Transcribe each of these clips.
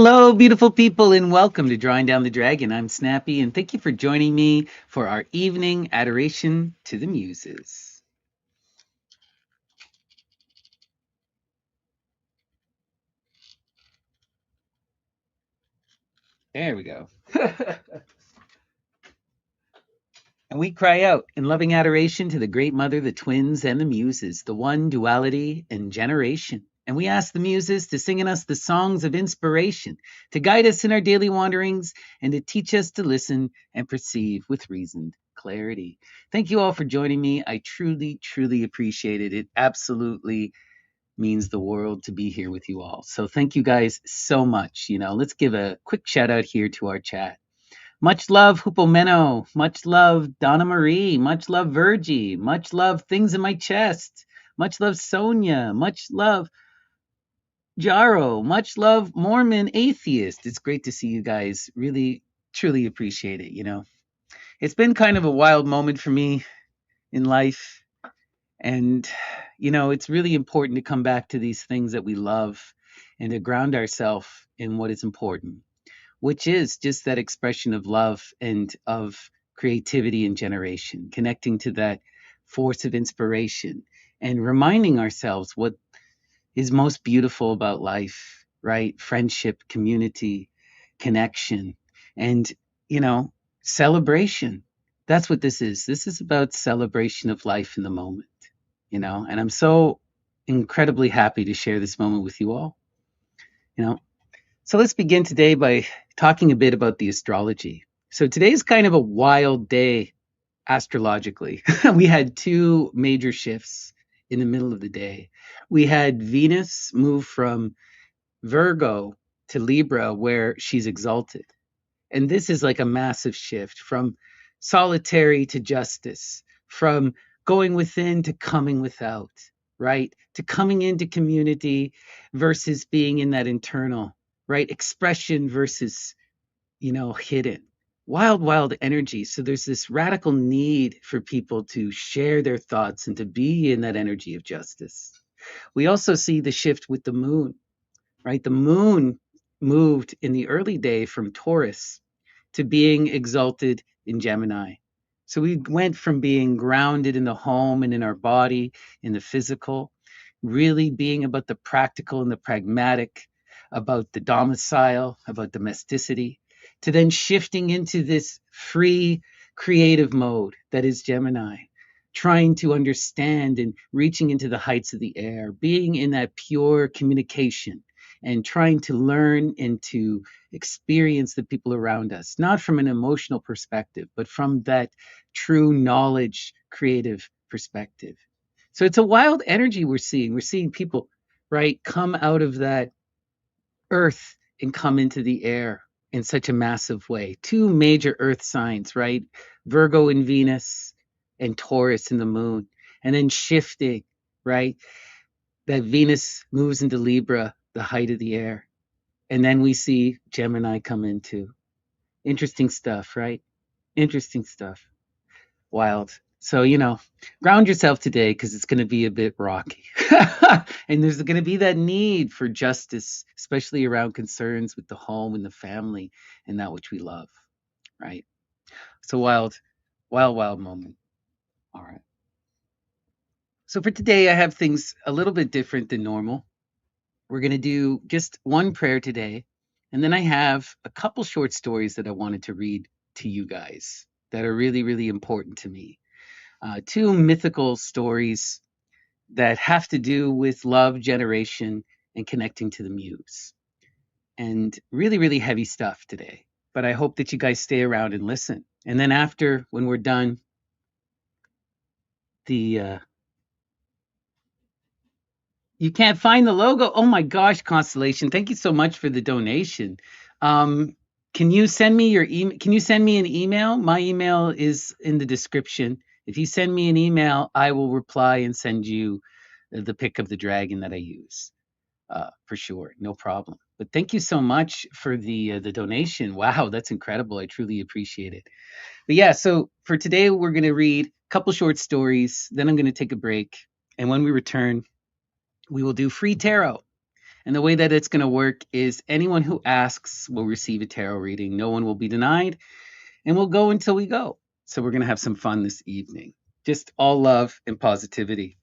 Hello, beautiful people, and welcome to Drawing Down the Dragon. I'm Snappy, and thank you for joining me for our evening adoration to the Muses. There we go. And we cry out in loving adoration to the Great Mother, the twins, and the Muses, the one, duality, and generation. And we ask the Muses to sing in us the songs of inspiration, to guide us in our daily wanderings, and to teach us to listen and perceive with reasoned clarity. Thank you all for joining me. I truly, truly appreciate it. It absolutely means the world to be here with you all. So thank you guys so much. Let's give a quick shout out here to our chat. Much love, Hupomeno. Much love, Donna Marie. Much love, Virgie. Much love, Things in My Chest. Much love, Sonia. Much love, Jaro. Much love, Mormon Atheist. It's great to see you guys. Really, truly appreciate it. It's been kind of a wild moment for me in life. And, it's really important to come back to these things that we love and to ground ourselves in what is important, which is just that expression of love and of creativity and generation, connecting to that force of inspiration and reminding ourselves what is most beautiful about life, right? Friendship, community, connection, and, celebration. That's what this is. This is about celebration of life in the moment, and I'm so incredibly happy to share this moment with you all, you know. So let's begin today by talking a bit about the astrology. So today's kind of a wild day astrologically. We had two major shifts in the middle of the day. We had Venus move from Virgo to Libra, where she's exalted. And this is like a massive shift from solitary to justice, from going within to coming without, right? To coming into community versus being in that internal, right? Expression versus, hidden. Wild, wild energy. So there's this radical need for people to share their thoughts and to be in that energy of justice. We also see the shift with the moon, right? The moon moved in the early day from Taurus to being exalted in Gemini. So we went from being grounded in the home and in our body, in the physical, really being about the practical and the pragmatic, about the domicile, about domesticity, to then shifting into this free creative mode that is Gemini, trying to understand and reaching into the heights of the air, being in that pure communication and trying to learn and to experience the people around us, not from an emotional perspective, but from that true knowledge, creative perspective. So it's a wild energy we're seeing. We're seeing people, right, come out of that earth and come into the air in such a massive way. Two major earth signs, right? Virgo and Venus and Taurus and the moon. And then shifting, right? That Venus moves into Libra, the height of the air. And then we see Gemini come into. Interesting stuff, right? Interesting stuff. Wild. So, ground yourself today because it's going to be a bit rocky. And there's going to be that need for justice, especially around concerns with the home and the family and that which we love, right? So wild, wild, wild moment. All right. So for today, I have things a little bit different than normal. We're going to do just one prayer today. And then I have a couple short stories that I wanted to read to you guys that are really, really important to me. Two mythical stories that have to do with love, generation, and connecting to the muse. And really, really heavy stuff today. But I hope that you guys stay around and listen. And then after, when we're done, the you can't find the logo. Oh my gosh, Constellation! Thank you so much for the donation. Can you send me your email? Can you send me an email? My email is in the description. If you send me an email, I will reply and send you the pic of the dragon that I use, for sure, no problem. But thank you so much for the donation. Wow, that's incredible. I truly appreciate it. But yeah, so for today, we're going to read a couple short stories. Then I'm going to take a break, and when we return, we will do free tarot. And the way that it's going to work is anyone who asks will receive a tarot reading. No one will be denied, and we'll go until we go. So we're going to have some fun this evening. Just all love and positivity.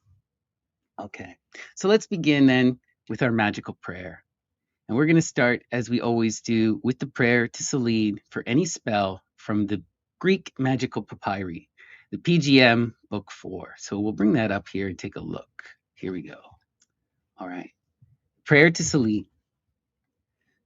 Okay. So let's begin then with our magical prayer. And we're going to start, as we always do, with the prayer to Selene for any spell from the Greek magical papyri, the PGM Book 4. So we'll bring that up here and take a look. Here we go. All right. Prayer to Selene.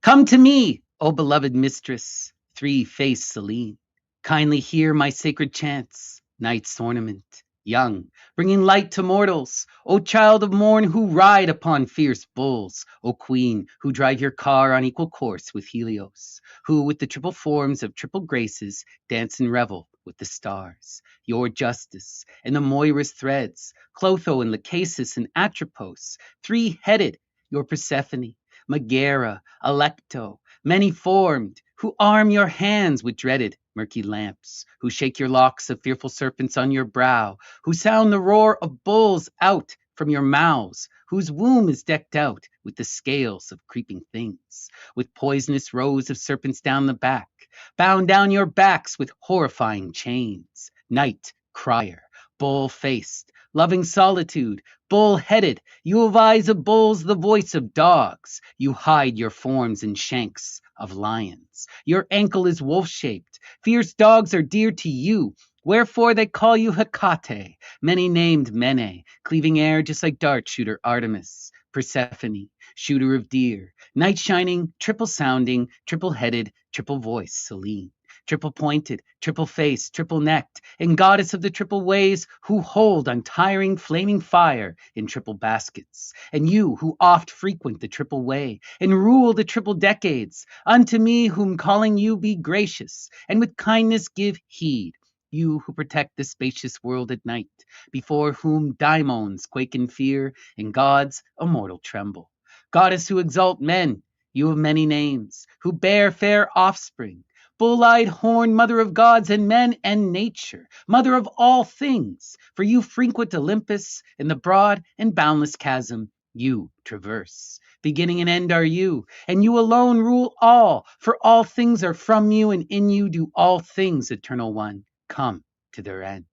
Come to me, O beloved mistress, three-faced Selene. Kindly hear my sacred chants, night's ornament, young, bringing light to mortals. O child of morn who ride upon fierce bulls. O queen who drive your car on equal course with Helios, who with the triple forms of triple graces dance and revel with the stars. Your justice and the Moira's threads, Clotho and Lachesis and Atropos, three-headed, your Persephone, Megara, Alecto, many-formed, who arm your hands with dreaded murky lamps, who shake your locks of fearful serpents on your brow, who sound the roar of bulls out from your mouths, whose womb is decked out with the scales of creeping things, with poisonous rows of serpents down the back, bound down your backs with horrifying chains, night crier, bull-faced, loving solitude, bull-headed, you have eyes of bulls, the voice of dogs. You hide your forms in shanks of lions. Your ankle is wolf-shaped. Fierce dogs are dear to you. Wherefore they call you Hecate, many named Mene, cleaving air just like dart shooter Artemis, Persephone, shooter of deer, night shining, triple sounding, triple headed, triple voice, Selene. Triple pointed, triple faced, triple necked, and goddess of the triple ways, who hold untiring flaming fire in triple baskets. And you who oft frequent the triple way, and rule the triple decades, unto me whom calling you be gracious, and with kindness give heed. You who protect the spacious world at night, before whom daimons quake in fear, and gods immortal tremble. Goddess who exalt men, you of many names, who bear fair offspring, bull-eyed horn, mother of gods and men and nature, mother of all things, for you frequent Olympus, in the broad and boundless chasm you traverse. Beginning and end are you, and you alone rule all, for all things are from you, and in you do all things, Eternal One, come to their end.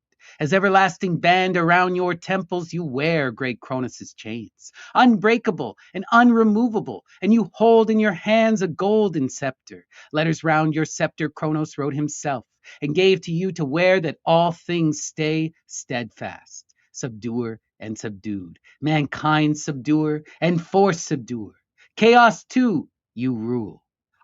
As everlasting band around your temples you wear great Cronus's chains, unbreakable and unremovable, and you hold in your hands a golden scepter. Letters round your scepter Cronos wrote himself, and gave to you to wear, that all things stay steadfast. Subduer and subdued, mankind subduer and force subduer. Chaos too you rule.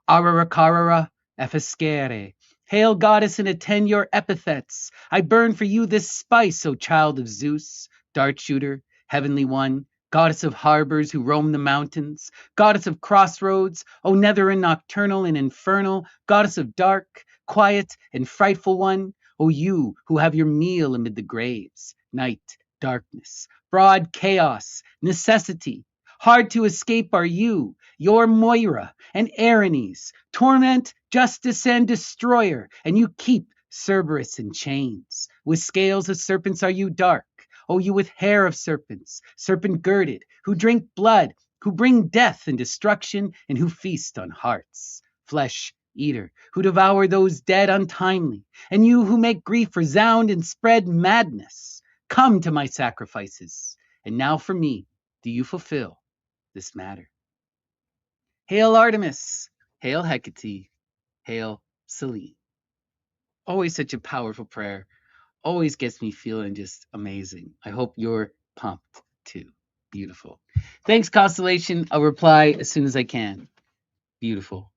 Ararakarara effiskere. Hail, goddess, and attend your epithets. I burn for you this spice, O child of Zeus, dart shooter, heavenly one, goddess of harbors who roam the mountains, goddess of crossroads, O nether and nocturnal and infernal, goddess of dark, quiet, and frightful one, O you who have your meal amid the graves, night, darkness, broad chaos, necessity. Hard to escape are you, your Moira and Erinyes, torment, justice, and destroyer, and you keep Cerberus in chains. With scales of serpents are you dark, O you with hair of serpents, serpent-girded, who drink blood, who bring death and destruction, and who feast on hearts. Flesh eater, who devour those dead untimely, and you who make grief resound and spread madness. Come to my sacrifices, and now for me do you fulfill this matter. Hail Artemis, hail Hecate, hail Selene. Always such a powerful prayer. Always gets me feeling just amazing. I hope you're pumped too. Beautiful. Thanks, Constellation. I'll reply as soon as I can. Beautiful.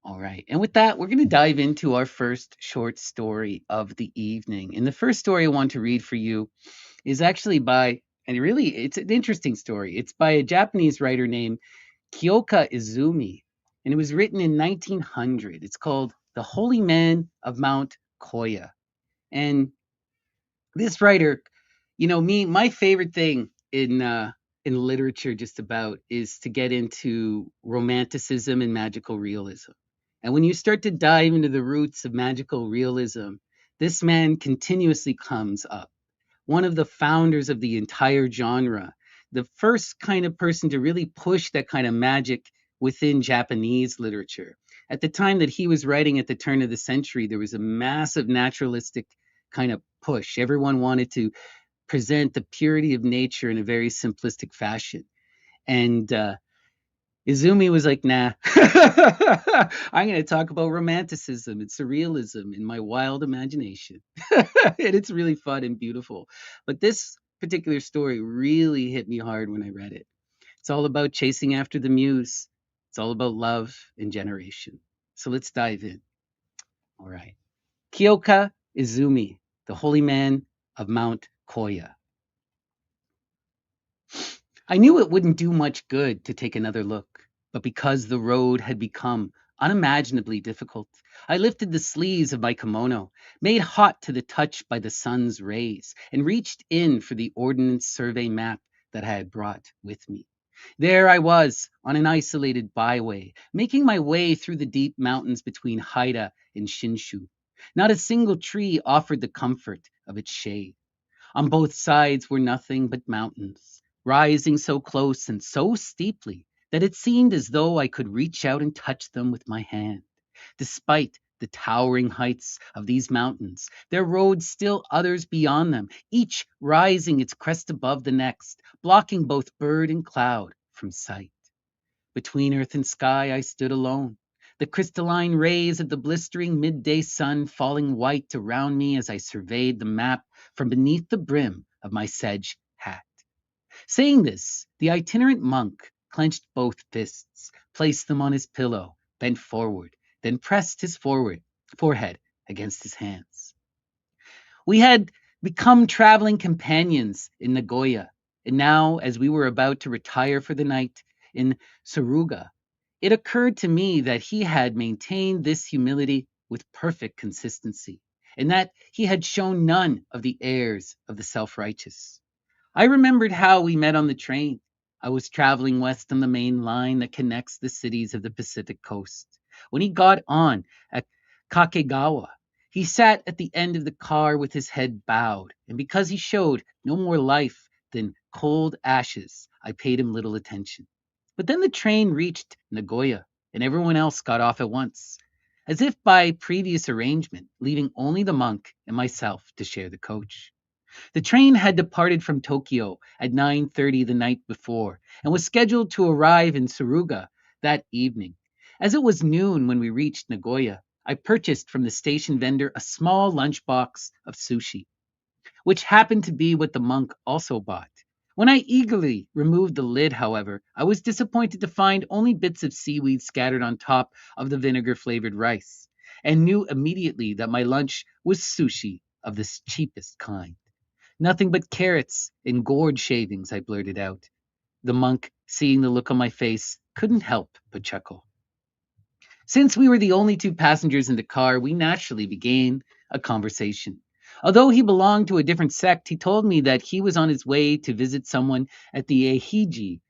All right. And with that, we're going to dive into our first short story of the evening. And the first story I want to read for you is actually by, and really, it's an interesting story. It's by a Japanese writer named Kyōka Izumi, and it was written in 1900. It's called The Holy Man of Mount Koya. And this writer, my favorite thing in literature just about is to get into romanticism and magical realism. And when you start to dive into the roots of magical realism, this man continuously comes up. One of the founders of the entire genre, the first kind of person to really push that kind of magic within Japanese literature. At the time that he was writing at the turn of the century, there was a massive naturalistic kind of push. Everyone wanted to present the purity of nature in a very simplistic fashion. And Izumi was like, nah, I'm going to talk about romanticism and surrealism in my wild imagination. And it's really fun and beautiful. But this particular story really hit me hard when I read it. It's all about chasing after the muse, it's all about love and generation. So let's dive in. All right. Kyōka Izumi, the holy man of Mount Koya. I knew it wouldn't do much good to take another look, but because the road had become unimaginably difficult, I lifted the sleeves of my kimono, made hot to the touch by the sun's rays, and reached in for the Ordnance Survey map that I had brought with me. There I was, on an isolated byway, making my way through the deep mountains between Haida and Shinshu. Not a single tree offered the comfort of its shade. On both sides were nothing but mountains, rising so close and so steeply that it seemed as though I could reach out and touch them with my hand. Despite the towering heights of these mountains, there rode still others beyond them, each rising its crest above the next, blocking both bird and cloud from sight. Between earth and sky I stood alone, the crystalline rays of the blistering midday sun falling white around me as I surveyed the map from beneath the brim of my sedge hat. Saying this, the itinerant monk clenched both fists, placed them on his pillow, bent forward, then pressed his forehead against his hands. We had become traveling companions in Nagoya, and now, as we were about to retire for the night in Suruga, it occurred to me that he had maintained this humility with perfect consistency, and that he had shown none of the airs of the self-righteous. I remembered how we met on the train. I was traveling west on the main line that connects the cities of the Pacific coast. When he got on at Kakegawa, he sat at the end of the car with his head bowed, and because he showed no more life than cold ashes, I paid him little attention. But then the train reached Nagoya, and everyone else got off at once, as if by previous arrangement, leaving only the monk and myself to share the coach. The train had departed from Tokyo at 9:30 the night before and was scheduled to arrive in Suruga that evening. As it was noon when we reached Nagoya, I purchased from the station vendor a small lunchbox of sushi, which happened to be what the monk also bought. When I eagerly removed the lid, however, I was disappointed to find only bits of seaweed scattered on top of the vinegar-flavored rice, and knew immediately that my lunch was sushi of the cheapest kind. Nothing but carrots and gourd shavings, I blurted out. The monk, seeing the look on my face, couldn't help but chuckle. Since we were the only two passengers in the car, we naturally began a conversation. Although he belonged to a different sect, he told me that he was on his way to visit someone at the Eihiji,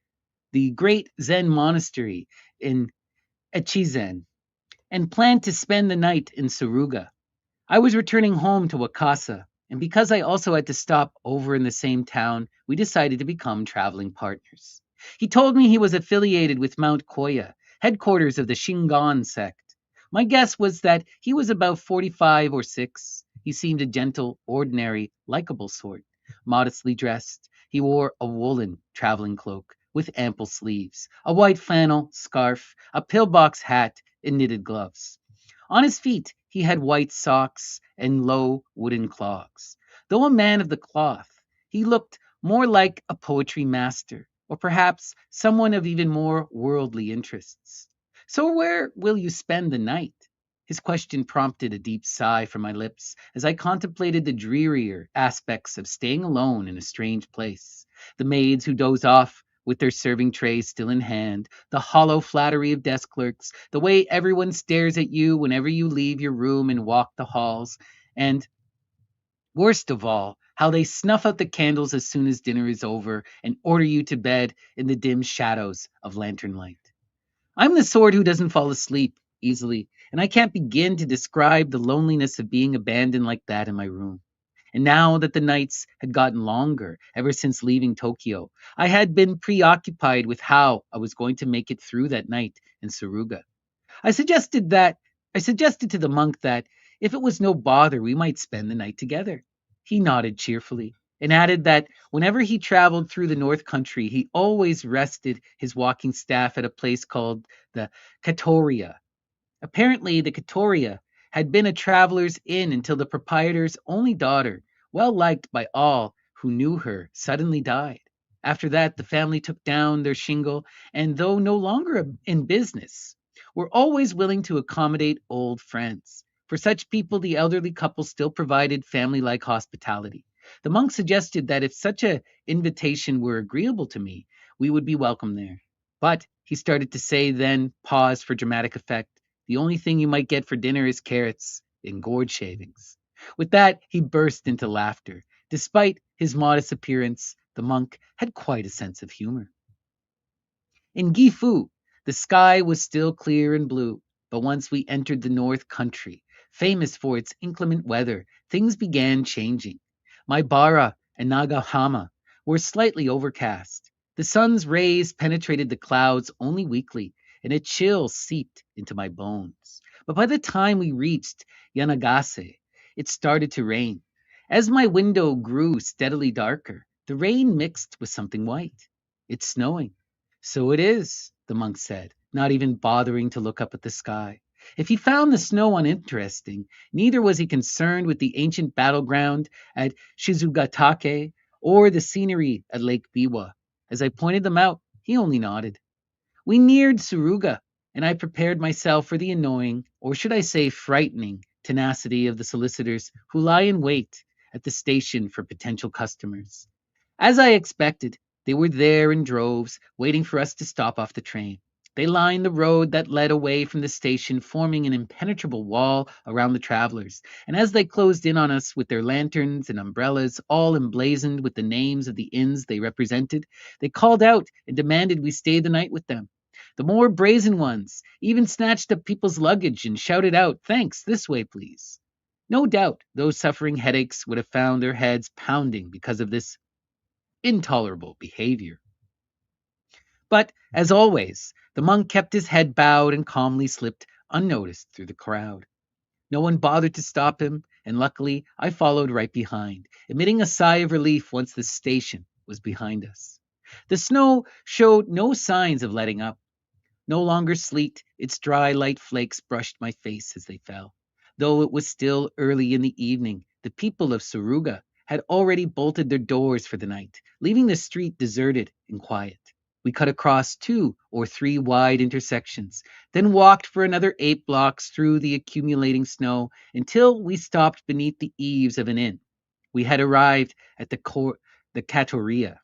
the great Zen monastery in Echizen, and planned to spend the night in Suruga. I was returning home to Wakasa, and because I also had to stop over in the same town, we decided to become traveling partners. He told me he was affiliated with Mount Koya, headquarters of the Shingon sect. My guess was that he was about 45 or 6. He seemed a gentle, ordinary, likable sort. Modestly dressed, he wore a woolen traveling cloak with ample sleeves, a white flannel scarf, a pillbox hat, and knitted gloves. On his feet, he had white socks and low wooden clogs. Though a man of the cloth, he looked more like a poetry master, or perhaps someone of even more worldly interests. So where will you spend the night? His question prompted a deep sigh from my lips as I contemplated the drearier aspects of staying alone in a strange place. The maids who doze off with their serving trays still in hand, the hollow flattery of desk clerks, the way everyone stares at you whenever you leave your room and walk the halls, and worst of all, how they snuff out the candles as soon as dinner is over and order you to bed in the dim shadows of lantern light. I'm the sort who doesn't fall asleep easily, and I can't begin to describe the loneliness of being abandoned like that in my room. And now that the nights had gotten longer ever since leaving Tokyo, I had been preoccupied with how I was going to make it through that night in Suruga. I suggested that I suggested to the monk that if it was no bother, we might spend the night together. He nodded cheerfully and added that whenever he traveled through the North Country, he always rested his walking staff at a place called the Katoria. Apparently, the Katoria had been a traveler's inn until the proprietor's only daughter, well liked by all who knew her, suddenly died. After that, the family took down their shingle, and though no longer in business, were always willing to accommodate old friends. For such people, the elderly couple still provided family like hospitality. The monk suggested that if such a invitation were agreeable to me, we would be welcome there. But he started to say, then paused for dramatic effect. The only thing you might get for dinner is carrots and gourd shavings. With that, he burst into laughter. Despite his modest appearance, the monk had quite a sense of humor. In Gifu, the sky was still clear and blue, but once we entered the North Country, famous for its inclement weather, things began changing. Maibara and Nagahama were slightly overcast. The sun's rays penetrated the clouds only weakly, and a chill seeped into my bones. But by the time we reached Yanagase, it started to rain. As my window grew steadily darker, the rain mixed with something white. It's snowing. So it is, the monk said, not even bothering to look up at the sky. If he found the snow uninteresting, neither was he concerned with the ancient battleground at Shizugatake or the scenery at Lake Biwa. As I pointed them out, he only nodded. We neared Suruga, and I prepared myself for the annoying, or should I say frightening, tenacity of the solicitors who lie in wait at the station for potential customers. As I expected, they were there in droves, waiting for us to stop off the train. They lined the road that led away from the station, forming an impenetrable wall around the travelers. And as they closed in on us with their lanterns and umbrellas, all emblazoned with the names of the inns they represented, they called out and demanded we stay the night with them. The more brazen ones even snatched up people's luggage and shouted out, "Thanks, this way, please." No doubt those suffering headaches would have found their heads pounding because of this intolerable behavior. But, as always, the monk kept his head bowed and calmly slipped unnoticed through the crowd. No one bothered to stop him, and luckily I followed right behind, emitting a sigh of relief once the station was behind us. The snow showed no signs of letting up. No longer sleet, its dry light flakes brushed my face as they fell. Though it was still early in the evening, the people of Suruga had already bolted their doors for the night, leaving the street deserted and quiet. We cut across 2 or 3 wide intersections, then walked for another 8 blocks through the accumulating snow until we stopped beneath the eaves of an inn. We had arrived at the Katoria.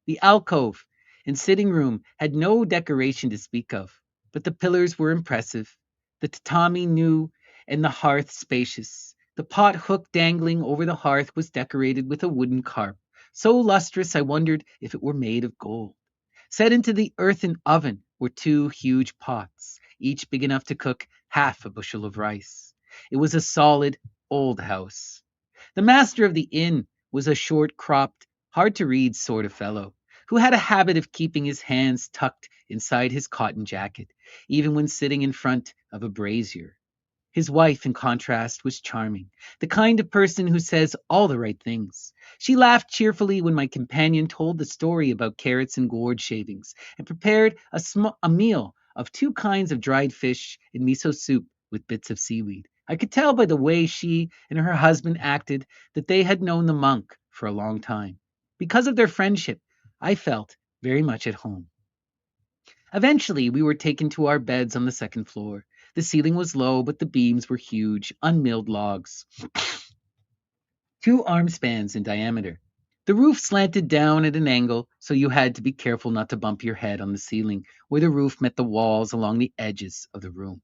The alcove and sitting room had no decoration to speak of, but the pillars were impressive, the tatami new, and the hearth spacious. The pot hook dangling over the hearth was decorated with a wooden carp, so lustrous I wondered if it were made of gold. Set into the earthen oven were 2 huge pots, each big enough to cook half a bushel of rice. It was a solid, old house. The master of the inn was a short cropped, hard to read sort of fellow, who had a habit of keeping his hands tucked inside his cotton jacket, even when sitting in front of a brazier. His wife, in contrast, was charming, the kind of person who says all the right things. She laughed cheerfully when my companion told the story about carrots and gourd shavings, and prepared a meal of 2 kinds of dried fish and miso soup with bits of seaweed. I could tell by the way she and her husband acted that they had known the monk for a long time. Because of their friendship, I felt very much at home. Eventually, we were taken to our beds on the second floor. The ceiling was low, but the beams were huge, unmilled logs, 2 arm spans in diameter. The roof slanted down at an angle, so you had to be careful not to bump your head on the ceiling, where the roof met the walls along the edges of the room.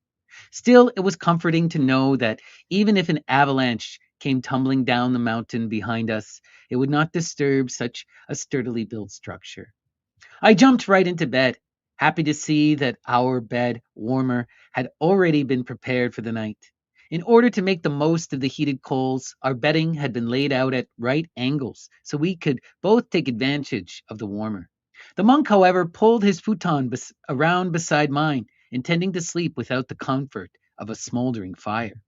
Still, it was comforting to know that even if an avalanche came tumbling down the mountain behind us, it would not disturb such a sturdily built structure. I jumped right into bed, happy to see that our bed, warmer, had already been prepared for the night. In order to make the most of the heated coals, our bedding had been laid out at right angles so we could both take advantage of the warmer. The monk, however, pulled his futon around beside mine, intending to sleep without the comfort of a smoldering fire.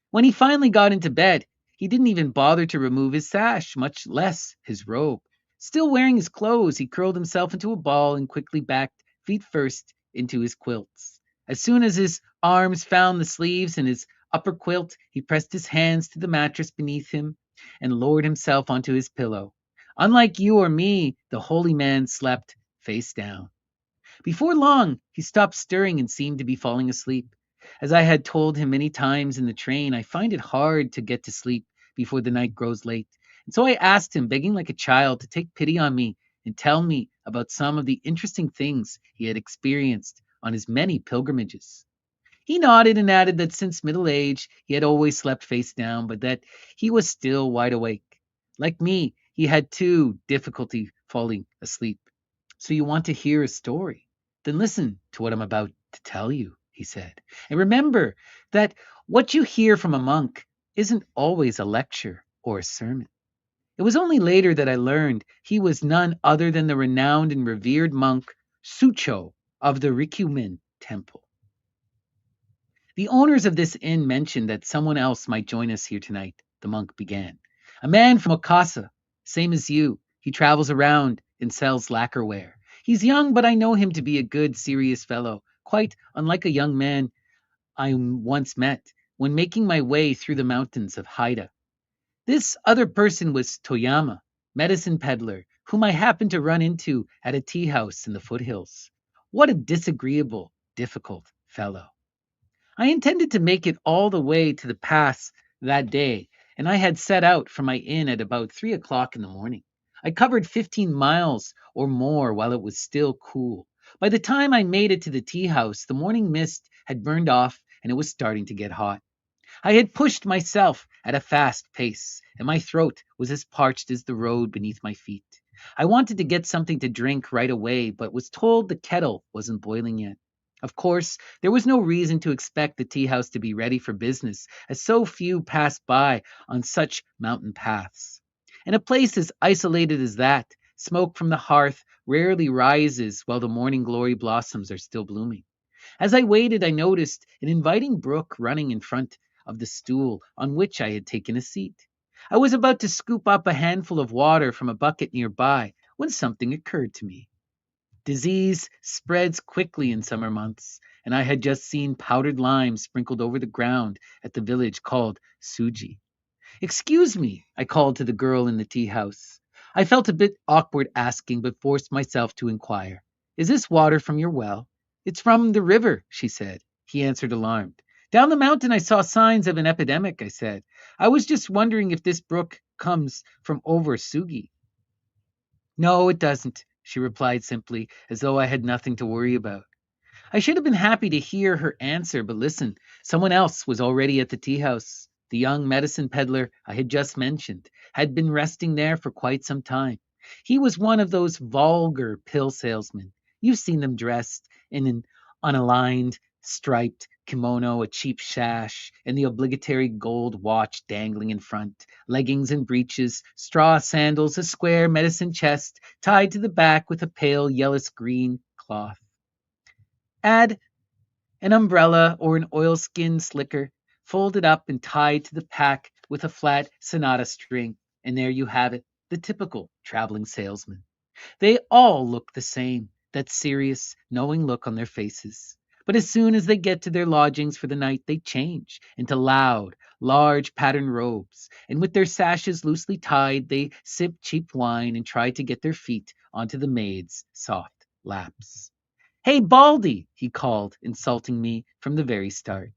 When he finally got into bed, he didn't even bother to remove his sash, much less his robe. Still wearing his clothes, he curled himself into a ball and quickly backed, feet first, into his quilts. As soon as his arms found the sleeves in his upper quilt, he pressed his hands to the mattress beneath him and lowered himself onto his pillow. Unlike you or me, the holy man slept face down. Before long, he stopped stirring and seemed to be falling asleep. As I had told him many times in the train, I find it hard to get to sleep before the night grows late. And so I asked him, begging like a child, to take pity on me and tell me about some of the interesting things he had experienced on his many pilgrimages. He nodded and added that since middle age, he had always slept face down, but that he was still wide awake. Like me, he had too difficulty falling asleep. So you want to hear a story? Then listen to what I'm about to tell you, he said. And remember that what you hear from a monk isn't always a lecture or a sermon. It was only later that I learned he was none other than the renowned and revered monk Sucho of the Rikumen temple. The owners of this inn mentioned that someone else might join us here tonight, the monk began. A man from Okasa, same as you. He travels around and sells lacquerware. He's young, but I know him to be a good, serious fellow, quite unlike a young man I once met when making my way through the mountains of Haida. This other person was Toyama, medicine peddler, whom I happened to run into at a tea house in the foothills. What a disagreeable, difficult fellow. I intended to make it all the way to the pass that day, and I had set out from my inn at about 3 o'clock in the morning. I covered 15 miles or more while it was still cool. By the time I made it to the tea house, the morning mist had burned off and it was starting to get hot. I had pushed myself at a fast pace, and my throat was as parched as the road beneath my feet. I wanted to get something to drink right away, but was told the kettle wasn't boiling yet. Of course, there was no reason to expect the tea house to be ready for business, as so few pass by on such mountain paths. In a place as isolated as that, smoke from the hearth rarely rises while the morning glory blossoms are still blooming. As I waited, I noticed an inviting brook running in front of the stool on which I had taken a seat. I was about to scoop up a handful of water from a bucket nearby when something occurred to me. Disease spreads quickly in summer months, and I had just seen powdered lime sprinkled over the ground at the village called Suji. Excuse me, I called to the girl in the tea house. I felt a bit awkward asking, but forced myself to inquire. Is this water from your well? It's from the river, she said. He answered, alarmed. Down the mountain, I saw signs of an epidemic, I said. I was just wondering if this brook comes from over Sugi. No, it doesn't, she replied simply, as though I had nothing to worry about. I should have been happy to hear her answer, but listen, someone else was already at the tea house. The young medicine peddler I had just mentioned had been resting there for quite some time. He was one of those vulgar pill salesmen. You've seen them dressed in an unaligned, striped kimono, a cheap sash, and the obligatory gold watch dangling in front, leggings and breeches, straw sandals, a square medicine chest tied to the back with a pale yellowish green cloth. Add an umbrella or an oilskin slicker, folded up and tied to the pack with a flat sonata string, and there you have it, the typical traveling salesman. They all look the same, that serious, knowing look on their faces. But as soon as they get to their lodgings for the night, they change into loud, large patterned robes, and with their sashes loosely tied, they sip cheap wine and try to get their feet onto the maids' soft laps. Hey, Baldy, he called, insulting me from the very start.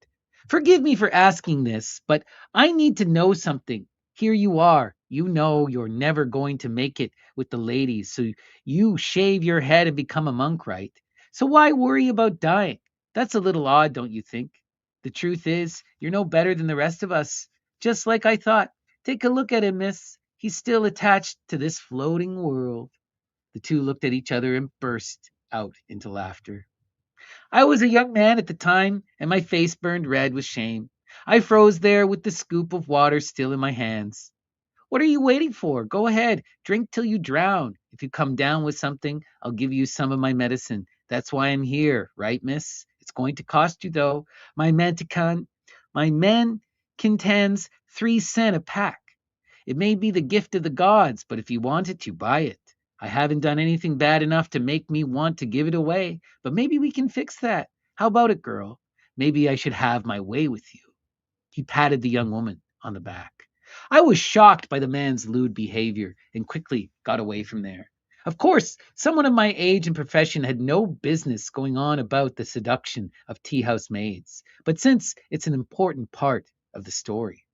Forgive me for asking this, but I need to know something. Here you are. You know you're never going to make it with the ladies, so you shave your head and become a monk, right? So why worry about dying? That's a little odd, don't you think? The truth is, you're no better than the rest of us. Just like I thought. Take a look at him, miss. He's still attached to this floating world. The two looked at each other and burst out into laughter. I was a young man at the time, and my face burned red with shame. I froze there with the scoop of water still in my hands. What are you waiting for? Go ahead, drink till you drown. If you come down with something, I'll give you some of my medicine. That's why I'm here, right, miss? It's going to cost you, though. My mantican, my man contends 3 cents a pack. It may be the gift of the gods, but if you want it, you buy it. I haven't done anything bad enough to make me want to give it away, but maybe we can fix that. How about it, girl? Maybe I should have my way with you. He patted the young woman on the back. I was shocked by the man's lewd behavior and quickly got away from there. Of course, someone of my age and profession had no business going on about the seduction of tea house maids, but since it's an important part of the story.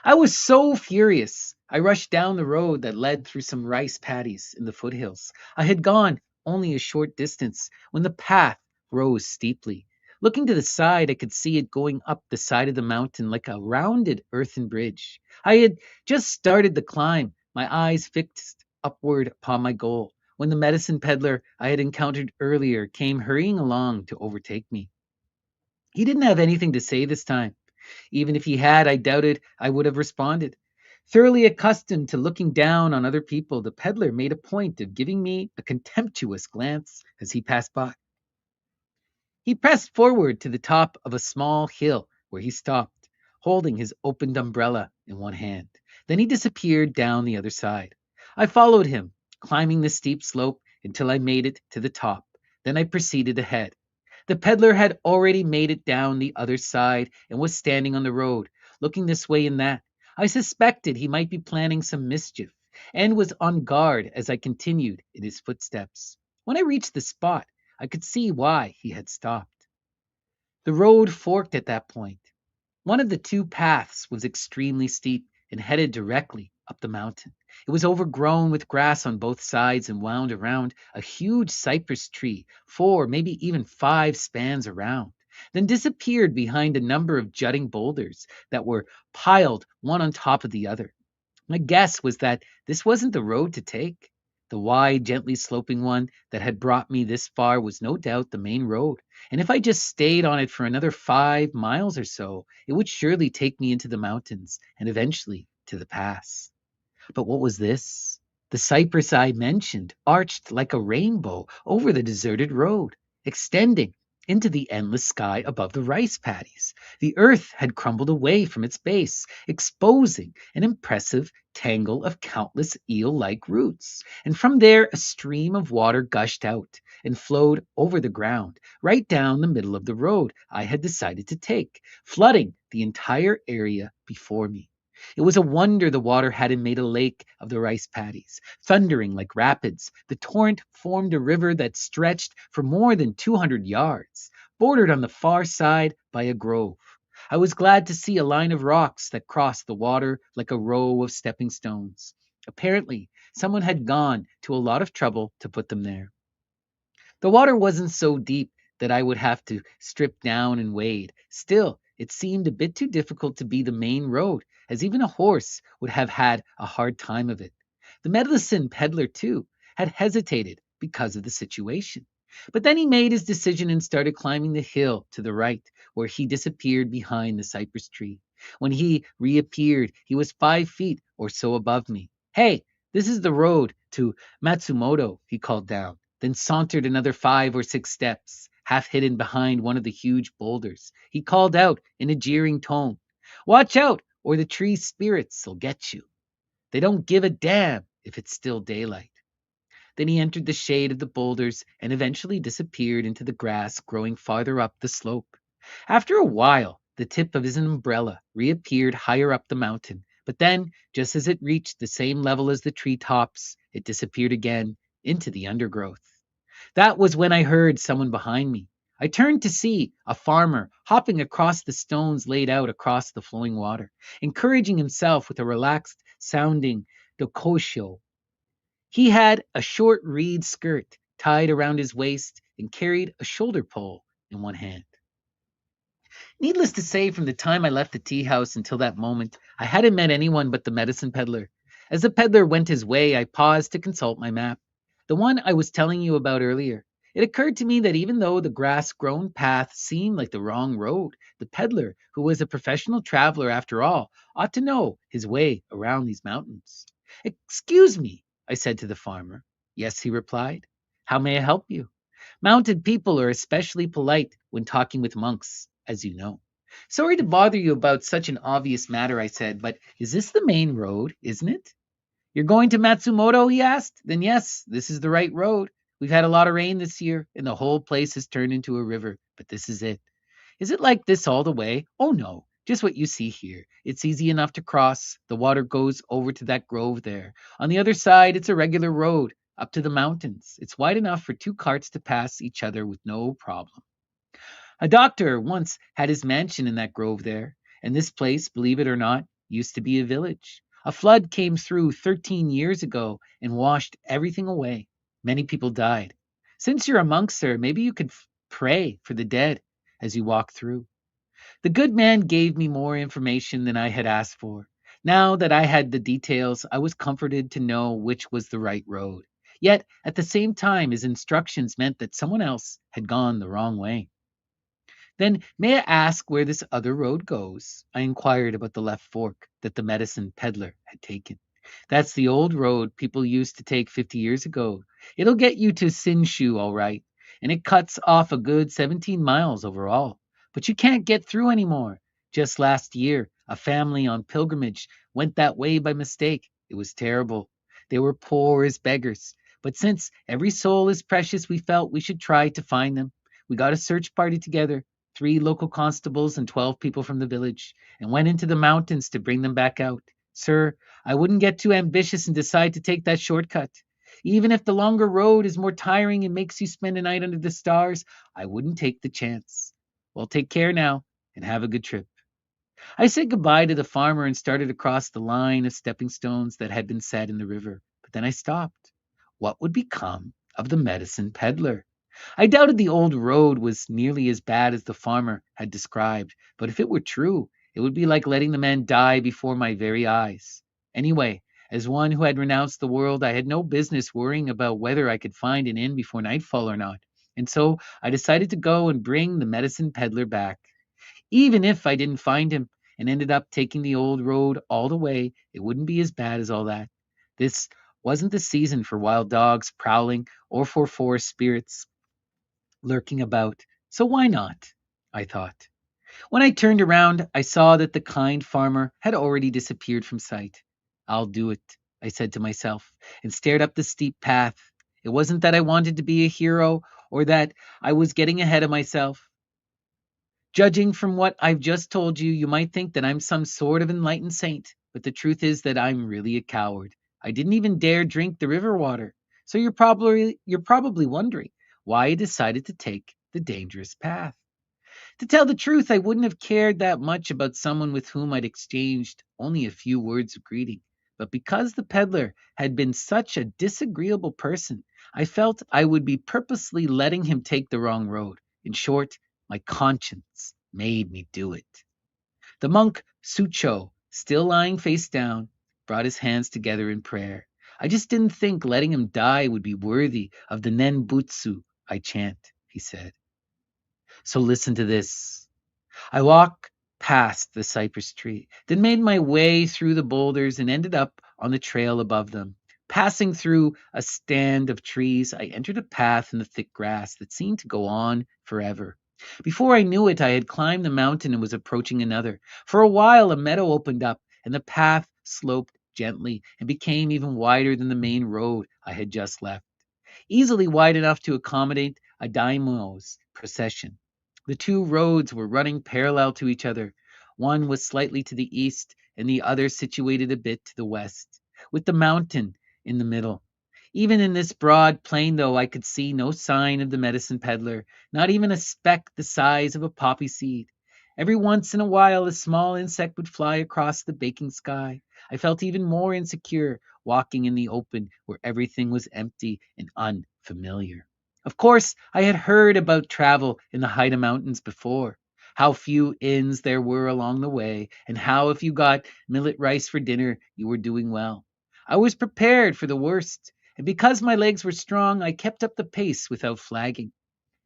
I was so furious. I rushed down the road that led through some rice paddies in the foothills. I had gone only a short distance when the path rose steeply. Looking to the side, I could see it going up the side of the mountain like a rounded earthen bridge. I had just started the climb, my eyes fixed upward upon my goal, when the medicine peddler I had encountered earlier came hurrying along to overtake me. He didn't have anything to say this time. Even if he had, I doubted I would have responded. Thoroughly accustomed to looking down on other people, the peddler made a point of giving me a contemptuous glance as he passed by. He pressed forward to the top of a small hill where he stopped, holding his opened umbrella in one hand. Then he disappeared down the other side. I followed him, climbing the steep slope until I made it to the top. Then I proceeded ahead. The peddler had already made it down the other side and was standing on the road, looking this way and that. I suspected he might be planning some mischief and was on guard as I continued in his footsteps. When I reached the spot, I could see why he had stopped. The road forked at that point. One of the two paths was extremely steep and headed directly up the mountain. It was overgrown with grass on both sides and wound around a huge cypress tree, 4, maybe even 5 spans around, then disappeared behind a number of jutting boulders that were piled one on top of the other. My guess was that this wasn't the road to take. The wide, gently sloping one that had brought me this far was no doubt the main road, and if I just stayed on it for another 5 miles or so, it would surely take me into the mountains and eventually to the pass. But what was this? The cypress I mentioned arched like a rainbow over the deserted road, extending into the endless sky above the rice paddies. The earth had crumbled away from its base, exposing an impressive tangle of countless eel-like roots. And from there, a stream of water gushed out and flowed over the ground, right down the middle of the road I had decided to take, flooding the entire area before me. It was a wonder the water hadn't made a lake of the rice paddies. Thundering like rapids, the torrent formed a river that stretched for more than 200 yards, bordered on the far side by a grove. I was glad to see a line of rocks that crossed the water like a row of stepping stones. Apparently, someone had gone to a lot of trouble to put them there. The water wasn't so deep that I would have to strip down and wade. Still, it seemed a bit too difficult to be the main road, as even a horse would have had a hard time of it. The medicine peddler, too, had hesitated because of the situation. But then he made his decision and started climbing the hill to the right, where he disappeared behind the cypress tree. When he reappeared, he was 5 feet or so above me. Hey, this is the road to Matsumoto, he called down, then sauntered another 5 or 6 steps, half hidden behind one of the huge boulders. He called out in a jeering tone, "Watch out, or the tree spirits'll get you. They don't give a damn if it's still daylight." Then he entered the shade of the boulders and eventually disappeared into the grass growing farther up the slope. After a while, the tip of his umbrella reappeared higher up the mountain, but then, just as it reached the same level as the tree tops, it disappeared again into the undergrowth. That was when I heard someone behind me. I turned to see a farmer hopping across the stones laid out across the flowing water, encouraging himself with a relaxed sounding dokosho. He had a short reed skirt tied around his waist and carried a shoulder pole in one hand. Needless to say, from the time I left the tea house until that moment, I hadn't met anyone but the medicine peddler. As the peddler went his way, I paused to consult my map, the one I was telling you about earlier. It occurred to me that even though the grass grown path seemed like the wrong road, the peddler, who was a professional traveler after all, ought to know his way around these mountains. Excuse me, I said to the farmer. Yes, he replied. How may I help you? Mounted people are especially polite when talking with monks, as you know. Sorry to bother you about such an obvious matter, I said, but is this the main road, isn't it? You're going to Matsumoto? He asked. Then yes, this is the right road. We've had a lot of rain this year, and the whole place has turned into a river, but this is it. Is it like this all the way? Oh no, just what you see here. It's easy enough to cross. The water goes over to that grove there. On the other side, it's a regular road up to the mountains. It's wide enough for two carts to pass each other with no problem. A doctor once had his mansion in that grove there, and this place, believe it or not, used to be a village. A flood came through 13 years ago and washed everything away. Many people died. Since you're a monk, sir, maybe you could pray for the dead as you walk through. The good man gave me more information than I had asked for. Now that I had the details, I was comforted to know which was the right road. Yet, at the same time, his instructions meant that someone else had gone the wrong way. Then, may I ask where this other road goes? I inquired about the left fork that the medicine peddler had taken. That's the old road people used to take 50 years ago. It'll get you to Sinshu, all right, and it cuts off a good 17 miles overall. But you can't get through anymore. Just last year, a family on pilgrimage went that way by mistake. It was terrible. They were poor as beggars. But since every soul is precious, we felt we should try to find them. We got a search party together, 3 local constables and 12 people from the village, and went into the mountains to bring them back out. Sir, I wouldn't get too ambitious and decide to take that shortcut. Even if the longer road is more tiring and makes you spend a night under the stars, I wouldn't take the chance. Well, take care now and have a good trip. I said goodbye to the farmer and started across the line of stepping stones that had been set in the river. But then I stopped. What would become of the medicine peddler? I doubted the old road was nearly as bad as the farmer had described, but if it were true, it would be like letting the man die before my very eyes. Anyway, as one who had renounced the world, I had no business worrying about whether I could find an inn before nightfall or not, and so I decided to go and bring the medicine peddler back. Even if I didn't find him and ended up taking the old road all the way, it wouldn't be as bad as all that. This wasn't the season for wild dogs prowling or for forest spirits lurking about. So why not? I thought. When I turned around, I saw that the kind farmer had already disappeared from sight. I'll do it, I said to myself, and stared up the steep path. It wasn't that I wanted to be a hero or that I was getting ahead of myself. Judging from what I've just told you, you might think that I'm some sort of enlightened saint, but the truth is that I'm really a coward. I didn't even dare drink the river water. So you're probably wondering why I decided to take the dangerous path. To tell the truth, I wouldn't have cared that much about someone with whom I'd exchanged only a few words of greeting. But because the peddler had been such a disagreeable person, I felt I would be purposely letting him take the wrong road. In short, my conscience made me do it. The monk Sucho, still lying face down, brought his hands together in prayer. I just didn't think letting him die would be worthy of the Nenbutsu I chant, he said. So listen to this. I walked past the cypress tree, then made my way through the boulders and ended up on the trail above them. Passing through a stand of trees, I entered a path in the thick grass that seemed to go on forever. Before I knew it, I had climbed the mountain and was approaching another. For a while, a meadow opened up, and the path sloped gently and became even wider than the main road I had just left, easily wide enough to accommodate a daimyo's procession. The two roads were running parallel to each other. One was slightly to the east, and the other situated a bit to the west, with the mountain in the middle. Even in this broad plain, though, I could see no sign of the medicine peddler, not even a speck the size of a poppy seed. Every once in a while, a small insect would fly across the baking sky. I felt even more insecure walking in the open where everything was empty and unfamiliar. Of course, I had heard about travel in the Haida Mountains before, how few inns there were along the way, and how if you got millet rice for dinner, you were doing well. I was prepared for the worst, And because my legs were strong, I kept up the pace without flagging.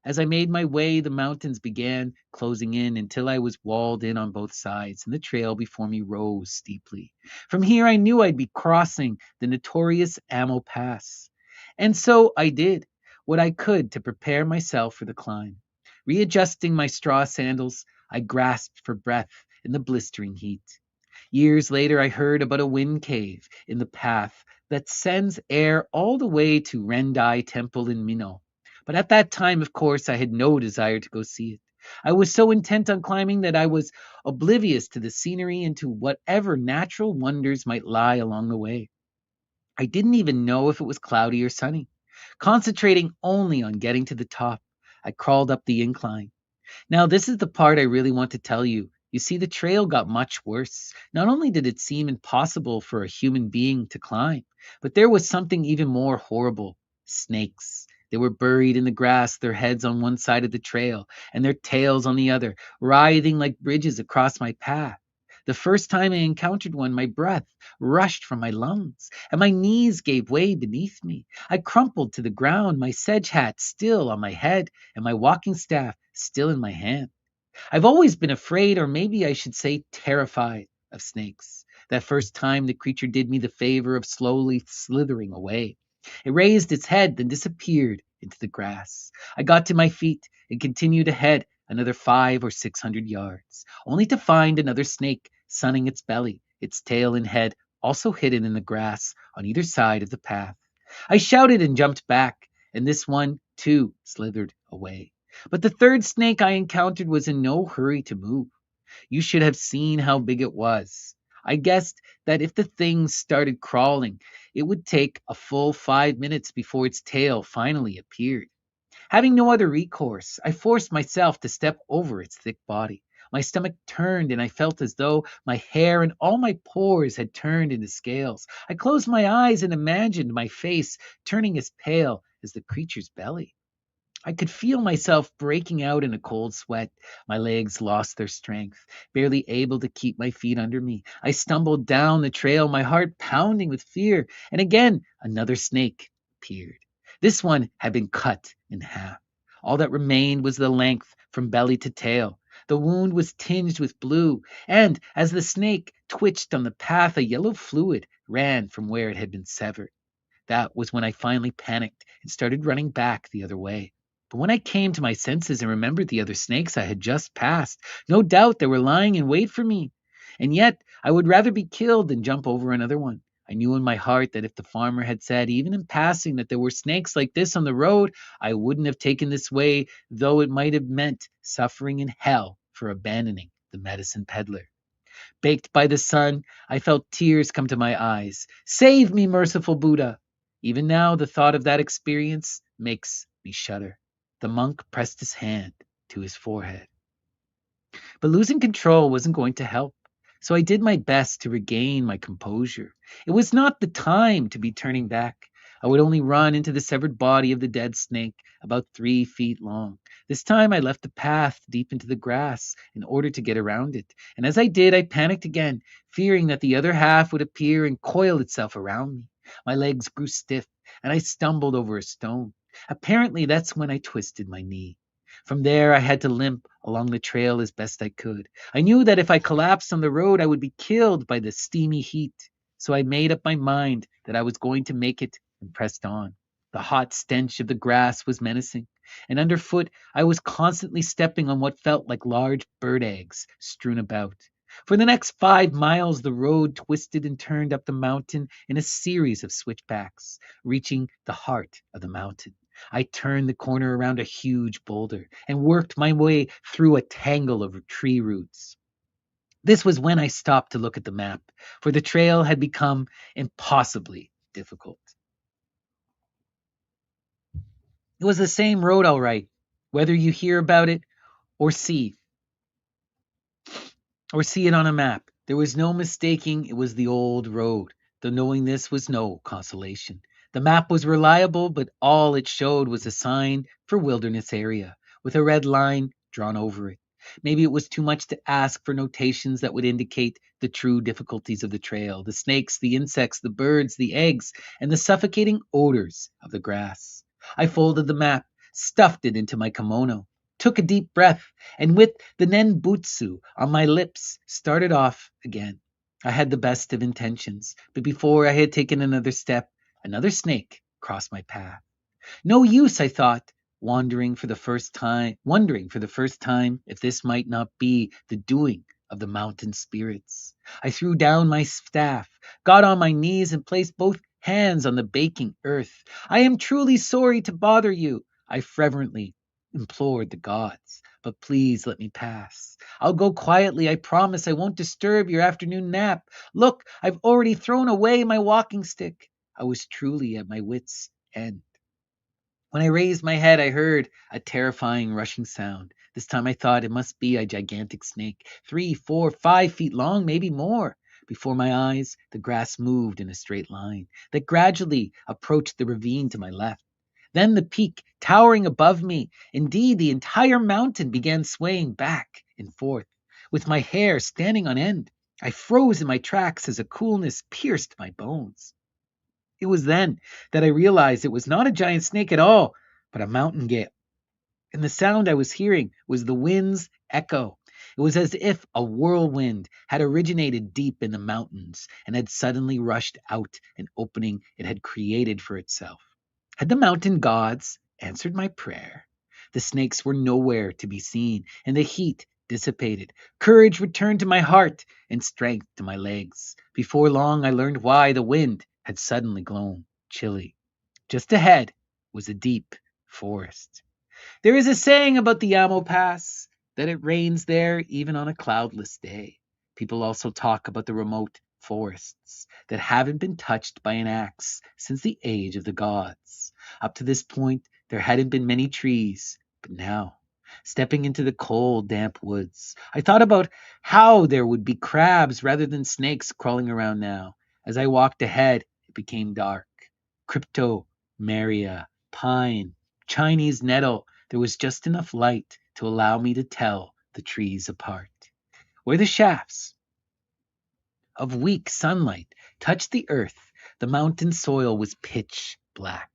As I made my way, the mountains began closing in until I was walled in on both sides, and the trail before me rose steeply. From here, I knew I'd be crossing the notorious Ammo Pass. And so I did what I could to prepare myself for the climb. Readjusting my straw sandals, I grasped for breath in the blistering heat. Years later, I heard about a wind cave in the path that sends air all the way to Rendai Temple in Mino. But at that time, of course, I had no desire to go see it. I was so intent on climbing that I was oblivious to the scenery and to whatever natural wonders might lie along the way. I didn't even know if it was cloudy or sunny. Concentrating only on getting to the top, I crawled up the incline. Now, this is the part I really want to tell you. You see, the trail got much worse. Not only did it seem impossible for a human being to climb, but there was something even more horrible: snakes. They were buried in the grass, their heads on one side of the trail and their tails on the other, writhing like bridges across my path. The first time I encountered one, my breath rushed from my lungs and my knees gave way beneath me. I crumpled to the ground, my sedge hat still on my head and my walking staff still in my hand. I've always been afraid, or maybe I should say terrified, of snakes. That first time the creature did me the favor of slowly slithering away. It raised its head, then disappeared into the grass. I got to my feet and continued ahead another 500 or 600 yards, only to find another snake sunning its belly, its tail and head also hidden in the grass on either side of the path. I shouted and jumped back, and this one, too, slithered away. But the third snake I encountered was in no hurry to move. You should have seen how big it was. I guessed that if the thing started crawling, it would take a full 5 minutes before its tail finally appeared. Having no other recourse, I forced myself to step over its thick body. My stomach turned, and I felt as though my hair and all my pores had turned into scales. I closed my eyes and imagined my face turning as pale as the creature's belly. I could feel myself breaking out in a cold sweat. My legs lost their strength, barely able to keep my feet under me. I stumbled down the trail, my heart pounding with fear, and again another snake appeared. This one had been cut in half. All that remained was the length from belly to tail. The wound was tinged with blue, and as the snake twitched on the path, a yellow fluid ran from where it had been severed. That was when I finally panicked and started running back the other way. But when I came to my senses and remembered the other snakes I had just passed, no doubt they were lying in wait for me. And yet, I would rather be killed than jump over another one. I knew in my heart that if the farmer had said, even in passing, that there were snakes like this on the road, I wouldn't have taken this way, though it might have meant suffering in hell for abandoning the medicine peddler. Baked by the sun, I felt tears come to my eyes. Save me, merciful Buddha! Even now, the thought of that experience makes me shudder. The monk pressed his hand to his forehead. But losing control wasn't going to help, so I did my best to regain my composure. It was not the time to be turning back. I would only run into the severed body of the dead snake, about 3 feet long. This time I left the path deep into the grass in order to get around it, and as I did, I panicked again, fearing that the other half would appear and coil itself around me. My legs grew stiff, and I stumbled over a stone. Apparently, that's when I twisted my knee. From there, I had to limp along the trail as best I could. I knew that if I collapsed on the road, I would be killed by the steamy heat. So I made up my mind that I was going to make it and pressed on. The hot stench of the grass was menacing, and underfoot I was constantly stepping on what felt like large bird eggs strewn about. For the next 5 miles, the road twisted and turned up the mountain in a series of switchbacks, reaching the heart of the mountain. I turned the corner around a huge boulder and worked my way through a tangle of tree roots. This was when I stopped to look at the map, for the trail had become impossibly difficult. It was the same road, all right, whether you hear about it or see it on a map. There was no mistaking it was the old road, though knowing this was no consolation. The map was reliable, but all it showed was a sign for wilderness area, with a red line drawn over it. Maybe it was too much to ask for notations that would indicate the true difficulties of the trail, the snakes, the insects, the birds, the eggs, and the suffocating odors of the grass. I folded the map, stuffed it into my kimono, took a deep breath, and with the nenbutsu on my lips, started off again. I had the best of intentions, but before I had taken another step, another snake crossed my path. No use, I thought, wondering for the first time if this might not be the doing of the mountain spirits. I threw down my staff, got on my knees, and placed both hands on the baking earth. I am truly sorry to bother you, I fervently implored the gods, but please let me pass. I'll go quietly, I promise I won't disturb your afternoon nap. Look, I've already thrown away my walking stick. I was truly at my wits' end. When I raised my head, I heard a terrifying rushing sound. This time I thought it must be a gigantic snake, 3, 4, 5 feet long, maybe more. Before my eyes, the grass moved in a straight line that gradually approached the ravine to my left. Then the peak, towering above me, indeed the entire mountain, began swaying back and forth. With my hair standing on end, I froze in my tracks as a coolness pierced my bones. It was then that I realized it was not a giant snake at all, but a mountain gale. And the sound I was hearing was the wind's echo. It was as if a whirlwind had originated deep in the mountains and had suddenly rushed out an opening it had created for itself. Had the mountain gods answered my prayer? The snakes were nowhere to be seen, and the heat dissipated. Courage returned to my heart and strength to my legs. Before long, I learned why the wind had suddenly grown chilly. Just ahead was a deep forest. There is a saying about the Yamo Pass that it rains there even on a cloudless day. People also talk about the remote forests that haven't been touched by an axe since the age of the gods. Up to this point, there hadn't been many trees, but now, stepping into the cold, damp woods, I thought about how there would be crabs rather than snakes crawling around now. As I walked ahead, it became dark. Crypto, Maria, pine, Chinese nettle, there was just enough light to allow me to tell the trees apart. Where the shafts of weak sunlight touched the earth, the mountain soil was pitch black.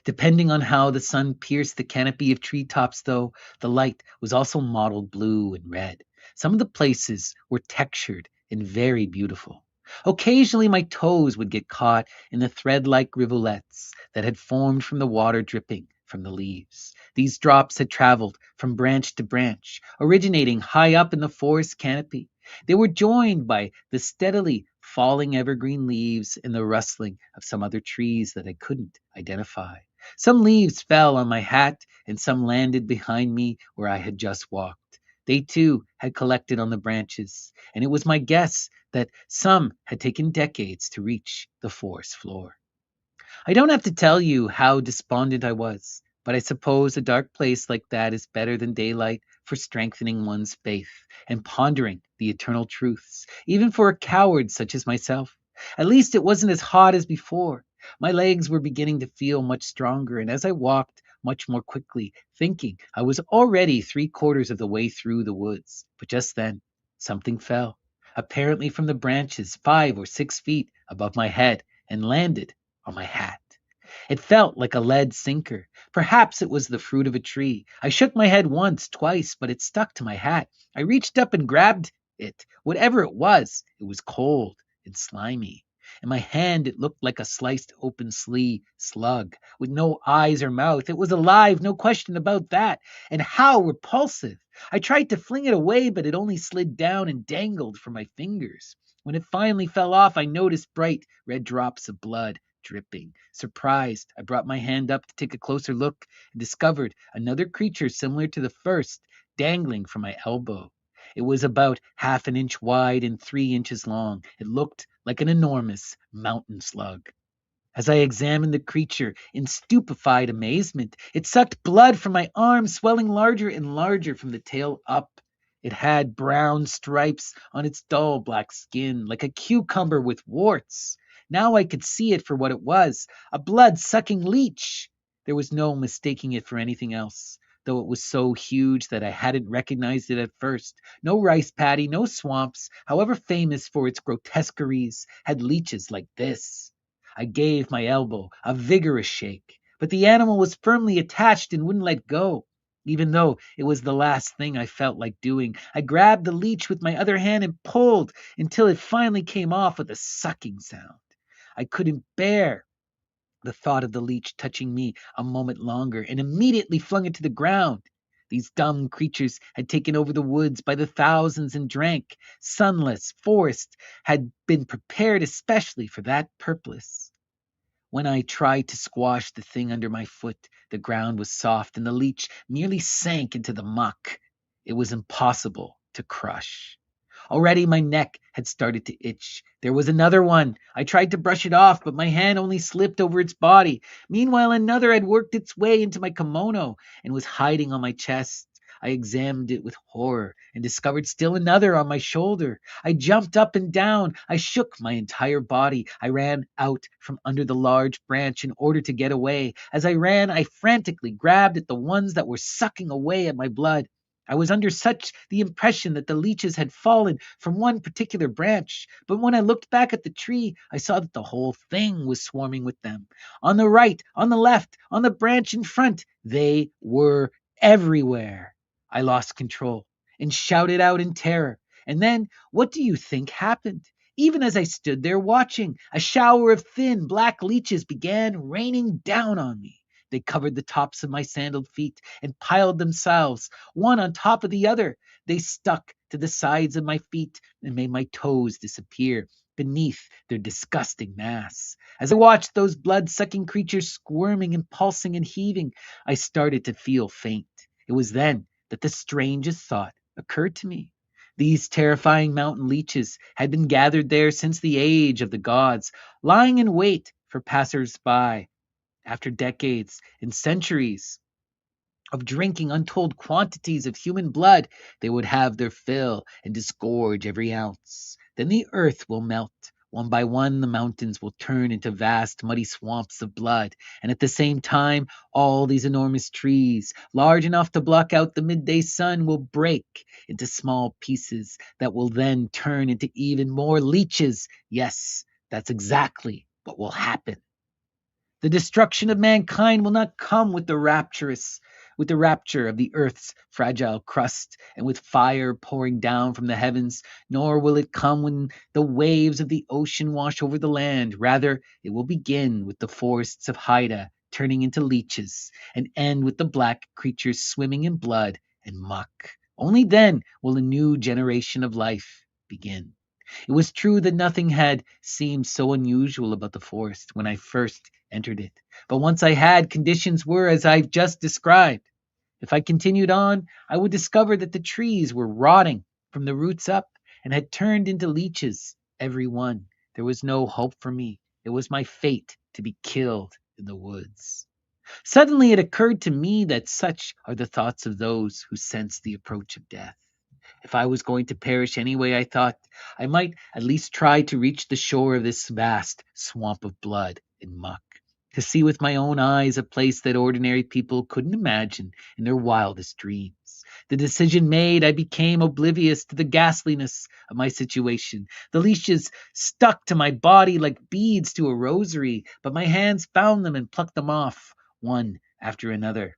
Depending on how the sun pierced the canopy of treetops, though, the light was also mottled blue and red. Some of the places were textured and very beautiful. Occasionally, my toes would get caught in the thread like rivulets that had formed from the water dripping from the leaves. These drops had traveled from branch to branch, originating high up in the forest canopy. They were joined by the steadily falling evergreen leaves and the rustling of some other trees that I couldn't identify. Some leaves fell on my hat and some landed behind me where I had just walked. They too had collected on the branches, and it was my guess that some had taken decades to reach the forest floor. I don't have to tell you how despondent I was, but I suppose a dark place like that is better than daylight for strengthening one's faith and pondering the eternal truths, even for a coward such as myself. At least it wasn't as hot as before. My legs were beginning to feel much stronger, and as I walked much more quickly, thinking I was already 3/4 of the way through the woods. But just then, something fell, apparently from the branches 5 or 6 feet above my head, and landed on my hat. It felt like a lead sinker. Perhaps it was the fruit of a tree. I shook my head once, twice, but it stuck to my hat. I reached up and grabbed it. Whatever it was cold and slimy. In my hand, it looked like a sliced open slug with no eyes or mouth. It was alive, no question about that. And how repulsive! I tried to fling it away, but it only slid down and dangled from my fingers. When it finally fell off, I noticed bright red drops of blood dripping. Surprised, I brought my hand up to take a closer look and discovered another creature similar to the first dangling from my elbow. It was about 1/2 inch wide and 3 inches long. It looked like an enormous mountain slug. As I examined the creature in stupefied amazement, it sucked blood from my arm, swelling larger and larger from the tail up. It had brown stripes on its dull black skin, like a cucumber with warts. Now I could see it for what it was, a blood-sucking leech. There was no mistaking it for anything else. though it was so huge that I hadn't recognized it at first. No rice paddy, no swamps, however famous for its grotesqueries, had leeches like this. I gave my elbow a vigorous shake, but the animal was firmly attached and wouldn't let go. Even though it was the last thing I felt like doing, I grabbed the leech with my other hand and pulled until it finally came off with a sucking sound. I couldn't bear the thought of the leech touching me a moment longer and immediately flung it to the ground. These dumb creatures had taken over the woods by the thousands and drank. Sunless forests had been prepared especially for that purpose. When I tried to squash the thing under my foot, the ground was soft and the leech merely sank into the muck. It was impossible to crush. Already my neck had started to itch. There was another one. I tried to brush it off, but my hand only slipped over its body. Meanwhile, another had worked its way into my kimono and was hiding on my chest. I examined it with horror and discovered still another on my shoulder. I jumped up and down. I shook my entire body. I ran out from under the large branch in order to get away. As I ran, I frantically grabbed at the ones that were sucking away at my blood. I was under such the impression that the leeches had fallen from one particular branch, but when I looked back at the tree, I saw that the whole thing was swarming with them. On the right, on the left, on the branch in front, they were everywhere. I lost control and shouted out in terror. And then, what do you think happened? Even as I stood there watching, a shower of thin black leeches began raining down on me. They covered the tops of my sandaled feet and piled themselves one on top of the other. They stuck to the sides of my feet and made my toes disappear beneath their disgusting mass. As I watched those blood-sucking creatures squirming and pulsing and heaving, I started to feel faint. It was then that the strangest thought occurred to me. These terrifying mountain leeches had been gathered there since the age of the gods, lying in wait for passers-by. After decades and centuries of drinking untold quantities of human blood, they would have their fill and disgorge every ounce. Then the earth will melt. One by one, the mountains will turn into vast, muddy swamps of blood. And at the same time, all these enormous trees, large enough to block out the midday sun, will break into small pieces that will then turn into even more leeches. Yes, that's exactly what will happen. The destruction of mankind will not come with the rapture of the earth's fragile crust and with fire pouring down from the heavens, nor will it come when the waves of the ocean wash over the land. Rather, it will begin with the forests of Haida turning into leeches and end with the black creatures swimming in blood and muck. Only then will a new generation of life begin. It was true that nothing had seemed so unusual about the forest when I first entered it. But once I had, conditions were as I've just described. If I continued on, I would discover that the trees were rotting from the roots up and had turned into leeches, every one. There was no hope for me. It was my fate to be killed in the woods. Suddenly it occurred to me that such are the thoughts of those who sense the approach of death. If I was going to perish anyway, I thought, I might at least try to reach the shore of this vast swamp of blood and muck, to see with my own eyes a place that ordinary people couldn't imagine in their wildest dreams. The decision made, I became oblivious to the ghastliness of my situation. The leashes stuck to my body like beads to a rosary, but my hands found them and plucked them off, one after another.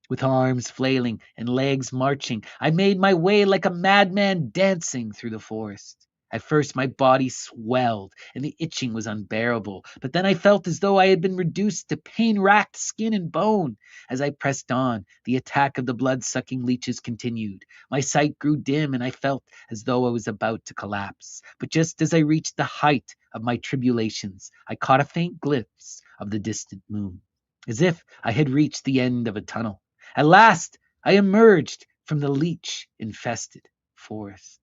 With arms flailing and legs marching, I made my way like a madman dancing through the forest. At first my body swelled and the itching was unbearable, but then I felt as though I had been reduced to pain-racked skin and bone. As I pressed on, the attack of the blood-sucking leeches continued. My sight grew dim and I felt as though I was about to collapse. But just as I reached the height of my tribulations, I caught a faint glimpse of the distant moon, as if I had reached the end of a tunnel. At last, I emerged from the leech-infested forest.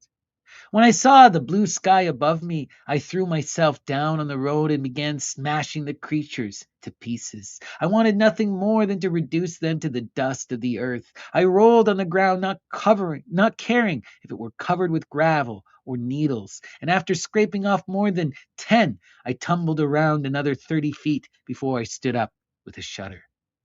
When I saw the blue sky above me, I threw myself down on the road and began smashing the creatures to pieces. I wanted nothing more than to reduce them to the dust of the earth. I rolled on the ground, not caring if it were covered with gravel or needles, and after scraping off more than 10, I tumbled around another 30 feet before I stood up with a shudder.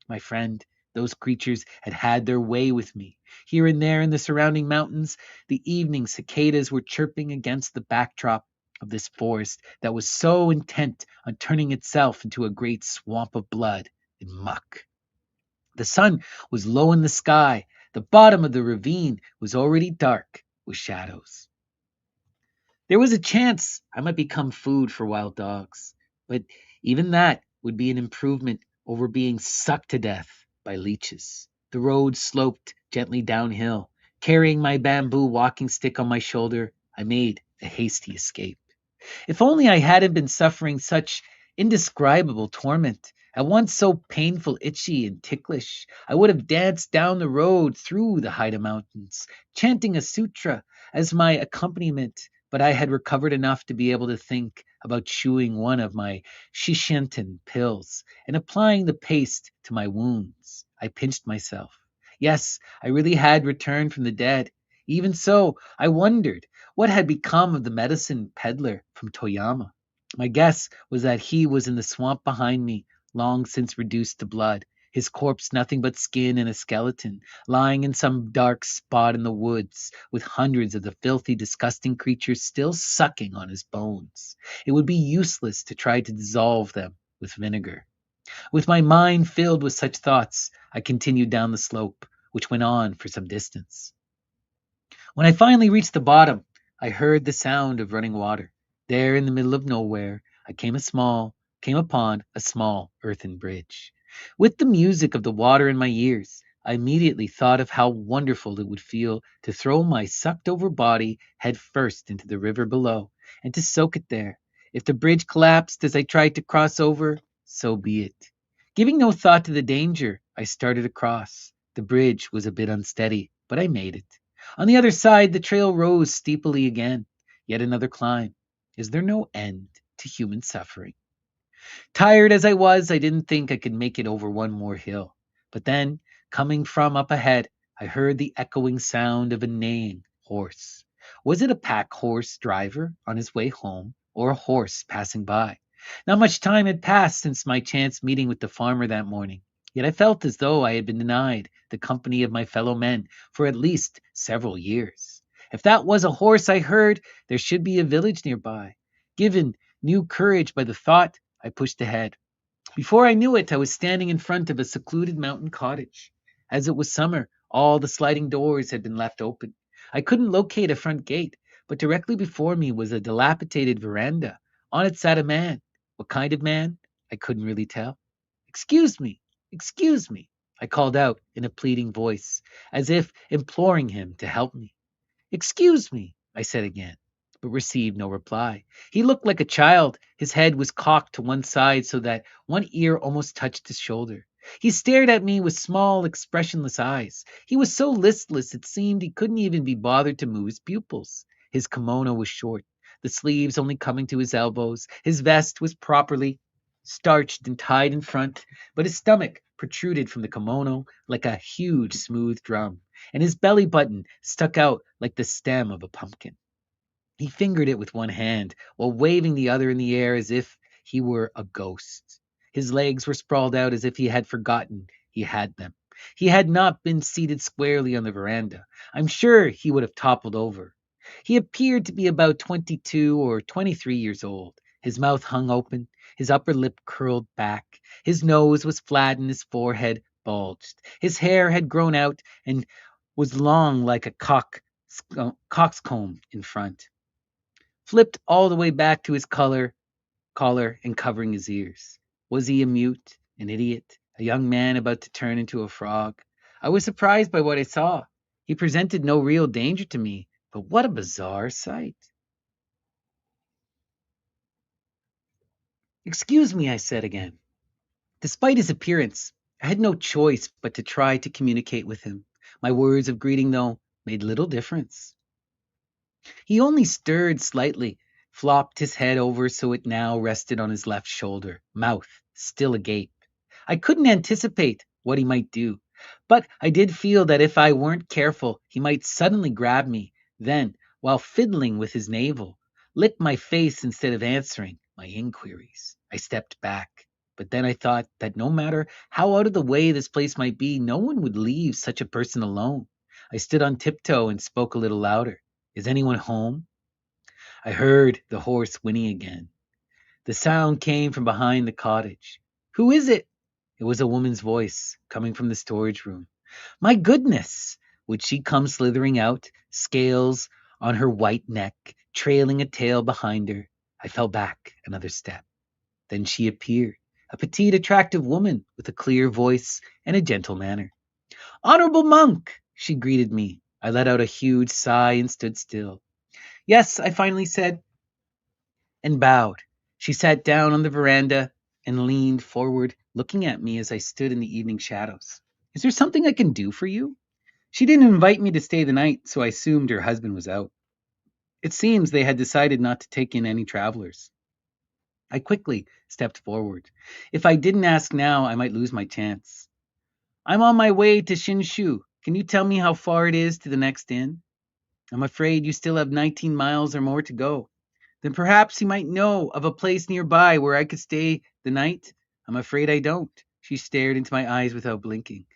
My friend, Those creatures had had their way with me. Here and there in the surrounding mountains, the evening cicadas were chirping against the backdrop of this forest that was so intent on turning itself into a great swamp of blood and muck. The sun was low in the sky. The bottom of the ravine was already dark with shadows. There was a chance I might become food for wild dogs, but even that would be an improvement over being sucked to death by leeches. The road sloped gently downhill. Carrying my bamboo walking stick on my shoulder, I made a hasty escape. If only I hadn't been suffering such indescribable torment, at once so painful, itchy, and ticklish, I would have danced down the road through the Haida Mountains, chanting a sutra as my accompaniment, but I had recovered enough to be able to think about chewing one of my shishinten pills and applying the paste to my wounds. I pinched myself. Yes, I really had returned from the dead. Even so, I wondered what had become of the medicine peddler from Toyama. My guess was that he was in the swamp behind me, long since reduced to blood, his corpse nothing but skin and a skeleton, lying in some dark spot in the woods, with hundreds of the filthy, disgusting creatures still sucking on his bones. It would be useless to try to dissolve them with vinegar. With my mind filled with such thoughts, I continued down the slope, which went on for some distance. When I finally reached the bottom, I heard the sound of running water. There in the middle of nowhere, I came upon a small earthen bridge. With the music of the water in my ears, I immediately thought of how wonderful it would feel to throw my sucked over body head first into the river below and to soak it there. If the bridge collapsed as I tried to cross over, so be it. Giving no thought to the danger, I started across. The bridge was a bit unsteady, but I made it. On the other side, the trail rose steeply again. Yet another climb. Is there no end to human suffering? Tired as I was, I didn't think I could make it over one more hill. But then, coming from up ahead, I heard the echoing sound of a neighing horse. Was it a pack horse driver on his way home, or a horse passing by? Not much time had passed since my chance meeting with the farmer that morning, yet I felt as though I had been denied the company of my fellow men for at least several years. If that was a horse I heard, there should be a village nearby. Given new courage by the thought, I pushed ahead. Before I knew it, I was standing in front of a secluded mountain cottage. As it was summer, all the sliding doors had been left open. I couldn't locate a front gate, but directly before me was a dilapidated veranda. On it sat a man. What kind of man? I couldn't really tell. Excuse me, excuse me, I called out in a pleading voice, as if imploring him to help me. Excuse me, I said again, but received no reply. He looked like a child. His head was cocked to one side so that one ear almost touched his shoulder. He stared at me with small, expressionless eyes. He was so listless it seemed he couldn't even be bothered to move his pupils. His kimono was short, the sleeves only coming to his elbows. His vest was properly starched and tied in front, but his stomach protruded from the kimono like a huge smooth drum, and his belly button stuck out like the stem of a pumpkin. He fingered it with one hand while waving the other in the air as if he were a ghost. His legs were sprawled out as if he had forgotten he had them. He had not been seated squarely on the veranda. I'm sure he would have toppled over. He appeared to be about 22 or 23 years old. His mouth hung open, his upper lip curled back, his nose was flat and his forehead bulged. His hair had grown out and was long like a cock's comb in front, flipped all the way back to his collar and covering his ears. Was he a mute, an idiot, a young man about to turn into a frog? I was surprised by what I saw. He presented no real danger to me, but what a bizarre sight. Excuse me, I said again. Despite his appearance, I had no choice but to try to communicate with him. My words of greeting, though, made little difference. He only stirred slightly, flopped his head over so it now rested on his left shoulder, mouth still agape. I couldn't anticipate what he might do, but I did feel that if I weren't careful, he might suddenly grab me, then, while fiddling with his navel, lick my face instead of answering my inquiries. I stepped back. But then I thought that no matter how out of the way this place might be, no one would leave such a person alone. I stood on tiptoe and spoke a little louder. Is anyone home? I heard the horse whinny again. The sound came from behind the cottage. Who is it? It was a woman's voice coming from the storage room. My goodness! Would she come slithering out, scales on her white neck, trailing a tail behind her? I fell back another step. Then she appeared, a petite, attractive woman with a clear voice and a gentle manner. Honorable monk, she greeted me. I let out a huge sigh and stood still. Yes, I finally said, and bowed. She sat down on the veranda and leaned forward, looking at me as I stood in the evening shadows. Is there something I can do for you? She didn't invite me to stay the night, so I assumed her husband was out. It seems they had decided not to take in any travelers. I quickly stepped forward. If I didn't ask now, I might lose my chance. I'm on my way to Shinshu. Can you tell me how far it is to the next inn? I'm afraid you still have 19 miles or more to go. Then perhaps you might know of a place nearby where I could stay the night. I'm afraid I don't. She stared into my eyes without blinking.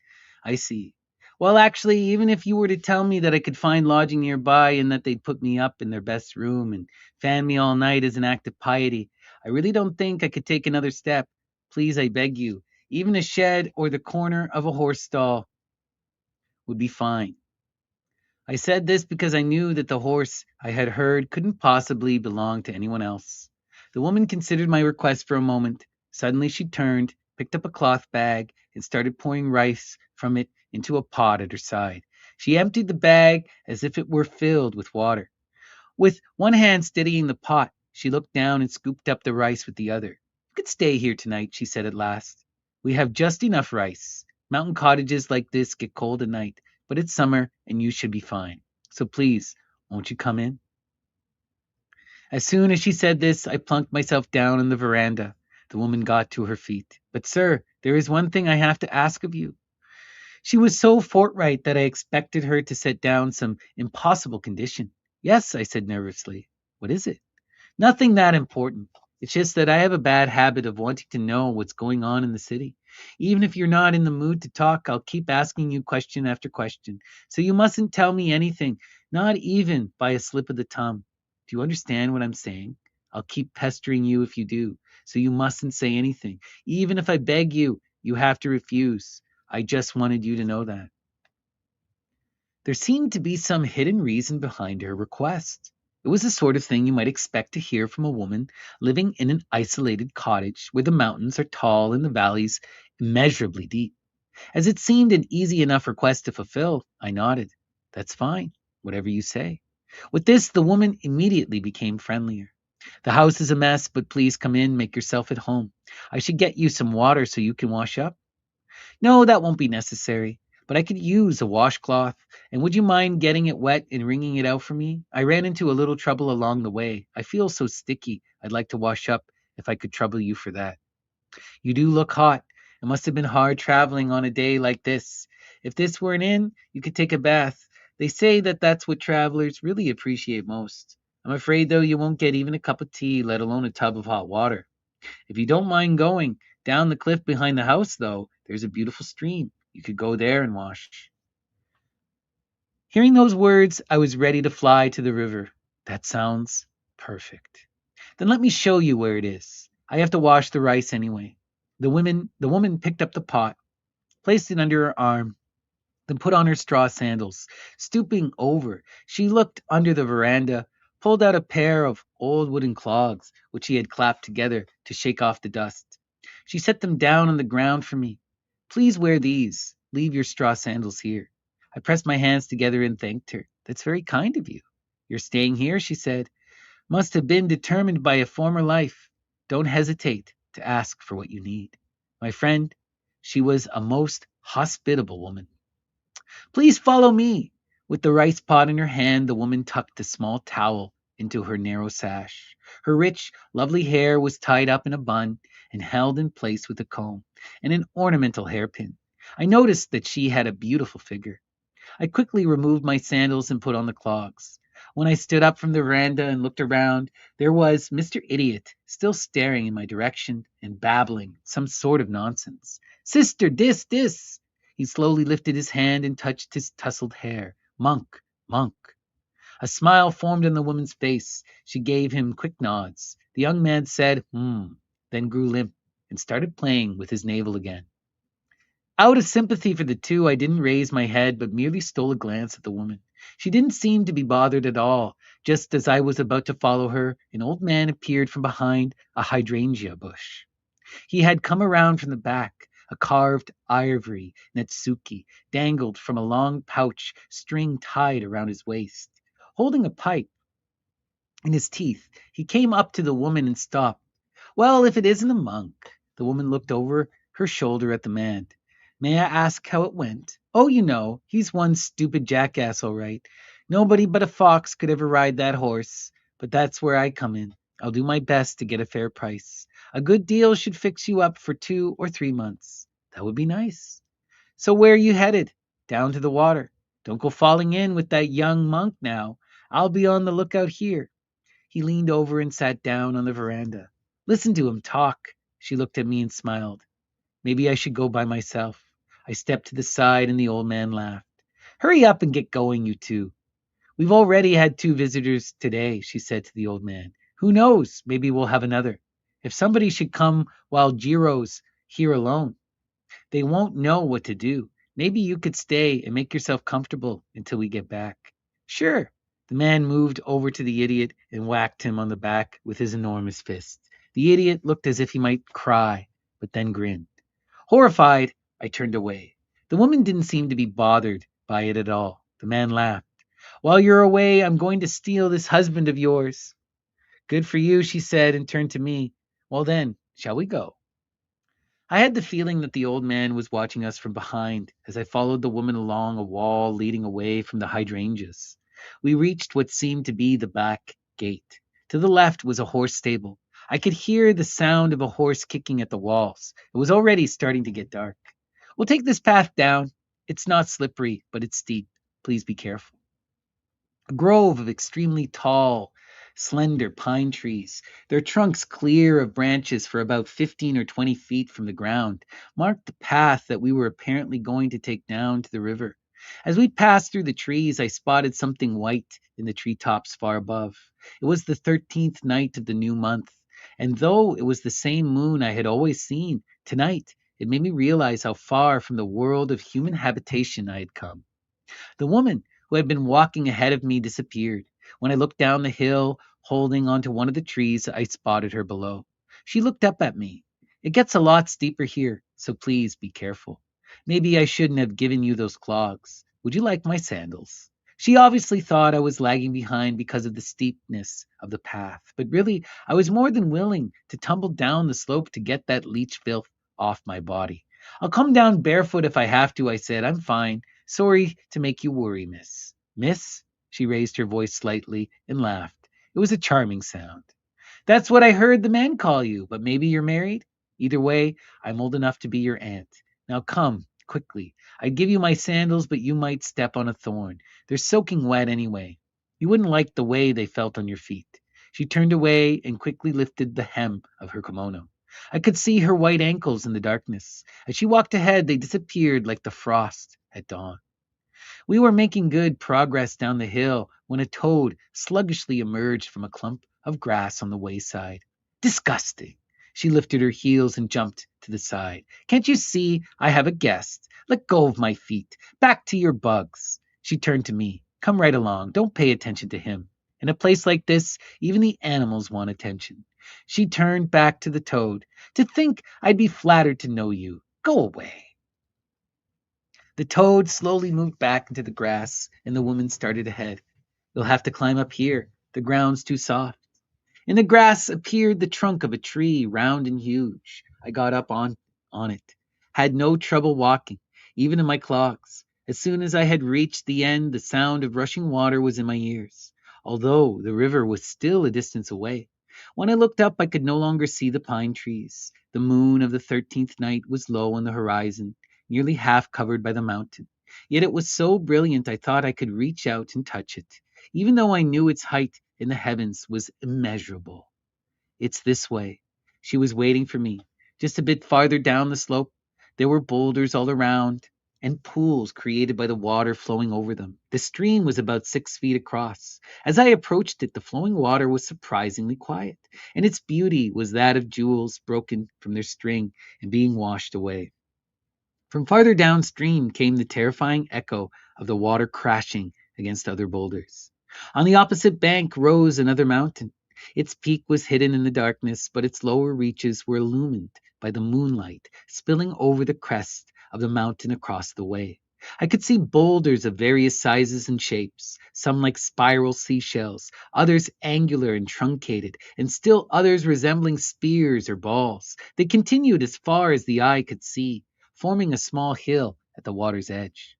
I see. Well, actually, even if you were to tell me that I could find lodging nearby and that they'd put me up in their best room and fan me all night as an act of piety, I really don't think I could take another step. Please, I beg you, even a shed or the corner of a horse stall would be fine. I said this because I knew that the horse I had heard couldn't possibly belong to anyone else. The woman considered my request for a moment. Suddenly she turned, picked up a cloth bag, and started pouring rice from it into a pot at her side. She emptied the bag as if it were filled with water. With one hand steadying the pot, she looked down and scooped up the rice with the other. You could stay here tonight, she said at last. We have just enough rice. Mountain cottages like this get cold at night, but it's summer and you should be fine. So please, won't you come in? As soon as she said this, I plunked myself down on the veranda. The woman got to her feet. But, sir, there is one thing I have to ask of you. She was so forthright that I expected her to set down some impossible condition. Yes, I said nervously. What is it? Nothing that important. It's just that I have a bad habit of wanting to know what's going on in the city. Even if you're not in the mood to talk, I'll keep asking you question after question. So you mustn't tell me anything, not even by a slip of the tongue. Do you understand what I'm saying? I'll keep pestering you if you do. So you mustn't say anything. Even if I beg you, you have to refuse. I just wanted you to know that. There seemed to be some hidden reason behind her request. It was the sort of thing you might expect to hear from a woman living in an isolated cottage where the mountains are tall and the valleys immeasurably deep. As it seemed an easy enough request to fulfill, I nodded. That's fine, whatever you say. With this, the woman immediately became friendlier. The house is a mess, but please come in, make yourself at home. I should get you some water so you can wash up. No, that won't be necessary, but I could use a washcloth. And would you mind getting it wet and wringing it out for me? I ran into a little trouble along the way. I feel so sticky. I'd like to wash up if I could trouble you for that. You do look hot. It must have been hard traveling on a day like this. If this were an inn, you could take a bath. They say that that's what travelers really appreciate most. I'm afraid, though, you won't get even a cup of tea, let alone a tub of hot water. If you don't mind going down the cliff behind the house, though, there's a beautiful stream. You could go there and wash. Hearing those words, I was ready to fly to the river. That sounds perfect. Then let me show you where it is. I have to wash the rice anyway. The woman picked up the pot, placed it under her arm, then put on her straw sandals. Stooping over, she looked under the veranda, pulled out a pair of old wooden clogs, which she had clapped together to shake off the dust. She set them down on the ground for me. Please wear these. Leave your straw sandals here. I pressed my hands together and thanked her. That's very kind of you. You're staying here, she said. Must have been determined by a former life. Don't hesitate to ask for what you need. My friend, she was a most hospitable woman. Please follow me. With the rice pot in her hand, the woman tucked a small towel into her narrow sash. Her rich, lovely hair was tied up in a bun and held in place with a comb and an ornamental hairpin. I noticed that she had a beautiful figure. I quickly removed my sandals and put on the clogs. When I stood up from the veranda and looked around, there was Mr. Idiot still staring in my direction and babbling some sort of nonsense. Sister, dis. He slowly lifted his hand and touched his tousled hair. Monk, monk. A smile formed on the woman's face. She gave him quick nods. The young man said, then grew limp and started playing with his navel again. Out of sympathy for the two, I didn't raise my head, but merely stole a glance at the woman. She didn't seem to be bothered at all. Just as I was about to follow her, an old man appeared from behind a hydrangea bush. He had come around from the back. A carved ivory netsuke dangled from a long pouch string tied around his waist. Holding a pipe in his teeth, he came up to the woman and stopped. Well, if it isn't a monk. The woman looked over her shoulder at the man. May I ask how it went? Oh, you know, he's one stupid jackass, all right. Nobody but a fox could ever ride that horse. But that's where I come in. I'll do my best to get a fair price. A good deal should fix you up for 2 or 3 months. That would be nice. So where are you headed? Down to the water. Don't go falling in with that young monk now. I'll be on the lookout here. He leaned over and sat down on the veranda. Listen to him talk. She looked at me and smiled. Maybe I should go by myself. I stepped to the side and the old man laughed. Hurry up and get going, you two. We've already had 2 visitors today, she said to the old man. Who knows? Maybe we'll have another. If somebody should come while Jiro's here alone, they won't know what to do. Maybe you could stay and make yourself comfortable until we get back. Sure. The man moved over to the idiot and whacked him on the back with his enormous fist. The idiot looked as if he might cry, but then grinned. Horrified, I turned away. The woman didn't seem to be bothered by it at all. The man laughed. While you're away, I'm going to steal this husband of yours. Good for you, she said, and turned to me. Well then, shall we go? I had the feeling that the old man was watching us from behind as I followed the woman along a wall leading away from the hydrangeas. We reached what seemed to be the back gate. To the left was a horse stable. I could hear the sound of a horse kicking at the walls. It was already starting to get dark. We'll take this path down. It's not slippery, but it's steep. Please be careful. A grove of extremely tall, slender pine trees, their trunks clear of branches for about 15 or 20 feet from the ground, marked the path that we were apparently going to take down to the river. As we passed through the trees, I spotted something white in the treetops far above. It was the 13th night of the new month, and though it was the same moon I had always seen, tonight it made me realize how far from the world of human habitation I had come. The woman who had been walking ahead of me disappeared. When I looked down the hill, holding onto one of the trees, I spotted her below. She looked up at me. It gets a lot steeper here, so please be careful. Maybe I shouldn't have given you those clogs. Would you like my sandals? She obviously thought I was lagging behind because of the steepness of the path, but really, I was more than willing to tumble down the slope to get that leech filth off my body. I'll come down barefoot if I have to, I said. I'm fine. Sorry to make you worry, miss. Miss? She raised her voice slightly and laughed. It was a charming sound. That's what I heard the man call you, but maybe you're married? Either way, I'm old enough to be your aunt. Now come, quickly. I'd give you my sandals, but you might step on a thorn. They're soaking wet anyway. You wouldn't like the way they felt on your feet. She turned away and quickly lifted the hem of her kimono. I could see her white ankles in the darkness. As she walked ahead, they disappeared like the frost at dawn. We were making good progress down the hill when a toad sluggishly emerged from a clump of grass on the wayside. Disgusting! She lifted her heels and jumped to the side. Can't you see I have a guest? Let go of my feet. Back to your bugs. She turned to me. Come right along. Don't pay attention to him. In a place like this, even the animals want attention. She turned back to the toad. To think I'd be flattered to know you. Go away. The toad slowly moved back into the grass, and the woman started ahead. You'll have to climb up here. The ground's too soft. In the grass appeared the trunk of a tree, round and huge. I got up on it. Had no trouble walking, even in my clogs. As soon as I had reached the end, the sound of rushing water was in my ears, although the river was still a distance away. When I looked up, I could no longer see the pine trees. The moon of the 13th night was low on the horizon, nearly half covered by the mountain. Yet it was so brilliant I thought I could reach out and touch it. even though I knew its height in the heavens was immeasurable. It's this way. She was waiting for me. Just a bit farther down the slope, there were boulders all around and pools created by the water flowing over them. The stream was about 6 feet across. As I approached it, the flowing water was surprisingly quiet, and its beauty was that of jewels broken from their string and being washed away. From farther downstream came the terrifying echo of the water crashing against other boulders. On the opposite bank rose another mountain. Its peak was hidden in the darkness, but its lower reaches were illumined by the moonlight spilling over the crest of the mountain across the way. I could see boulders of various sizes and shapes, some like spiral seashells, others angular and truncated, and still others resembling spears or balls. They continued as far as the eye could see, forming a small hill at the water's edge.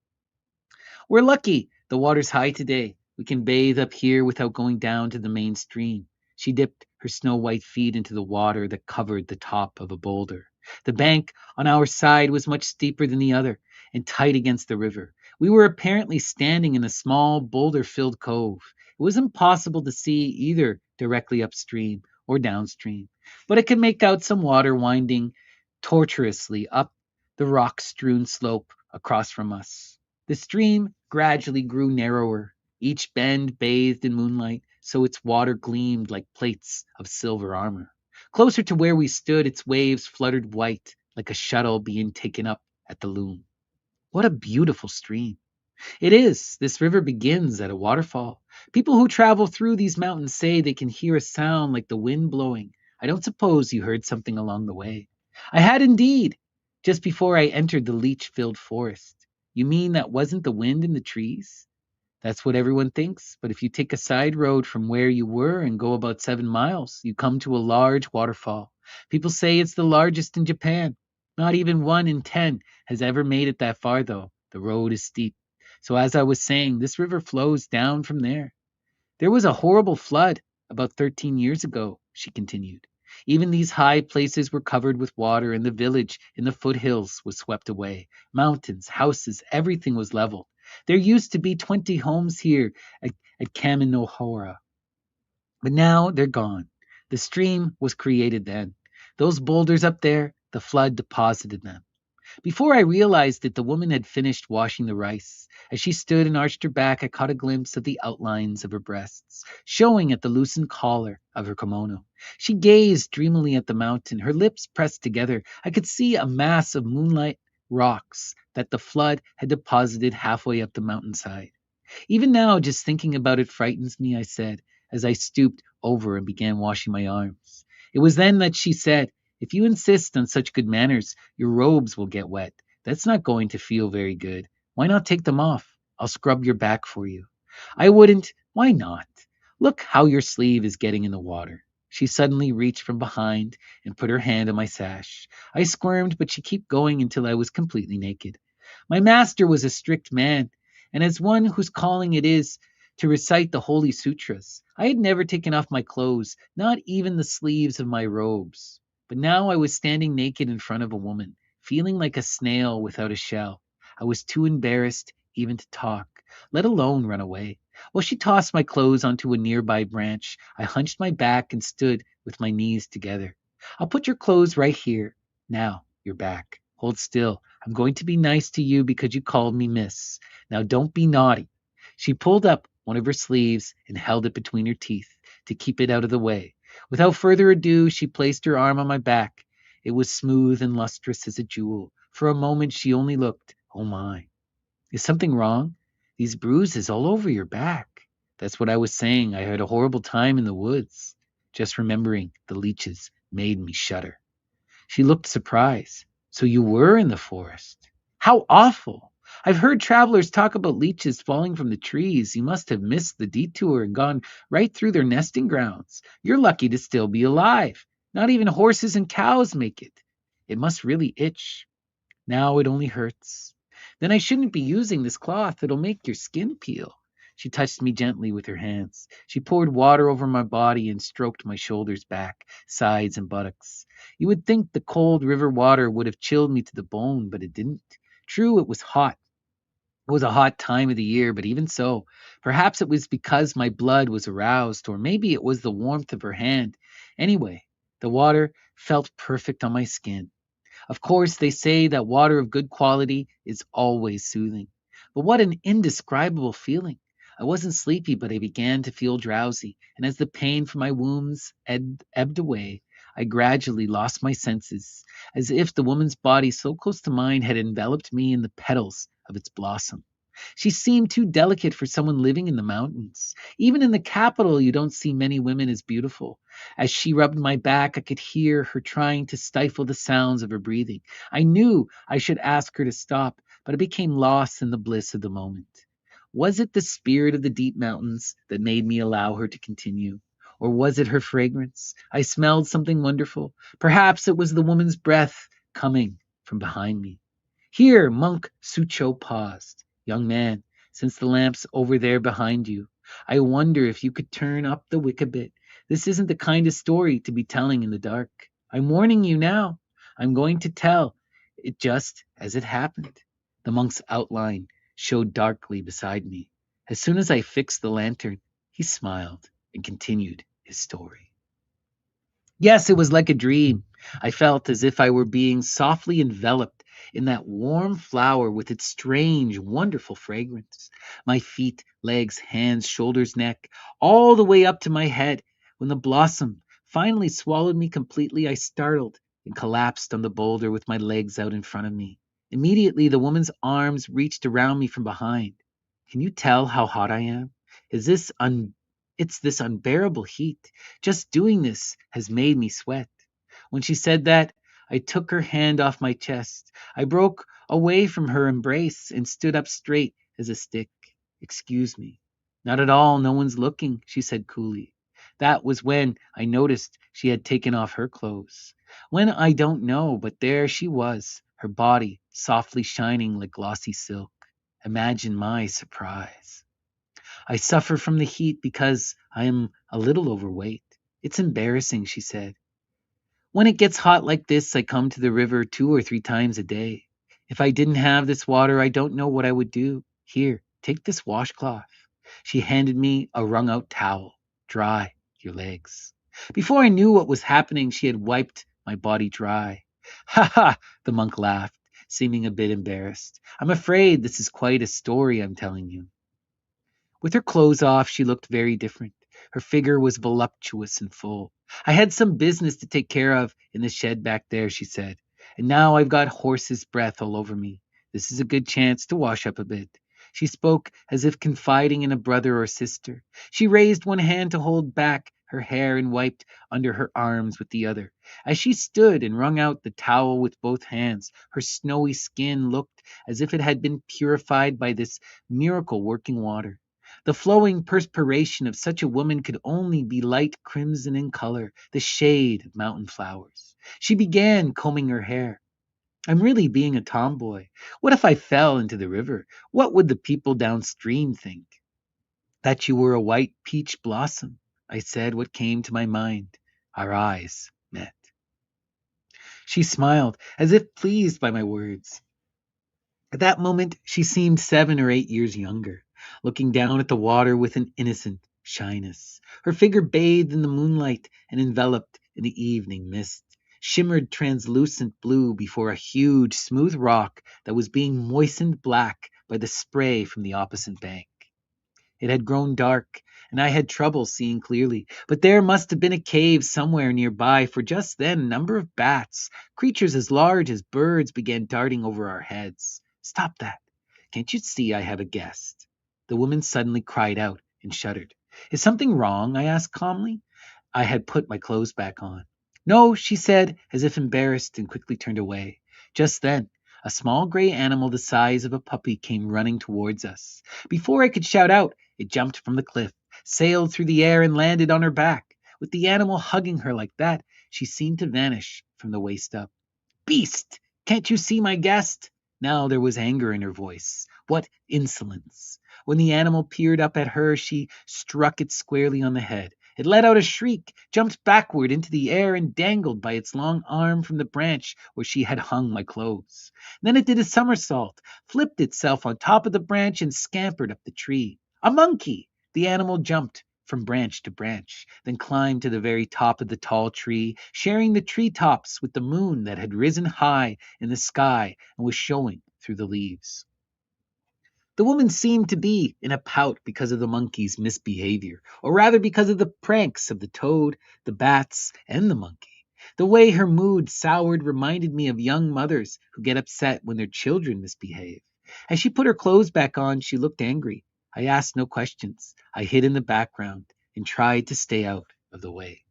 We're lucky the water's high today. We can bathe up here without going down to the main stream. She dipped her snow-white feet into the water that covered the top of a boulder. The bank on our side was much steeper than the other and tight against the river. We were apparently standing in a small boulder-filled cove. It was impossible to see either directly upstream or downstream, but I could make out some water winding tortuously up the rock-strewn slope across from us. The stream gradually grew narrower, each bend bathed in moonlight, so its water gleamed like plates of silver armor. Closer to where we stood, its waves fluttered white, like a shuttle being taken up at the loom. What a beautiful stream! It is. This river begins at a waterfall. People who travel through these mountains say they can hear a sound like the wind blowing. I don't suppose you heard something along the way. I had indeed, just before I entered the leech-filled forest. You mean that wasn't the wind in the trees? That's what everyone thinks, but if you take a side road from where you were and go about 7 miles, you come to a large waterfall. People say it's the largest in Japan. Not even 1 in 10 has ever made it that far, though. The road is steep. So as I was saying, this river flows down from there. There was a horrible flood about 13 years ago, she continued. Even these high places were covered with water, and the village in the foothills was swept away. Mountains, houses, everything was leveled. There used to be 20 homes here at Kaminohara, but now they're gone. The stream was created then. Those boulders up there, the flood deposited them. Before I realized it, the woman had finished washing the rice. As she stood and arched her back, I caught a glimpse of the outlines of her breasts, showing at the loosened collar of her kimono. She gazed dreamily at the mountain, her lips pressed together. I could see a mass of moonlight rocks that the flood had deposited halfway up the mountainside. Even now, just thinking about it frightens me, I said, as I stooped over and began washing my arms. It was then that she said, if you insist on such good manners, your robes will get wet. That's not going to feel very good. Why not take them off? I'll scrub your back for you. I wouldn't. Why not? Look how your sleeve is getting in the water. She suddenly reached from behind and put her hand on my sash. I squirmed, but she kept going until I was completely naked. My master was a strict man, and as one whose calling it is to recite the Holy Sutras, I had never taken off my clothes, not even the sleeves of my robes. But now I was standing naked in front of a woman, feeling like a snail without a shell. I was too embarrassed even to talk, let alone run away. While she tossed my clothes onto a nearby branch, I hunched my back and stood with my knees together. I'll put your clothes right here. Now, you're back. Hold still. I'm going to be nice to you because you called me miss. Now don't be naughty. She pulled up one of her sleeves and held it between her teeth to keep it out of the way. Without further ado, she placed her arm on my back. It was smooth and lustrous as a jewel. For a moment she only looked. Oh my. Is something wrong? These bruises all over your back. That's what I was saying. I had a horrible time in the woods. Just remembering the leeches made me shudder. She looked surprised. So you were in the forest. How awful. I've heard travelers talk about leeches falling from the trees. You must have missed the detour and gone right through their nesting grounds. You're lucky to still be alive. Not even horses and cows make it. It must really itch. Now it only hurts. Then I shouldn't be using this cloth. It'll make your skin peel. She touched me gently with her hands. She poured water over my body and stroked my shoulders back, sides, and buttocks. You would think the cold river water would have chilled me to the bone, but it didn't. True, it was hot, It was a hot time of the year, but even so, perhaps it was because my blood was aroused, or maybe it was the warmth of her hand. Anyway, the water felt perfect on my skin. Of course, they say that water of good quality is always soothing. But what an indescribable feeling! I wasn't sleepy, but I began to feel drowsy, and as the pain from my wounds ebbed away, I gradually lost my senses, as if the woman's body so close to mine had enveloped me in the petals of its blossom. She seemed too delicate for someone living in the mountains. Even in the capital, you don't see many women as beautiful. As she rubbed my back, I could hear her trying to stifle the sounds of her breathing. I knew I should ask her to stop, but I became lost in the bliss of the moment. Was it the spirit of the deep mountains that made me allow her to continue? Or was it her fragrance? I smelled something wonderful. Perhaps it was the woman's breath coming from behind me. Here, Monk Sucho paused. Young man, since the lamp's over there behind you, I wonder if you could turn up the wick a bit. This isn't the kind of story to be telling in the dark. I'm warning you now. I'm going to tell it just as it happened. The monk's outline showed darkly beside me. As soon as I fixed the lantern, he smiled and continued his story. Yes, it was like a dream. I felt as if I were being softly enveloped in that warm flower with its strange, wonderful fragrance. My feet, legs, hands, shoulders, neck, all the way up to my head. When the blossom finally swallowed me completely, I startled and collapsed on the boulder with my legs out in front of me. Immediately, the woman's arms reached around me from behind. Can you tell how hot I am? Is this It's this unbearable heat. Just doing this has made me sweat. When she said that, I took her hand off my chest. I broke away from her embrace and stood up straight as a stick. Excuse me. Not at all. No one's looking, she said coolly. That was when I noticed she had taken off her clothes. When I don't know, but there she was, her body softly shining like glossy silk. Imagine my surprise. I suffer from the heat because I am a little overweight. It's embarrassing, she said. When it gets hot like this, I come to the river 2 or 3 times a day. If I didn't have this water, I don't know what I would do. Here, take this washcloth. She handed me a wrung out towel. Dry your legs. Before I knew what was happening, she had wiped my body dry. Ha ha, the monk laughed, seeming a bit embarrassed. I'm afraid this is quite a story I'm telling you. With her clothes off, she looked very different. Her figure was voluptuous and full. I had some business to take care of in the shed back there, she said, and now I've got horse's breath all over me. This is a good chance to wash up a bit. She spoke as if confiding in a brother or sister. She raised one hand to hold back her hair and wiped under her arms with the other. As she stood and wrung out the towel with both hands, her snowy skin looked as if it had been purified by this miracle working water. The flowing perspiration of such a woman could only be light crimson in color, the shade of mountain flowers. She began combing her hair. I'm really being a tomboy. What if I fell into the river? What would the people downstream think? That you were a white peach blossom, I said what came to my mind. Our eyes met. She smiled, as if pleased by my words. At that moment, she seemed 7 or 8 years younger, looking down at the water with an innocent shyness. Her figure bathed in the moonlight and enveloped in the evening mist, shimmered translucent blue before a huge, smooth rock that was being moistened black by the spray from the opposite bank. It had grown dark, and I had trouble seeing clearly, but there must have been a cave somewhere nearby, for just then a number of bats, creatures as large as birds, began darting over our heads. Stop that. Can't you see I have a guest? The woman suddenly cried out and shuddered. Is something wrong? I asked calmly. I had put my clothes back on. No, she said, as if embarrassed, and quickly turned away. Just then, a small gray animal the size of a puppy came running towards us. Before I could shout out, it jumped from the cliff, sailed through the air, and landed on her back. With the animal hugging her like that, she seemed to vanish from the waist up. Beast! Can't you see my guest? Now there was anger in her voice. What insolence! When the animal peered up at her, she struck it squarely on the head. It let out a shriek, jumped backward into the air, and dangled by its long arm from the branch where she had hung my clothes. Then it did a somersault, flipped itself on top of the branch, and scampered up the tree. A monkey! The animal jumped from branch to branch, then climbed to the very top of the tall tree, sharing the tree tops with the moon that had risen high in the sky and was showing through the leaves. The woman seemed to be in a pout because of the monkey's misbehavior, or rather because of the pranks of the toad, the bats, and the monkey. The way her mood soured reminded me of young mothers who get upset when their children misbehave. As she put her clothes back on, she looked angry. I asked no questions. I hid in the background and tried to stay out of the way.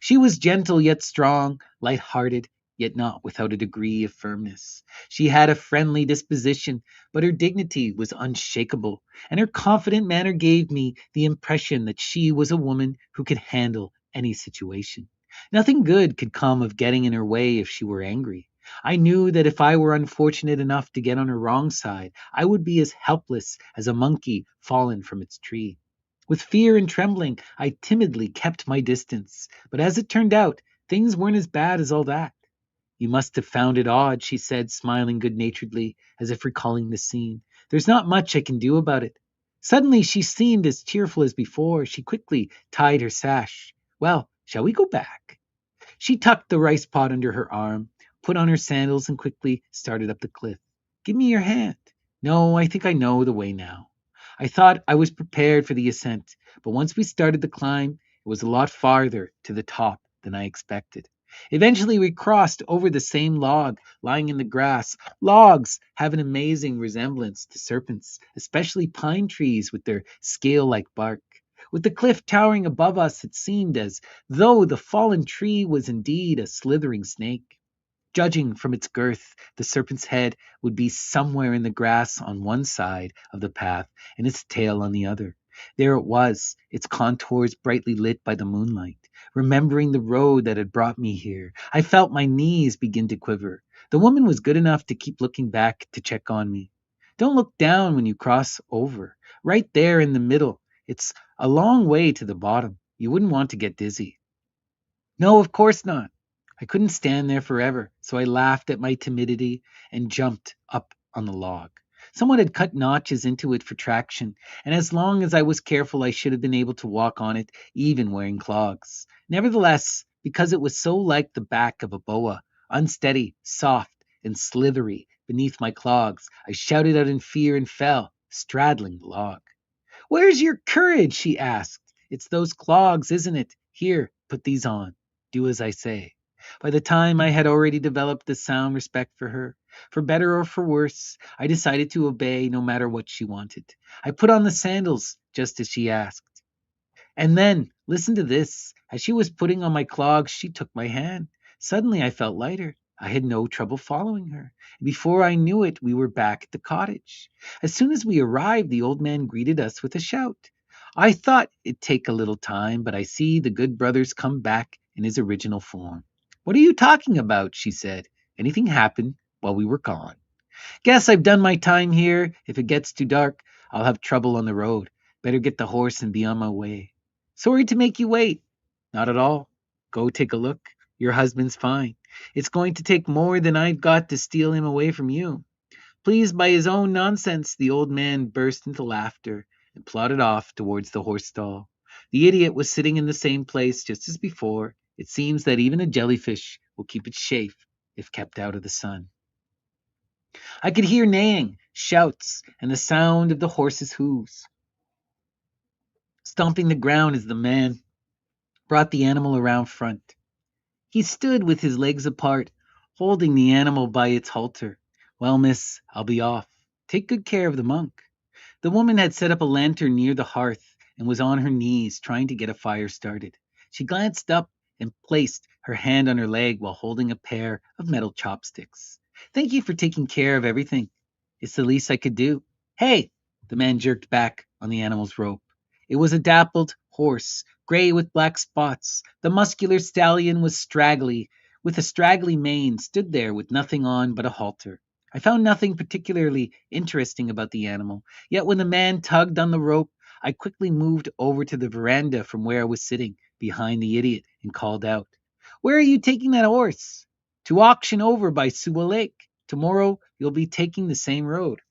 She was gentle yet strong, light-hearted, yet not without a degree of firmness. She had a friendly disposition, but her dignity was unshakable, and her confident manner gave me the impression that she was a woman who could handle any situation. Nothing good could come of getting in her way if she were angry. I knew that if I were unfortunate enough to get on her wrong side, I would be as helpless as a monkey fallen from its tree. With fear and trembling, I timidly kept my distance, but as it turned out, things weren't as bad as all that. You must have found it odd, she said, smiling good-naturedly, as if recalling the scene. There's not much I can do about it. Suddenly she seemed as cheerful as before. She quickly tied her sash. Well, shall we go back? She tucked the rice pot under her arm, put on her sandals, and quickly started up the cliff. Give me your hand. No, I think I know the way now. I thought I was prepared for the ascent, but once we started the climb, it was a lot farther to the top than I expected. Eventually, we crossed over the same log lying in the grass. Logs have an amazing resemblance to serpents, especially pine trees with their scale like bark. With the cliff towering above us, it seemed as though the fallen tree was indeed a slithering snake. Judging from its girth, the serpent's head would be somewhere in the grass on one side of the path and its tail on the other. There it was, its contours brightly lit by the moonlight. Remembering the road that had brought me here, I felt my knees begin to quiver. The woman was good enough to keep looking back to check on me. Don't look down when you cross over. Right there in the middle. It's a long way to the bottom. You wouldn't want to get dizzy. No, of course not. I couldn't stand there forever, so I laughed at my timidity and jumped up on the log. Someone had cut notches into it for traction, and as long as I was careful, I should have been able to walk on it, even wearing clogs. Nevertheless, because it was so like the back of a boa, unsteady, soft, and slithery beneath my clogs, I shouted out in fear and fell, straddling the log. Where's your courage? She asked. It's those clogs, isn't it? Here, put these on. Do as I say. By the time I had already developed the sound respect for her, for better or for worse, I decided to obey no matter what she wanted. I put on the sandals just as she asked. And then, listen to this. As she was putting on my clogs, she took my hand. Suddenly I felt lighter. I had no trouble following her. Before I knew it, we were back at the cottage. As soon as we arrived, the old man greeted us with a shout. I thought it'd take a little time, but I see the good brother's come back in his original form. What are you talking about? She said. Anything happened while we were gone? Guess I've done my time here. If it gets too dark, I'll have trouble on the road. Better get the horse and be on my way. Sorry to make you wait. Not at all. Go take a look. Your husband's fine. It's going to take more than I've got to steal him away from you. Pleased by his own nonsense, the old man burst into laughter and plodded off towards the horse stall. The idiot was sitting in the same place just as before. It seems that even a jellyfish will keep its shape if kept out of the sun. I could hear neighing, shouts, and the sound of the horse's hooves, stomping the ground as the man brought the animal around front. He stood with his legs apart, holding the animal by its halter. Well, miss, I'll be off. Take good care of the monk. The woman had set up a lantern near the hearth and was on her knees trying to get a fire started. She glanced up and placed her hand on her leg while holding a pair of metal chopsticks. Thank you for taking care of everything. It's the least I could do. Hey! The man jerked back on the animal's rope. It was a dappled horse, gray with black spots. The muscular stallion was straggly, with a straggly mane, stood there with nothing on but a halter. I found nothing particularly interesting about the animal, yet when the man tugged on the rope, I quickly moved over to the veranda from where I was sitting, behind the idiot and called out, "Where are you taking that horse?" "To auction over by Suwa Lake. Tomorrow you'll be taking the same road."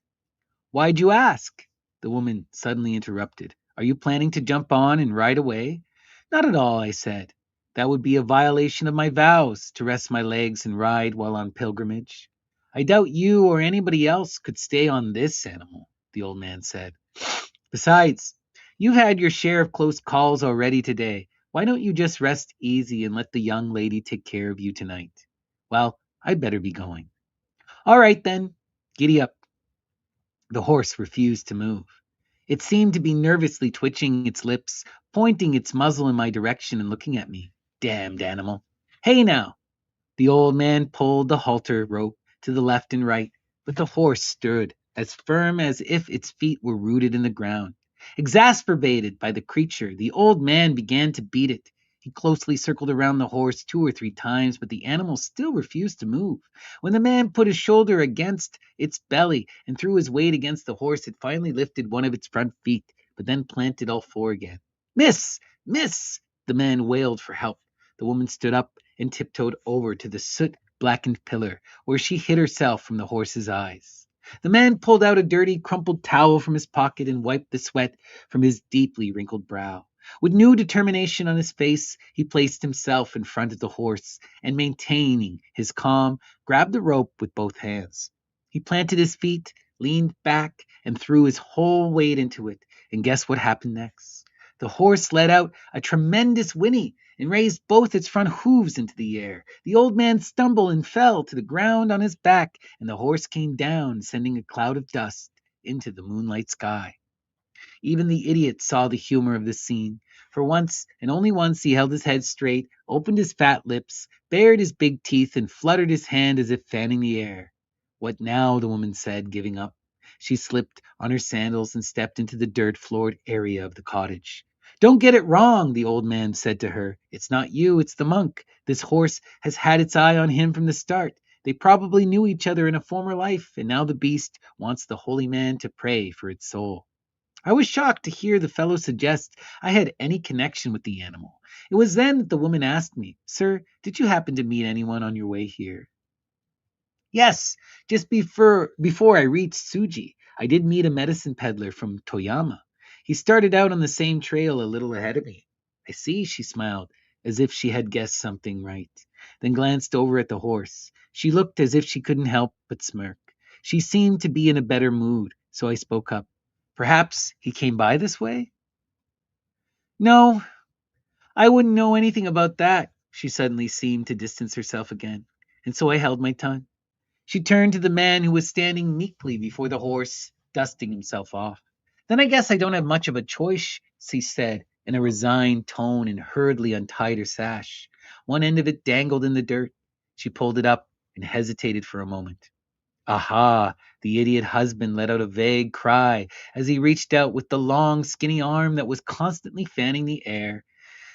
"Why'd you ask?" The woman suddenly interrupted. "Are you planning to jump on and ride away?" "Not at all," I said. "That would be a violation of my vows, to rest my legs and ride while on pilgrimage." "I doubt you or anybody else could stay on this animal," the old man said. "Besides, you've had your share of close calls already today. Why don't you just rest easy and let the young lady take care of you tonight?" "Well, I'd better be going." "All right then, giddy up." The horse refused to move. It seemed to be nervously twitching its lips, pointing its muzzle in my direction and looking at me. Damned animal. "Hey now!" The old man pulled the halter rope to the left and right, but the horse stood as firm as if its feet were rooted in the ground. Exasperated by the creature, the old man began to beat it. He closely circled around the horse 2 or 3 times, but the animal still refused to move. When the man put his shoulder against its belly and threw his weight against the horse, it finally lifted one of its front feet, but then planted all four again. "Miss! Miss!" The man wailed for help. The woman stood up and tiptoed over to the soot-blackened pillar, where she hid herself from the horse's eyes. The man pulled out a dirty, crumpled towel from his pocket and wiped the sweat from his deeply wrinkled brow. With new determination on his face, he placed himself in front of the horse and, maintaining his calm, grabbed the rope with both hands. He planted his feet, leaned back, and threw his whole weight into it. And guess what happened next? The horse let out a tremendous whinny and raised both its front hooves into the air. The old man stumbled and fell to the ground on his back, and the horse came down, sending a cloud of dust into the moonlight sky. Even the idiot saw the humor of the scene. For once, and only once, he held his head straight, opened his fat lips, bared his big teeth, and fluttered his hand as if fanning the air. "What now?" the woman said, giving up. She slipped on her sandals and stepped into the dirt-floored area of the cottage. "Don't get it wrong," the old man said to her. "It's not you, it's the monk. This horse has had its eye on him from the start. They probably knew each other in a former life, and now the beast wants the holy man to pray for its soul." I was shocked to hear the fellow suggest I had any connection with the animal. It was then that the woman asked me, "Sir, did you happen to meet anyone on your way here?" "Yes, just before I reached Suji, I did meet a medicine peddler from Toyama. He started out on the same trail a little ahead of me." "I see," she smiled, as if she had guessed something right, then glanced over at the horse. She looked as if she couldn't help but smirk. She seemed to be in a better mood, so I spoke up. "Perhaps he came by this way?" "No, I wouldn't know anything about that." She suddenly seemed to distance herself again, and so I held my tongue. She turned to the man who was standing meekly before the horse, dusting himself off. "Then I guess I don't have much of a choice," she said in a resigned tone, and hurriedly untied her sash. One end of it dangled in the dirt. She pulled it up and hesitated for a moment. "Aha!" The idiot husband let out a vague cry as he reached out with the long, skinny arm that was constantly fanning the air.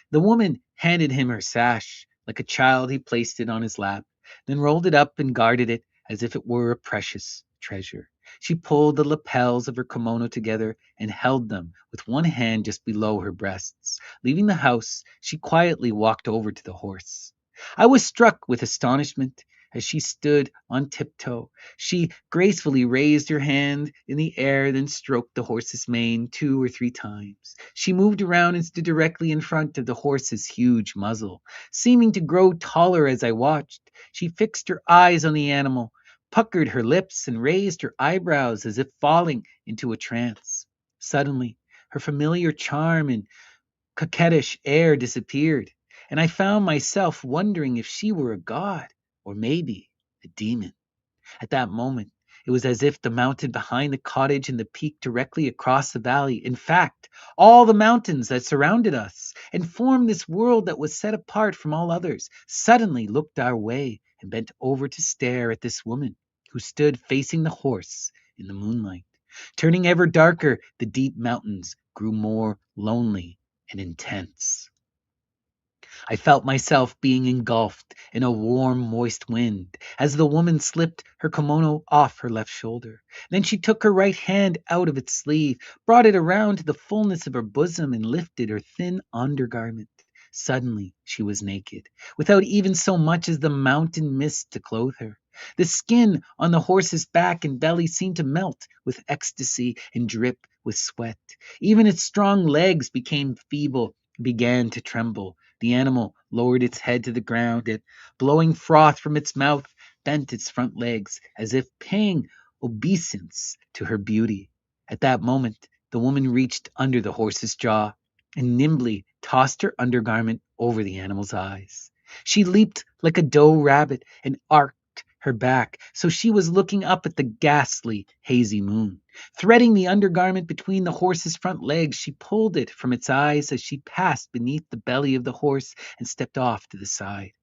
The woman handed him her sash. Like a child, he placed it on his lap, then rolled it up and guarded it as if it were a precious treasure. She pulled the lapels of her kimono together and held them with one hand just below her breasts. Leaving the house, she quietly walked over to the horse. I was struck with astonishment. As she stood on tiptoe, she gracefully raised her hand in the air, then stroked the horse's mane 2 or 3 times. She moved around and stood directly in front of the horse's huge muzzle, seeming to grow taller as I watched. She fixed her eyes on the animal, puckered her lips, and raised her eyebrows as if falling into a trance. Suddenly, her familiar charm and coquettish air disappeared, and I found myself wondering if she were a god, or maybe a demon. At that moment, it was as if the mountain behind the cottage and the peak directly across the valley, in fact, all the mountains that surrounded us and formed this world that was set apart from all others, suddenly looked our way and bent over to stare at this woman who stood facing the horse in the moonlight. Turning ever darker, the deep mountains grew more lonely and intense. I felt myself being engulfed in a warm, moist wind as the woman slipped her kimono off her left shoulder. Then she took her right hand out of its sleeve, brought it around to the fullness of her bosom, and lifted her thin undergarment. Suddenly she was naked, without even so much as the mountain mist to clothe her. The skin on the horse's back and belly seemed to melt with ecstasy and drip with sweat. Even its strong legs became feeble, began to tremble. The animal lowered its head to the ground and, blowing froth from its mouth, bent its front legs as if paying obeisance to her beauty. At that moment, the woman reached under the horse's jaw and nimbly tossed her undergarment over the animal's eyes. She leaped like a doe rabbit and arched her back so she was looking up at the ghastly, hazy moon. Threading the undergarment between the horse's front legs, she pulled it from its eyes as she passed beneath the belly of the horse and stepped off to the side.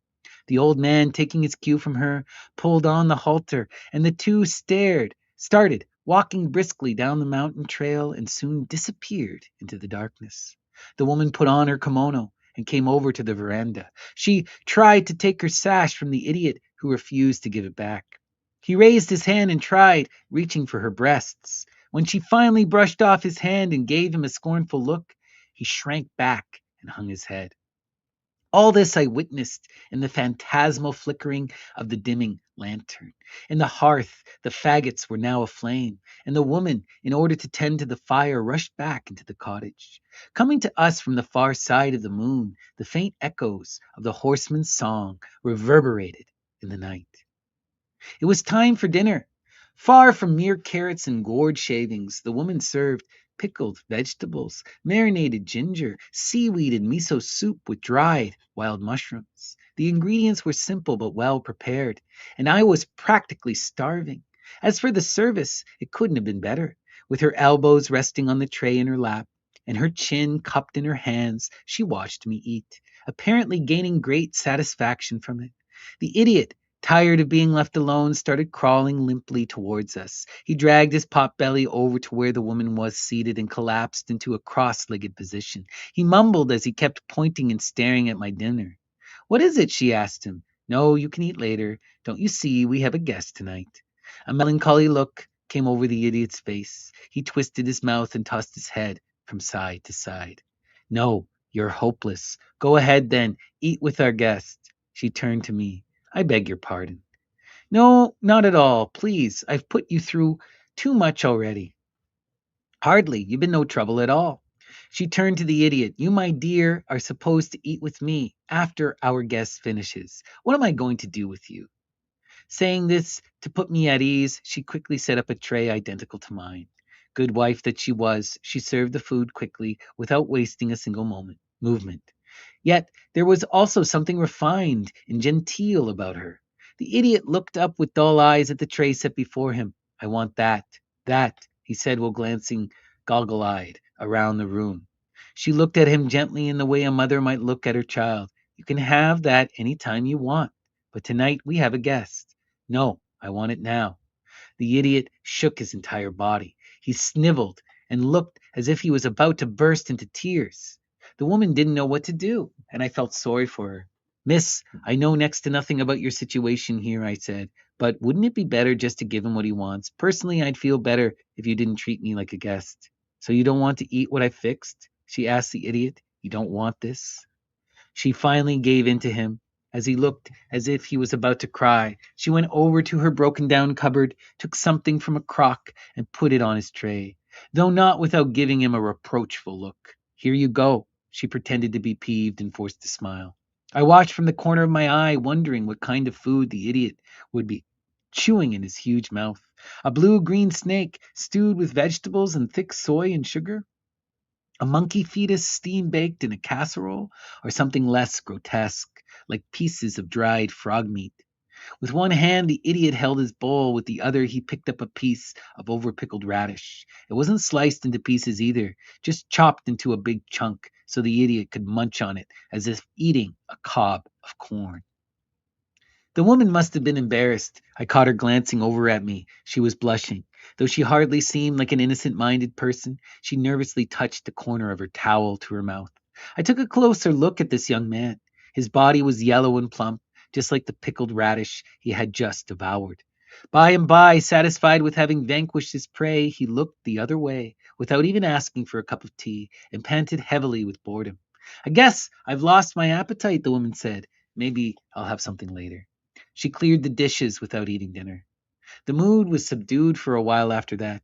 The old man, taking his cue from her, pulled on the halter, and the two started walking briskly down the mountain trail and soon disappeared into the darkness. The woman put on her kimono and came over to the veranda. She tried to take her sash from the idiot, who refused to give it back. He raised his hand and tried, reaching for her breasts. When she finally brushed off his hand and gave him a scornful look, he shrank back and hung his head. All this I witnessed in the phantasmal flickering of the dimming lantern. In the hearth, the faggots were now aflame, and the woman, in order to tend to the fire, rushed back into the cottage. Coming to us from the far side of the moon, the faint echoes of the horseman's song reverberated in the night. It was time for dinner. Far from mere carrots and gourd shavings, the woman served pickled vegetables, marinated ginger, seaweed, and miso soup with dried wild mushrooms. The ingredients were simple but well prepared, and I was practically starving. As for the service, it couldn't have been better. With her elbows resting on the tray in her lap and her chin cupped in her hands, she watched me eat, apparently gaining great satisfaction from it. The idiot, tired of being left alone, started crawling limply towards us. He dragged his pot belly over to where the woman was seated and collapsed into a cross-legged position. He mumbled as he kept pointing and staring at my dinner. "What is it?" she asked him. "No, you can eat later. Don't you see we have a guest tonight?" A melancholy look came over the idiot's face. He twisted his mouth and tossed his head from side to side. "No, you're hopeless. Go ahead then. Eat with our guest." She turned to me. "I beg your pardon." "No, not at all. Please, I've put you through too much already." "Hardly. You've been no trouble at all." She turned to the idiot. "You, my dear, are supposed to eat with me after our guest finishes. What am I going to do with you?" Saying this to put me at ease, she quickly set up a tray identical to mine. Good wife that she was, she served the food quickly without wasting a single movement. Yet there was also something refined and genteel about her. The idiot looked up with dull eyes at the tray set before him. "I want that," he said while glancing goggle-eyed around the room. She looked at him gently in the way a mother might look at her child. "You can have that any time you want, but tonight we have a guest." "No, I want it now." The idiot shook his entire body. He sniveled and looked as if he was about to burst into tears. The woman didn't know what to do, and I felt sorry for her. "Miss, I know next to nothing about your situation here," I said, "but wouldn't it be better just to give him what he wants? Personally, I'd feel better if you didn't treat me like a guest." "So you don't want to eat what I fixed?" she asked the idiot. "You don't want this?" She finally gave in to him. As he looked as if he was about to cry, she went over to her broken down cupboard, took something from a crock, and put it on his tray, though not without giving him a reproachful look. "Here you go." She pretended to be peeved and forced a smile. I watched from the corner of my eye, wondering what kind of food the idiot would be chewing in his huge mouth. A blue-green snake stewed with vegetables and thick soy and sugar? A monkey fetus steam baked in a casserole, or something less grotesque, like pieces of dried frog meat. With one hand, the idiot held his bowl. With the other, he picked up a piece of overpickled radish. It wasn't sliced into pieces either, just chopped into a big chunk so the idiot could munch on it as if eating a cob of corn. The woman must have been embarrassed. I caught her glancing over at me. She was blushing. Though she hardly seemed like an innocent-minded person, she nervously touched the corner of her towel to her mouth. I took a closer look at this young man. His body was yellow and plump, just like the pickled radish he had just devoured. By and by, satisfied with having vanquished his prey, he looked the other way, without even asking for a cup of tea, and panted heavily with boredom. I guess I've lost my appetite, the woman said. Maybe I'll have something later. She cleared the dishes without eating dinner. The mood was subdued for a while after that.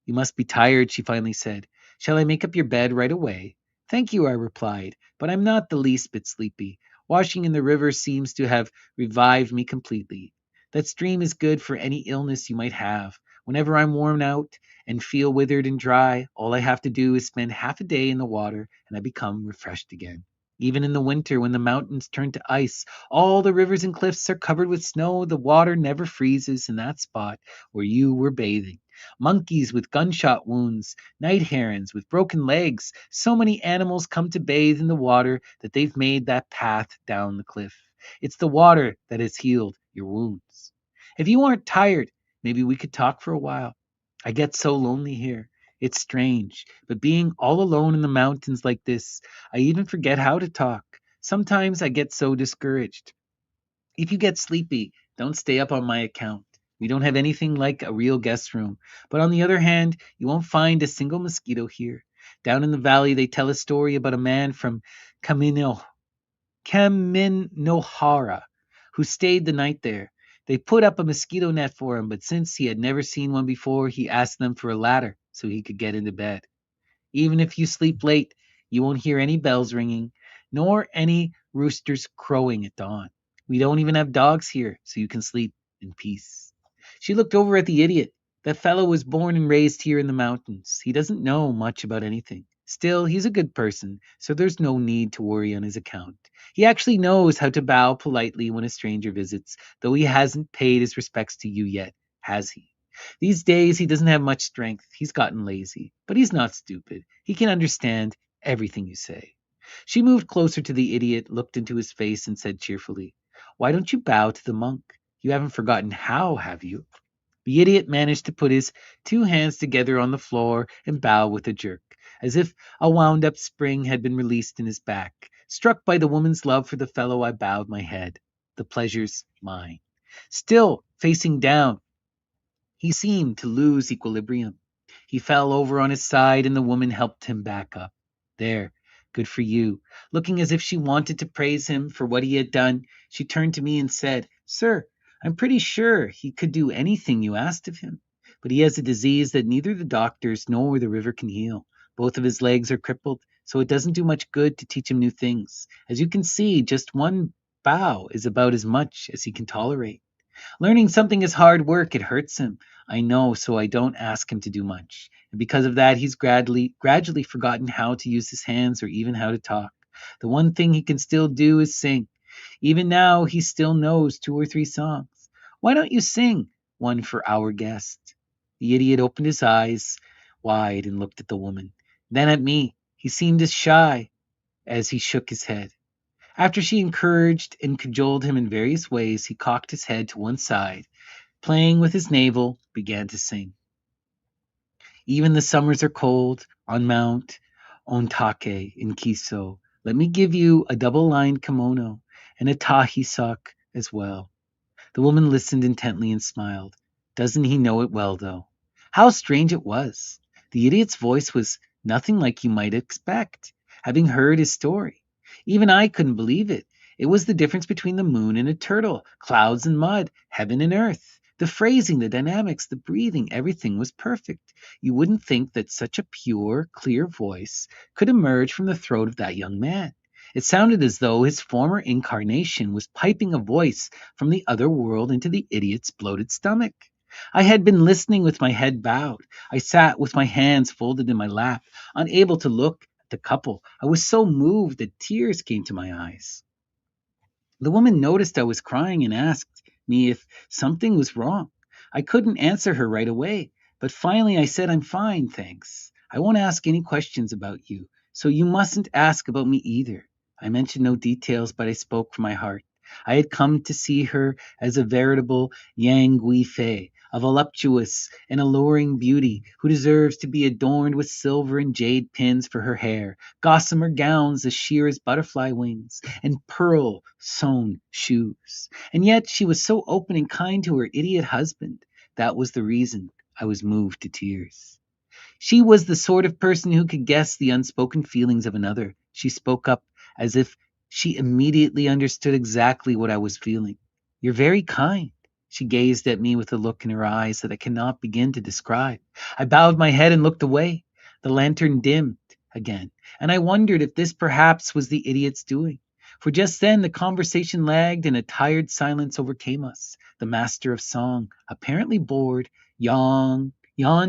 You must be tired, she finally said. Shall I make up your bed right away? Thank you, I replied, but I'm not the least bit sleepy. Washing in the river seems to have revived me completely. That stream is good for any illness you might have. Whenever I'm worn out and feel withered and dry, all I have to do is spend half a day in the water and I become refreshed again. Even in the winter, when the mountains turn to ice, all the rivers and cliffs are covered with snow, the water never freezes in that spot where you were bathing. Monkeys with gunshot wounds, night herons with broken legs, so many animals come to bathe in the water that they've made that path down the cliff. It's the water that has healed your wounds. If you aren't tired, maybe we could talk for a while. I get so lonely here. It's strange, but being all alone in the mountains like this, I even forget how to talk. Sometimes I get so discouraged. If you get sleepy, don't stay up on my account. We don't have anything like a real guest room. But on the other hand, you won't find a single mosquito here. Down in the valley, they tell a story about a man from Kamino, Kaminohara who stayed the night there. They put up a mosquito net for him, but since he had never seen one before, he asked them for a ladder so he could get into bed. Even if you sleep late, you won't hear any bells ringing, nor any roosters crowing at dawn. We don't even have dogs here, so you can sleep in peace. She looked over at the idiot. That fellow was born and raised here in the mountains. He doesn't know much about anything. Still, he's a good person, so there's no need to worry on his account. He actually knows how to bow politely when a stranger visits, though he hasn't paid his respects to you yet, has he? These days, he doesn't have much strength. He's gotten lazy, but he's not stupid. He can understand everything you say. She moved closer to the idiot, looked into his face, and said cheerfully, Why don't you bow to the monk? You haven't forgotten how, have you? The idiot managed to put his two hands together on the floor and bow with a jerk, as if a wound up spring had been released in his back. Struck by the woman's love for the fellow, I bowed my head. The pleasure's mine. Still facing down, he seemed to lose equilibrium. He fell over on his side, and the woman helped him back up. There, good for you. Looking as if she wanted to praise him for what he had done, she turned to me and said, Sir, I'm pretty sure he could do anything you asked of him. But he has a disease that neither the doctors nor the river can heal. Both of his legs are crippled, so it doesn't do much good to teach him new things. As you can see, just one bow is about as much as he can tolerate. Learning something is hard work. It hurts him. I know, so I don't ask him to do much. And because of that, he's gradually forgotten how to use his hands or even how to talk. The one thing he can still do is sing. Even now, he still knows two or three songs. Why don't you sing one for our guest? The idiot opened his eyes wide and looked at the woman. Then at me. He seemed as shy as he shook his head. After she encouraged and cajoled him in various ways, he cocked his head to one side, playing with his navel, began to sing. Even the summers are cold on Mount Ontake in Kiso. Let me give you a double-lined kimono and a tahi sock as well. The woman listened intently and smiled. Doesn't he know it well, though? How strange it was. The idiot's voice was nothing like you might expect, having heard his story. Even I couldn't believe it. It was the difference between the moon and a turtle, clouds and mud, heaven and earth. The phrasing, the dynamics, the breathing, everything was perfect. You wouldn't think that such a pure, clear voice could emerge from the throat of that young man. It sounded as though his former incarnation was piping a voice from the other world into the idiot's bloated stomach. I had been listening with my head bowed. I sat with my hands folded in my lap, unable to look at the couple. I was so moved that tears came to my eyes. The woman noticed I was crying and asked me if something was wrong. I couldn't answer her right away, but finally I said, I'm fine, thanks. I won't ask any questions about you, so you mustn't ask about me either. I mentioned no details, but I spoke from my heart. I had come to see her as a veritable Yang Gui Fei, a voluptuous and alluring beauty who deserves to be adorned with silver and jade pins for her hair, gossamer gowns as sheer as butterfly wings, and pearl sewn shoes. And yet she was so open and kind to her idiot husband. That was the reason I was moved to tears. She was the sort of person who could guess the unspoken feelings of another. She spoke up. as if she immediately understood exactly what I was feeling. "You're very kind." She gazed at me with a look in her eyes that I cannot begin to describe. I bowed my head and looked away. The lantern dimmed again, and I wondered if this perhaps was the idiot's doing. For just then the conversation lagged and a tired silence overcame us. The master of song, apparently bored, yawned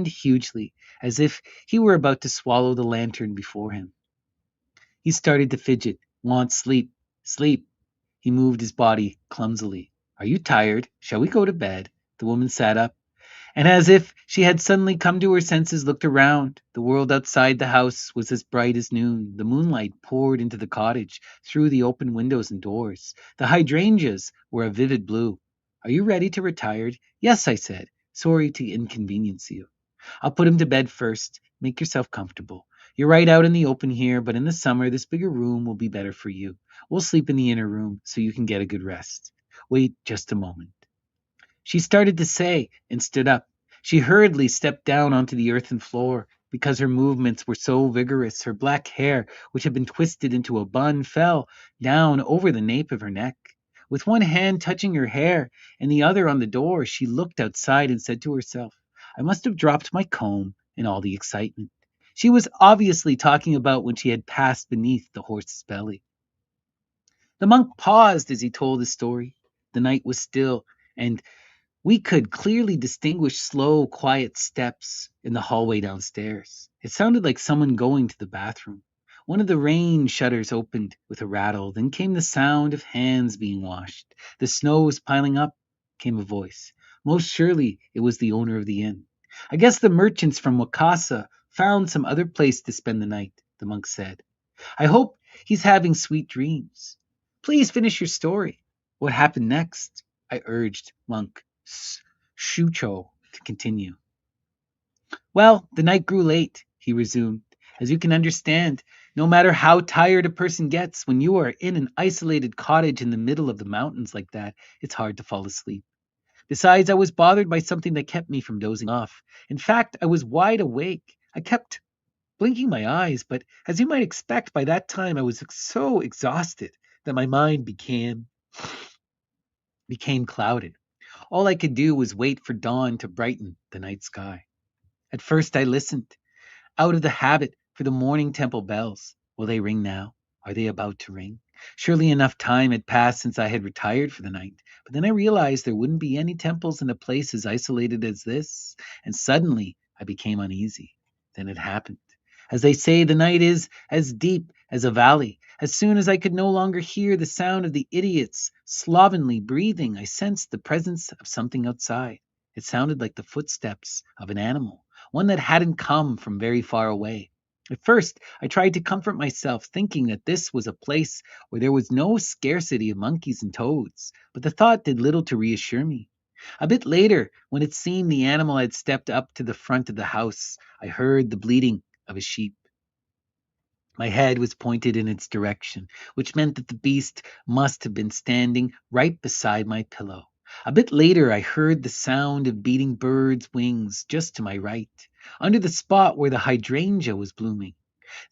hugely, as if he were about to swallow the lantern before him. He started to fidget. "Want sleep. Sleep." He moved his body clumsily. "Are you tired? Shall we go to bed?" The woman sat up, and as if she had suddenly come to her senses, looked around. The world outside the house was as bright as noon. The moonlight poured into the cottage through the open windows and doors. The hydrangeas were a vivid blue. "Are you ready to retire?" "Yes," I said. "Sorry to inconvenience you." "I'll put him to bed first. Make yourself comfortable. You're right out in the open here, but in the summer this bigger room will be better for you. We'll sleep in the inner room so you can get a good rest. Wait just a moment." She started to say and stood up. She hurriedly stepped down onto the earthen floor. Because her movements were so vigorous, her black hair, which had been twisted into a bun, fell down over the nape of her neck. With one hand touching her hair and the other on the door, she looked outside and said to herself, "I must have dropped my comb in all the excitement." She was obviously talking about when she had passed beneath the horse's belly. The monk paused as he told his story. The night was still, and we could clearly distinguish slow, quiet steps in the hallway downstairs. It sounded like someone going to the bathroom. One of the rain shutters opened with a rattle. Then came the sound of hands being washed. "The snow was piling up," came a voice. Most surely it was the owner of the inn. "I guess the merchants from Wakasa found some other place to spend the night," the monk said. "I hope he's having sweet dreams." "Please finish your story. What happened next?" I urged monk Shucho to continue. "Well, the night grew late," he resumed. "As you can understand, no matter how tired a person gets, when you are in an isolated cottage in the middle of the mountains like that, it's hard to fall asleep. Besides, I was bothered by something that kept me from dozing off. In fact, I was wide awake. I kept blinking my eyes, but as you might expect, by that time I was so exhausted that my mind became clouded. All I could do was wait for dawn to brighten the night sky. At first I listened, out of the habit, for the morning temple bells. Will they ring now? Are they about to ring? Surely enough time had passed since I had retired for the night. But then I realized there wouldn't be any temples in a place as isolated as this, and suddenly I became uneasy. Then it happened. As they say, the night is as deep as a valley. As soon as I could no longer hear the sound of the idiots slovenly breathing, I sensed the presence of something outside. It sounded like the footsteps of an animal, one that hadn't come from very far away. At first, I tried to comfort myself, thinking that this was a place where there was no scarcity of monkeys and toads, but the thought did little to reassure me. A bit later, when it seemed the animal had stepped up to the front of the house, I heard the bleating of a sheep. My head was pointed in its direction, which meant that the beast must have been standing right beside my pillow. A bit later, I heard the sound of beating birds' wings just to my right, under the spot where the hydrangea was blooming.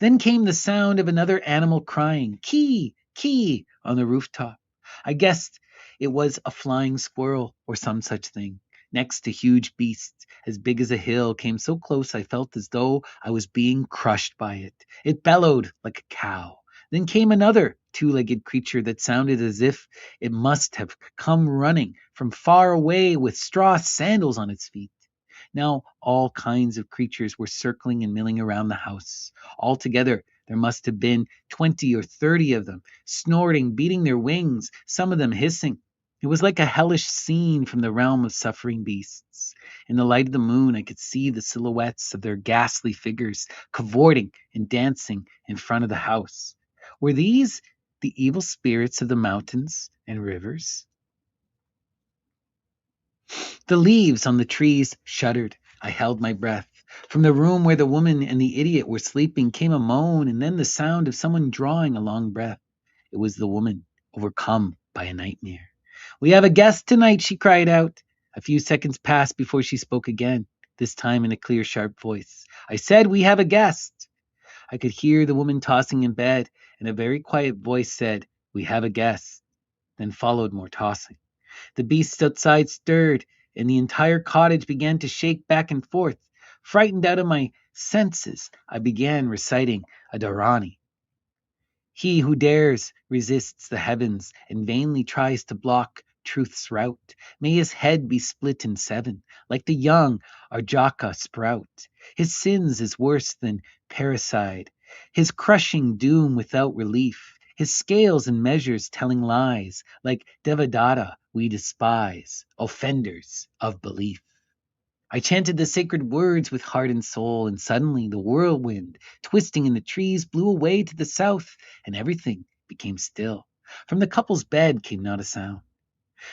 Then came the sound of another animal crying, "Kee, kee," on the rooftop. I guessed it was a flying squirrel or some such thing. Next, a huge beast, as big as a hill, came so close I felt as though I was being crushed by it. It bellowed like a cow. Then came another two-legged creature that sounded as if it must have come running from far away with straw sandals on its feet. Now all kinds of creatures were circling and milling around the house. Altogether, there must have been 20 or 30 of them, snorting, beating their wings, some of them hissing. It was like a hellish scene from the realm of suffering beasts. In the light of the moon, I could see the silhouettes of their ghastly figures cavorting and dancing in front of the house. Were these the evil spirits of the mountains and rivers? The leaves on the trees shuddered. I held my breath. From the room where the woman and the idiot were sleeping came a moan and then the sound of someone drawing a long breath. It was the woman, overcome by a nightmare. "We have a guest tonight," she cried out. A few seconds passed before she spoke again, this time in a clear, sharp voice. "I said we have a guest." I could hear the woman tossing in bed, and a very quiet voice said, "We have a guest." Then followed more tossing. The beasts outside stirred, and the entire cottage began to shake back and forth. Frightened out of my senses, I began reciting Adoration. He who dares resists the heavens and vainly tries to block truth's route. May his head be split in seven, like the young Arjaka sprout. His sins is worse than parricide, his crushing doom without relief. His scales and measures telling lies, like Devadatta we despise, offenders of belief. I chanted the sacred words with heart and soul, and suddenly the whirlwind, twisting in the trees, blew away to the south, and everything became still. From the couple's bed came not a sound.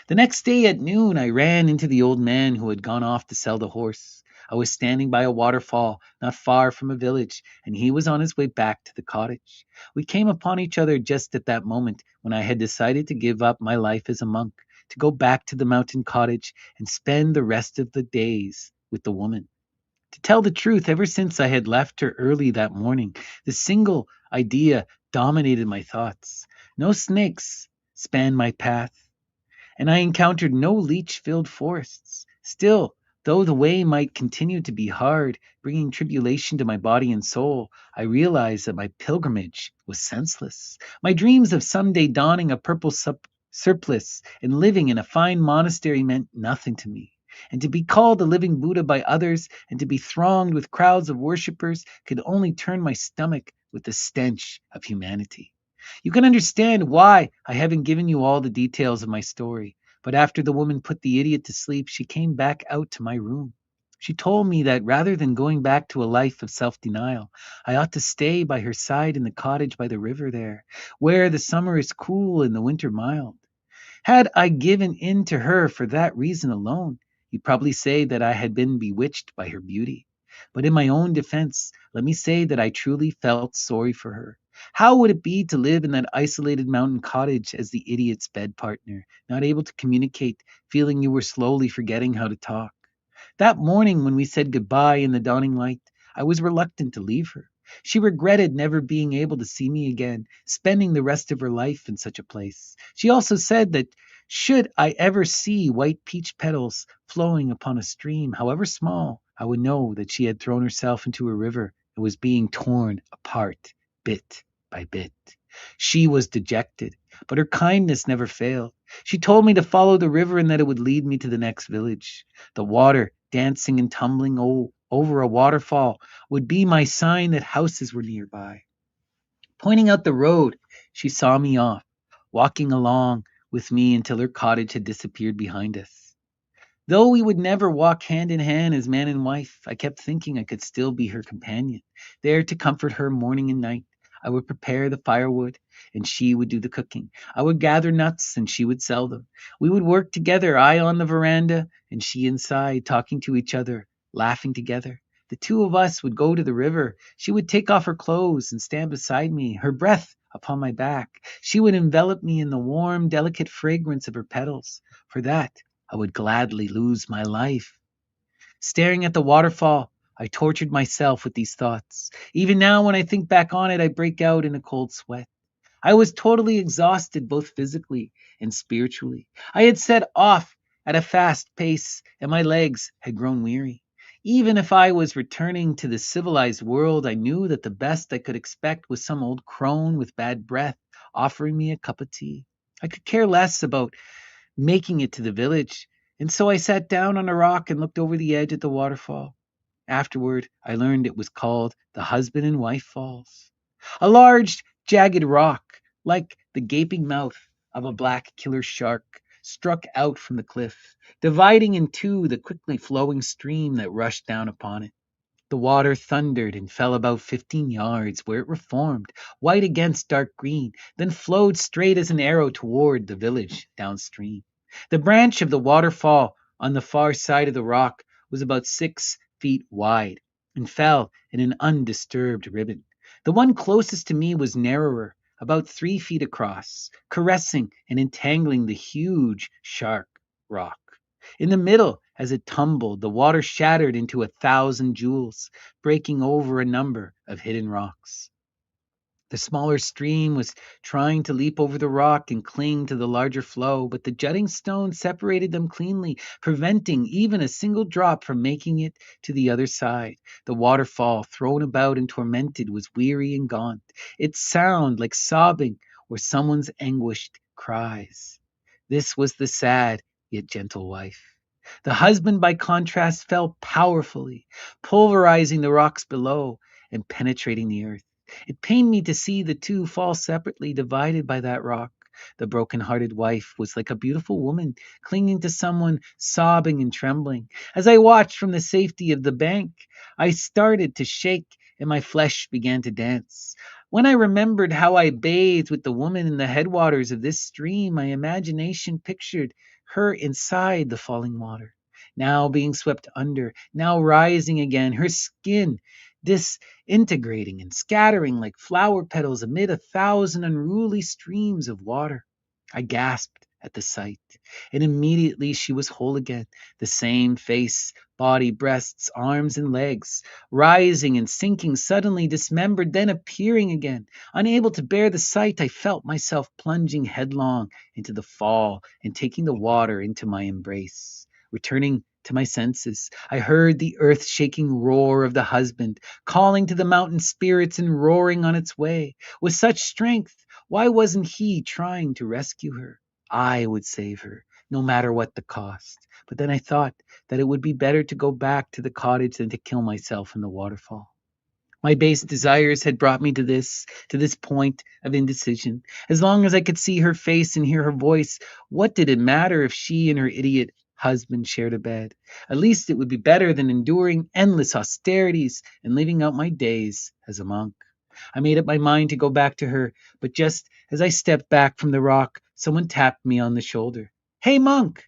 The next day at noon, I ran into the old man who had gone off to sell the horse. I was standing by a waterfall not far from a village, and he was on his way back to the cottage. We came upon each other just at that moment when I had decided to give up my life as a monk, to go back to the mountain cottage and spend the rest of the days with the woman. To tell the truth, ever since I had left her early that morning, the single idea dominated my thoughts. No snakes spanned my path, and I encountered no leech-filled forests. Still, though the way might continue to be hard, bringing tribulation to my body and soul, I realized that my pilgrimage was senseless. My dreams of someday donning a purple surplice and living in a fine monastery meant nothing to me. And to be called the living Buddha by others and to be thronged with crowds of worshippers could only turn my stomach with the stench of humanity. You can understand why I haven't given you all the details of my story, but after the woman put the idiot to sleep, she came back out to my room. She told me that rather than going back to a life of self-denial, I ought to stay by her side in the cottage by the river there, where the summer is cool and the winter mild. Had I given in to her for that reason alone, you'd probably say that I had been bewitched by her beauty. But in my own defense, let me say that I truly felt sorry for her. How would it be to live in that isolated mountain cottage as the idiot's bed partner, not able to communicate, feeling you were slowly forgetting how to talk? That morning when we said goodbye in the dawning light, I was reluctant to leave her. She regretted never being able to see me again, spending the rest of her life in such a place. She also said that should I ever see white peach petals flowing upon a stream, however small, I would know that she had thrown herself into a river and was being torn apart bit by bit. She was dejected, but her kindness never failed. She told me to follow the river and that it would lead me to the next village. The water, dancing and tumbling over a waterfall, would be my sign that houses were nearby. Pointing out the road, she saw me off, walking along with me until her cottage had disappeared behind us. Though we would never walk hand in hand as man and wife, I kept thinking I could still be her companion, there to comfort her morning and night. I would prepare the firewood, and she would do the cooking. I would gather nuts, and she would sell them. We would work together, I on the veranda, and she inside, talking to each other, laughing together. The two of us would go to the river. She would take off her clothes and stand beside me, her breath upon my back. She would envelop me in the warm, delicate fragrance of her petals. For that, I would gladly lose my life. Staring at the waterfall, I tortured myself with these thoughts. Even now, when I think back on it, I break out in a cold sweat. I was totally exhausted, both physically and spiritually. I had set off at a fast pace, and my legs had grown weary. Even if I was returning to the civilized world, I knew that the best I could expect was some old crone with bad breath offering me a cup of tea. I could care less about making it to the village, and so I sat down on a rock and looked over the edge at the waterfall. Afterward, I learned it was called the Husband and Wife Falls. A large, jagged rock, like the gaping mouth of a black killer shark, struck out from the cliff, dividing in two the quickly flowing stream that rushed down upon it. The water thundered and fell about 15 yards, where it reformed, white against dark green, then flowed straight as an arrow toward the village downstream. The branch of the waterfall on the far side of the rock was about 6 feet wide and fell in an undisturbed ribbon. The one closest to me was narrower, about 3 feet across, caressing and entangling the huge shark rock. In the middle, As it tumbled, the water shattered into 1,000 jewels, breaking over a number of hidden rocks. The smaller stream was trying to leap over the rock and cling to the larger flow, but the jutting stone separated them cleanly, preventing even a single drop from making it to the other side. The waterfall, thrown about and tormented, was weary and gaunt, its sound like sobbing or someone's anguished cries. This was the sad yet gentle wife. The husband, by contrast, fell powerfully, pulverizing the rocks below and penetrating the earth. It pained me to see the two fall separately, divided by that rock. The broken-hearted wife was like a beautiful woman clinging to someone, sobbing and trembling. As I watched from the safety of the bank, I started to shake and my flesh began to dance. When I remembered how I bathed with the woman in the headwaters of this stream, my imagination pictured her inside the falling water, now being swept under, now rising again, her skin disintegrating and scattering like flower petals amid 1,000 unruly streams of water. I gasped at the sight, and immediately she was whole again, the same face, body, breasts, arms, and legs, rising and sinking, suddenly dismembered, then appearing again. Unable to bear the sight, I felt myself plunging headlong into the fall and taking the water into my embrace. Returning to my senses, I heard the earth-shaking roar of the husband, calling to the mountain spirits and roaring on its way. With such strength, why wasn't he trying to rescue her? I would save her, no matter what the cost. But then I thought that it would be better to go back to the cottage than to kill myself in the waterfall. My base desires had brought me to this point of indecision. As long as I could see her face and hear her voice, what did it matter if she and her idiot husband shared a bed? At least it would be better than enduring endless austerities and living out my days as a monk. I made up my mind to go back to her, but just as I stepped back from the rock, someone tapped me on the shoulder. Hey, monk!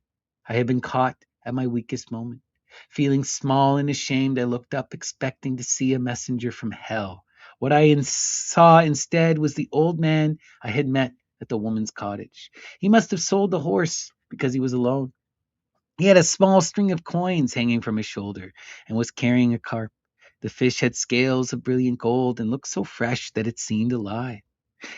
I had been caught at my weakest moment. Feeling small and ashamed, I looked up, expecting to see a messenger from hell. What I saw instead was the old man I had met at the woman's cottage. He must have sold the horse because he was alone. He had a small string of coins hanging from his shoulder and was carrying a carp. The fish had scales of brilliant gold and looked so fresh that it seemed alive.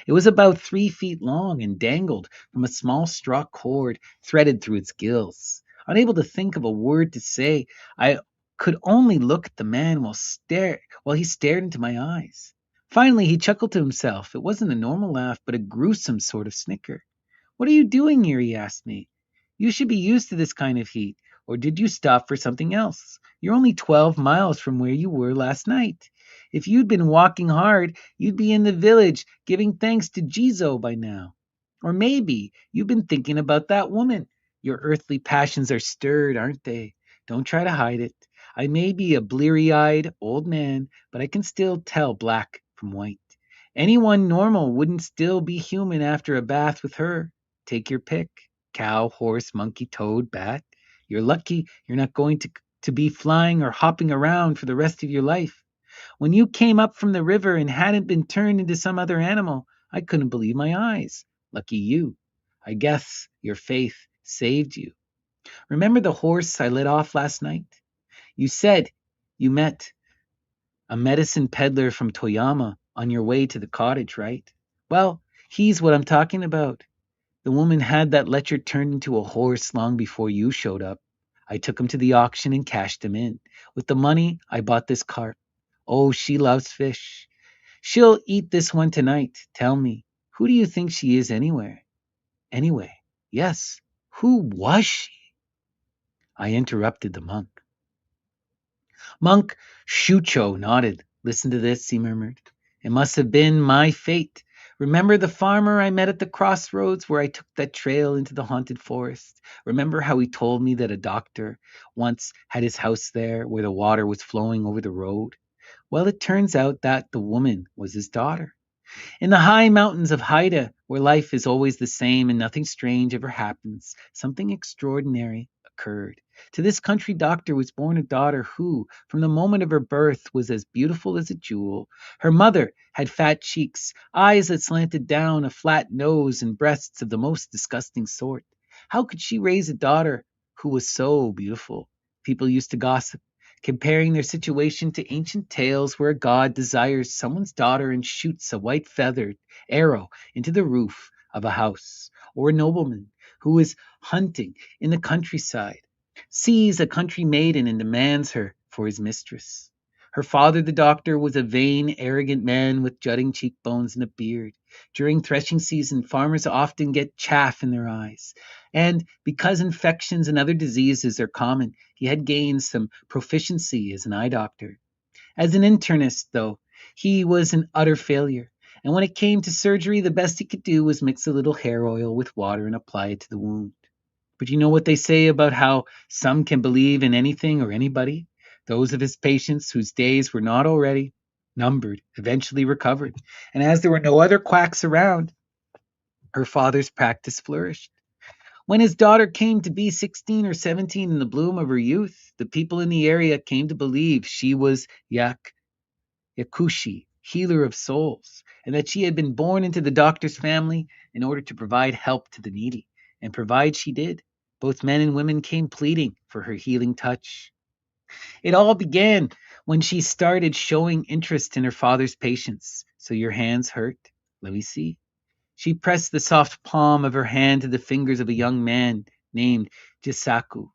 It was about 3 feet long and dangled from a small straw cord threaded through its gills. Unable to think of a word to say, I could only look at the man while he stared into my eyes. Finally, he chuckled to himself. It wasn't a normal laugh, but a gruesome sort of snicker. "What are you doing here?" he asked me. "You should be used to this kind of heat. Or did you stop for something else? You're only 12 miles from where you were last night. If you'd been walking hard, you'd be in the village giving thanks to Jizo by now. Or maybe you've been thinking about that woman. Your earthly passions are stirred, aren't they? Don't try to hide it. I may be a bleary-eyed old man, but I can still tell black from white. Anyone normal wouldn't still be human after a bath with her. Take your pick. Cow, horse, monkey, toad, bat. You're lucky you're not going to be flying or hopping around for the rest of your life. When you came up from the river and hadn't been turned into some other animal, I couldn't believe my eyes. Lucky you. I guess your faith saved you. Remember the horse I let off last night? You said you met a medicine peddler from Toyama on your way to the cottage, right? Well, he's what I'm talking about. The woman had that lecher turned into a horse long before you showed up. I took him to the auction and cashed him in. With the money, I bought this carp. Oh, she loves fish. She'll eat this one tonight. Tell me, who do you think she is Anyway, yes, who was she? I interrupted the monk. Monk Shucho nodded. Listen to this, he murmured. It must have been my fate. Remember the farmer I met at the crossroads where I took that trail into the haunted forest? Remember how he told me that a doctor once had his house there where the water was flowing over the road? Well, it turns out that the woman was his daughter. In the high mountains of Haida, where life is always the same and nothing strange ever happens, something extraordinary occurred. To this country doctor was born a daughter who, from the moment of her birth, was as beautiful as a jewel. Her mother had fat cheeks, eyes that slanted down, a flat nose, and breasts of the most disgusting sort. How could she raise a daughter who was so beautiful? People used to gossip, comparing their situation to ancient tales where a god desires someone's daughter and shoots a white feathered arrow into the roof of a house, or a nobleman who is hunting in the countryside sees a country maiden and demands her for his mistress. Her father, the doctor, was a vain, arrogant man with jutting cheekbones and a beard. During threshing season, farmers often get chaff in their eyes. And because infections and other diseases are common, he had gained some proficiency as an eye doctor. As an internist, though, he was an utter failure. And when it came to surgery, the best he could do was mix a little hair oil with water and apply it to the wound. But you know what they say about how some can believe in anything or anybody? Those of his patients whose days were not already numbered eventually recovered. And as there were no other quacks around, her father's practice flourished. When his daughter came to be 16 or 17 in the bloom of her youth, the people in the area came to believe she was Yakushi, healer of souls, and that she had been born into the doctor's family in order to provide help to the needy. And provide she did. Both men and women came pleading for her healing touch. It all began when she started showing interest in her father's patients. So your hands hurt? Let me see. She pressed the soft palm of her hand to the fingers of a young man named Jisaku.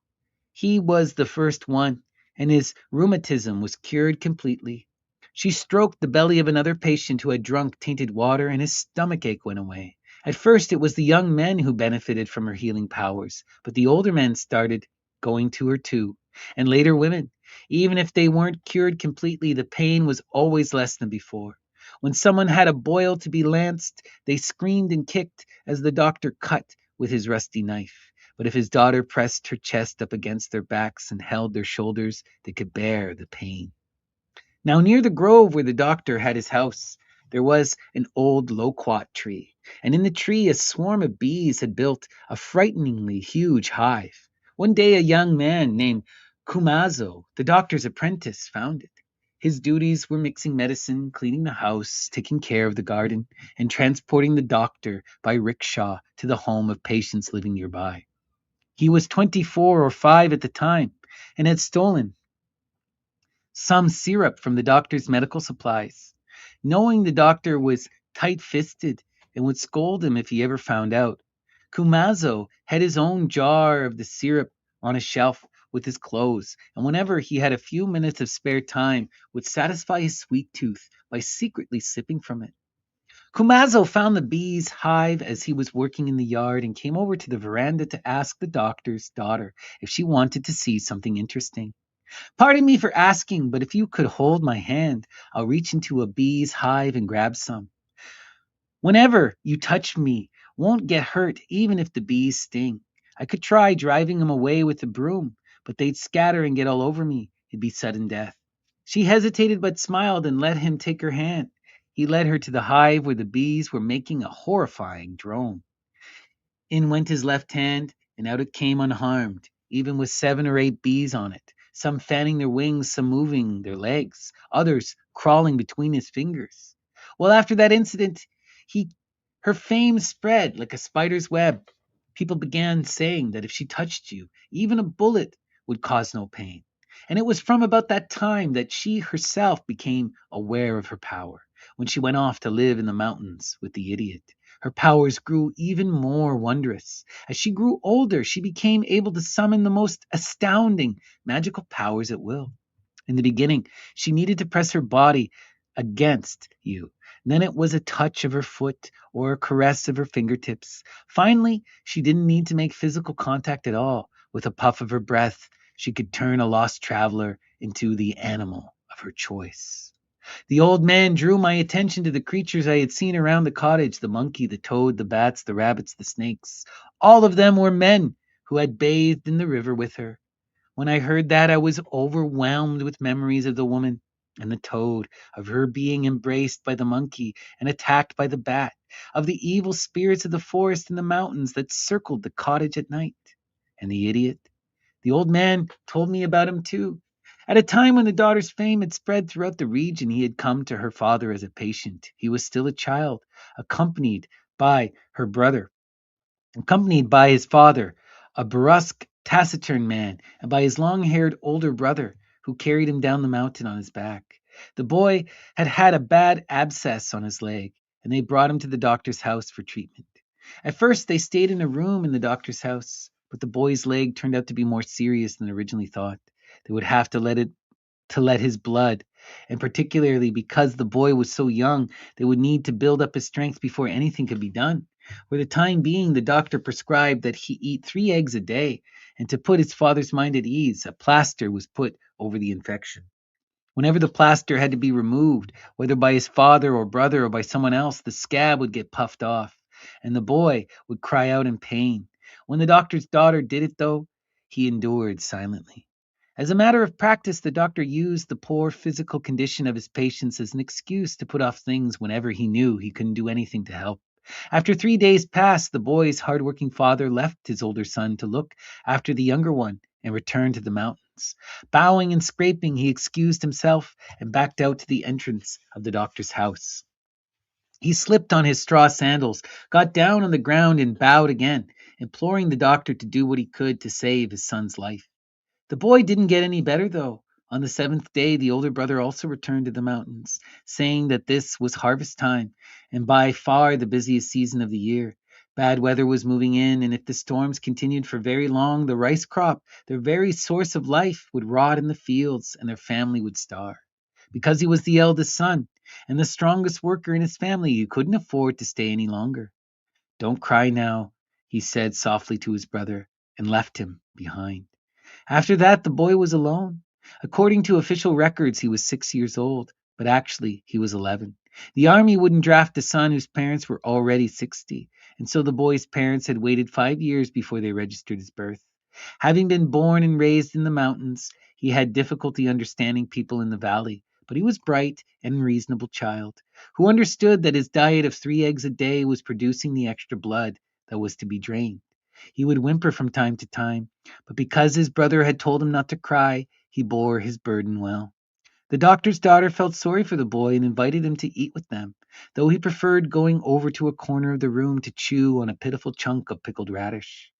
He was the first one, and his rheumatism was cured completely. She stroked the belly of another patient who had drunk tainted water, and his stomach ache went away. At first, it was the young men who benefited from her healing powers, but the older men started going to her too, and later women. Even if they weren't cured completely, the pain was always less than before. When someone had a boil to be lanced, they screamed and kicked as the doctor cut with his rusty knife. But if his daughter pressed her chest up against their backs and held their shoulders, they could bear the pain. Now, near the grove where the doctor had his house, there was an old loquat tree, and in the tree a swarm of bees had built a frighteningly huge hive. One day, a young man named Kumazo, the doctor's apprentice, found it. His duties were mixing medicine, cleaning the house, taking care of the garden, and transporting the doctor by rickshaw to the home of patients living nearby. He was 24 or 5 at the time and had stolen some syrup from the doctor's medical supplies. Knowing the doctor was tight fisted and would scold him if he ever found out, Kumazo had his own jar of the syrup on a shelf with his clothes, and whenever he had a few minutes of spare time, would satisfy his sweet tooth by secretly sipping from it. Kumazo found the bee's hive as he was working in the yard and came over to the veranda to ask the doctor's daughter if she wanted to see something interesting. Pardon me for asking, but if you could hold my hand, I'll reach into a bee's hive and grab some. Whenever you touch me, won't get hurt even if the bees sting. I could try driving them away with a broom, but they'd scatter and get all over me. It'd be sudden death. She hesitated but smiled and let him take her hand. He led her to the hive where the bees were making a horrifying drone. In went his left hand, and out it came unharmed, even with 7 or 8 bees on it, some fanning their wings, some moving their legs, others crawling between his fingers. Well, after that incident, he her fame spread like a spider's web. People began saying that if she touched you, even a bullet would cause no pain. And it was from about that time that she herself became aware of her power, when she went off to live in the mountains with the idiot. Her powers grew even more wondrous. As she grew older, she became able to summon the most astounding magical powers at will. In the beginning, she needed to press her body against you. Then it was a touch of her foot or a caress of her fingertips. Finally, she didn't need to make physical contact at all. With a puff of her breath, she could turn a lost traveler into the animal of her choice. The old man drew my attention to the creatures I had seen around the cottage: the monkey, the toad, the bats, the rabbits, the snakes. All of them were men who had bathed in the river with her. When I heard that, I was overwhelmed with memories of the woman and the toad, of her being embraced by the monkey and attacked by the bat, of the evil spirits of the forest and the mountains that circled the cottage at night. And the idiot? The old man told me about him too. At a time when the daughter's fame had spread throughout the region, he had come to her father as a patient. He was still a child, accompanied by her brother, accompanied by his father, a brusque taciturn man, and by his long-haired older brother, who carried him down the mountain on his back. The boy had had a bad abscess on his leg, and they brought him to the doctor's house for treatment. At first, they stayed in a room in the doctor's house, but the boy's leg turned out to be more serious than originally thought. They would have to let his blood, and particularly because the boy was so young, they would need to build up his strength before anything could be done. For the time being, the doctor prescribed that he eat 3 eggs a day, and to put his father's mind at ease, a plaster was put over the infection. Whenever the plaster had to be removed, whether by his father or brother or by someone else, the scab would get puffed off, and the boy would cry out in pain. When the doctor's daughter did it, though, he endured silently. As a matter of practice, the doctor used the poor physical condition of his patients as an excuse to put off things whenever he knew he couldn't do anything to help. After 3 days passed, the boy's hard-working father left his older son to look after the younger one and returned to the mountains. Bowing and scraping, he excused himself and backed out to the entrance of the doctor's house. He slipped on his straw sandals, got down on the ground, and bowed again, imploring the doctor to do what he could to save his son's life. The boy didn't get any better, though. On the seventh day, the older brother also returned to the mountains, saying that this was harvest time, and by far the busiest season of the year. Bad weather was moving in, and if the storms continued for very long, the rice crop, their very source of life, would rot in the fields, and their family would starve. Because he was the eldest son, and the strongest worker in his family, he couldn't afford to stay any longer. "Don't cry now," he said softly to his brother, and left him behind. After that, the boy was alone. According to official records, he was 6 years old, but actually, he was 11. The army wouldn't draft a son whose parents were already 60, and so the boy's parents had waited 5 years before they registered his birth. Having been born and raised in the mountains, he had difficulty understanding people in the valley, but he was bright and reasonable child, who understood that his diet of 3 eggs a day was producing the extra blood that was to be drained. He would whimper from time to time, but because his brother had told him not to cry, he bore his burden well. The doctor's daughter felt sorry for the boy and invited him to eat with them, though he preferred going over to a corner of the room to chew on a pitiful chunk of pickled radish.